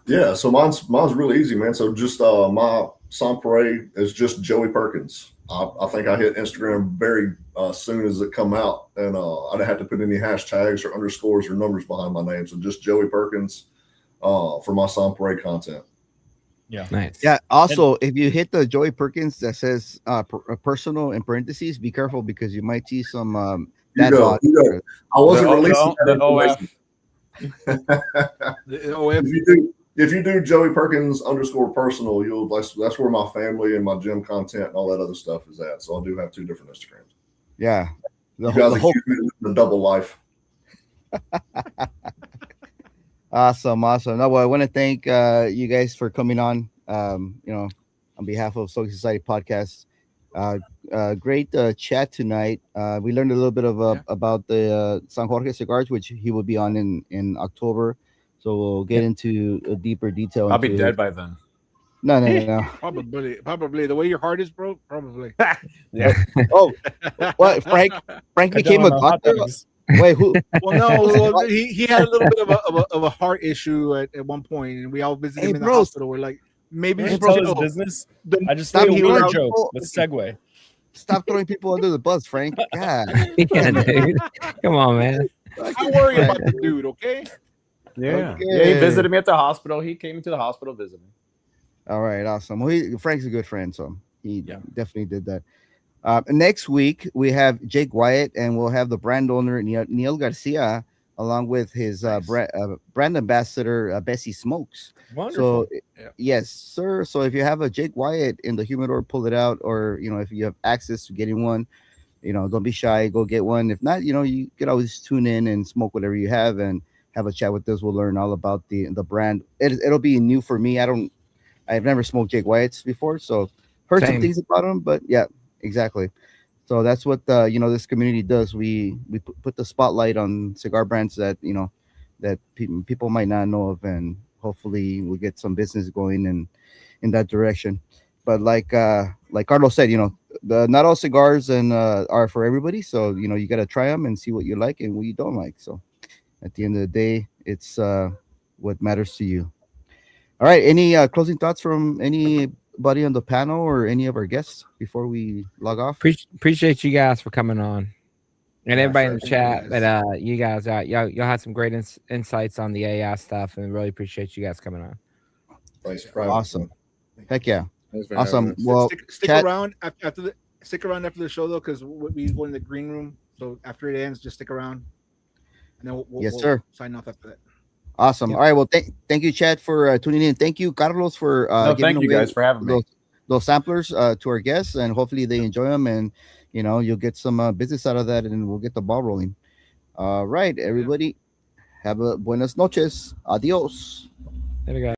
Yeah, so mine's really easy, man. So just my Pareil is just Joey Perkins. I think I hit Instagram very soon as it come out, and I didn't have to put any hashtags or underscores or numbers behind my name. So just Joey Perkins for my Pareil content. Yeah, nice. Yeah. Also, if you hit the Joey Perkins that says personal in parentheses, be careful because you might see some. I wasn't releasing that information. If you do Joey Perkins _personal, that's where my family and my gym content and all that other stuff is at. So I do have 2 different Instagrams. Yeah, you guys accuse me of the double life. Awesome. No, well, I want to thank you guys for coming on. On behalf of Stogie Society Podcast. Great chat tonight. We learned a little bit about the San Jorge cigars, which he will be on in October. So we'll get into a deeper detail. I'll be dead by then. No. Probably the way your heart is broke. Probably. Yeah. Oh, what? Frank became a doctor. Wait, who? Well, no. He had a little bit of a heart issue at one point, and we all visited him in the hospital. We're like, maybe he tell his business. I just made a weird joke. Let's segue. Stop throwing people under the bus, Frank. God. Yeah, dude. Come on, man. Don't worry about the dude, okay? Yeah. Okay. Yeah, he visited me at the hospital. He came to the hospital to visit me. All right, awesome. Well, Frank's a good friend, so he definitely did that. Next week we have Jake Wyatt, and we'll have the brand owner Neil Garcia along with his brand ambassador Bessie Smokes. Wonderful. So yes, sir. So if you have a Jake Wyatt in the humidor, pull it out, or if you have access to getting one, don't be shy, go get one. If not, you could always tune in and smoke whatever you have and have a chat with us. We'll learn all about the brand. It'll be new for me. I've never smoked Jake Wyatt's before, so heard some things about them, but yeah, exactly. So that's what this community does. We put the spotlight on cigar brands that that people might not know of, and hopefully we'll get some business going in that direction. But like Carlos said, not all cigars are for everybody. So you got to try them and see what you like and what you don't like. So At the end of the day, it's what matters to you. All right. Any closing thoughts from anybody on the panel or any of our guests before we log off? Appreciate you guys for coming on, and Yeah, everybody sure. in the Thank you, chat. guys. But you guys, y'all had some great insights on the AI stuff, and really appreciate you guys coming on. Thanks for having us, Awesome. man. Heck yeah. Thanks for having Awesome. us. Well, Stick chat- around stick around after the show though, because we go in the green room. So after it ends, just stick around, and then Yes, we'll sir. sign off after that. Awesome. Yep. All right. Well, thank you, Chad, for tuning in. Thank you, Carlos, for No, giving thank you away guys for having me. those samplers to our guests, and hopefully they enjoy them, and you'll get some business out of that, and we'll get the ball rolling. All right, everybody, have a buenas noches. Adios. There we go.